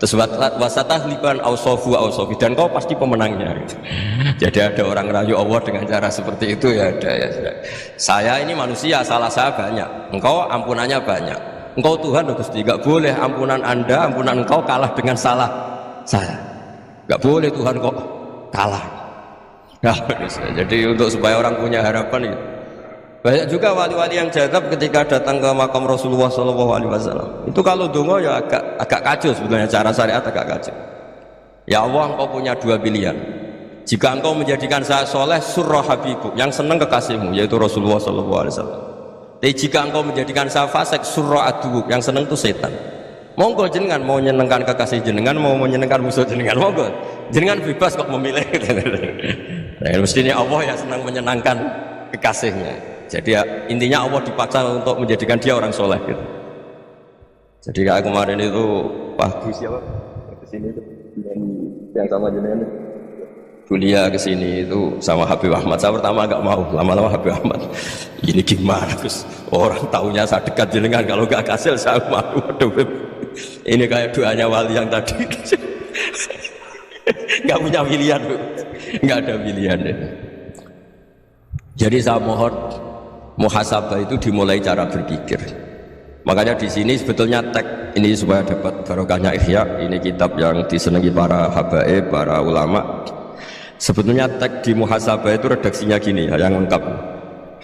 Terus wasatahliban ausofu ausofi, dan kau pasti pemenangnya gitu. Jadi ada orang rayu Allah dengan cara seperti itu ya ada ya. Saya ini manusia, salah saya banyak. Engkau ampunannya banyak. Engkau Tuhan, Gusti, nggak boleh ampunan Anda, ampunan engkau kalah dengan salah saya. Nggak boleh Tuhan kok kalah. Nah, jadi untuk supaya orang punya harapan gitu. Banyak juga wali-wali yang jadab ketika datang ke makam Rasulullah SAW. Itu kalau dongo ya agak kacau sebetulnya, cara syariat agak kacau. Ya Allah, engkau punya dua pilihan. Jika engkau menjadikan saya soleh, surah habibu, yang senang kekasihmu, yaitu Rasulullah SAW. Tapi jika engkau menjadikan saya fasik, surah aduuk, yang senang itu setan. Monggo jenengan mau menyenangkan kekasih jenengan, mau menyenangkan musuh jenengan, monggo. Jenengan bebas kok memilih. Nah, mestinya Allah yang senang menyenangkan kekasihnya. Jadi ya, intinya Allah dipaksa untuk menjadikan dia orang soleh gitu. Jadi kayak kemarin itu Pak siapa kesini itu yang sama jenengan kuliah kesini itu sama Habib Ahmad. Saya pertama agak mau, lama-lama Habib Ahmad ini gimana Gus, orang tahunya saya dekat jenengan, kalau gak hasil saya malu. Aduh, ini kayak doanya wali yang tadi. Gak punya pilihan, nggak ada pilihan deh. Jadi saya mohon muhasabah itu dimulai cara berpikir. Makanya di sini sebetulnya tag ini supaya dapat barokahnya Ihya, ini kitab yang disenangi para habaib, para ulama. Sebetulnya tag di muhasabah itu redaksinya gini ya, yang lengkap.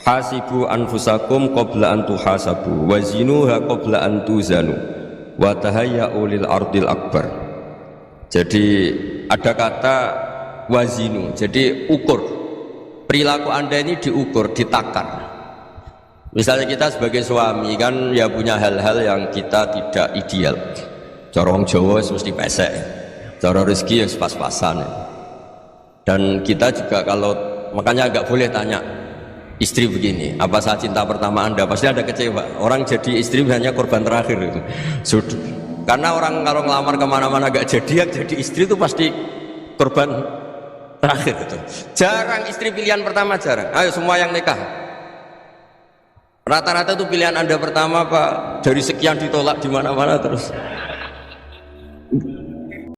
Hasibu anfusakum qabla an tuhasabu wa zinuha qabla an tuzanu wa tahayya'u lil ardil akbar. Jadi ada kata wazinu, jadi ukur. Perilaku Anda ini diukur, ditakar. Misalnya kita sebagai suami kan ya punya hal-hal yang kita tidak ideal. Cara orang Jawa mesti pesek, cara rezeki ya pas-pasan. Dan kita juga kalau, makanya nggak boleh tanya istri begini, apa saya cinta pertama Anda, pasti ada kecewa. Orang jadi istri hanya korban terakhir itu. Karena orang kalau ngelamar kemana-mana gak jadi, yang jadi istri itu pasti korban terakhir itu. Jarang istri pilihan pertama, jarang. Ayo semua yang nikah, rata-rata itu pilihan Anda pertama Pak, dari sekian ditolak di mana-mana terus.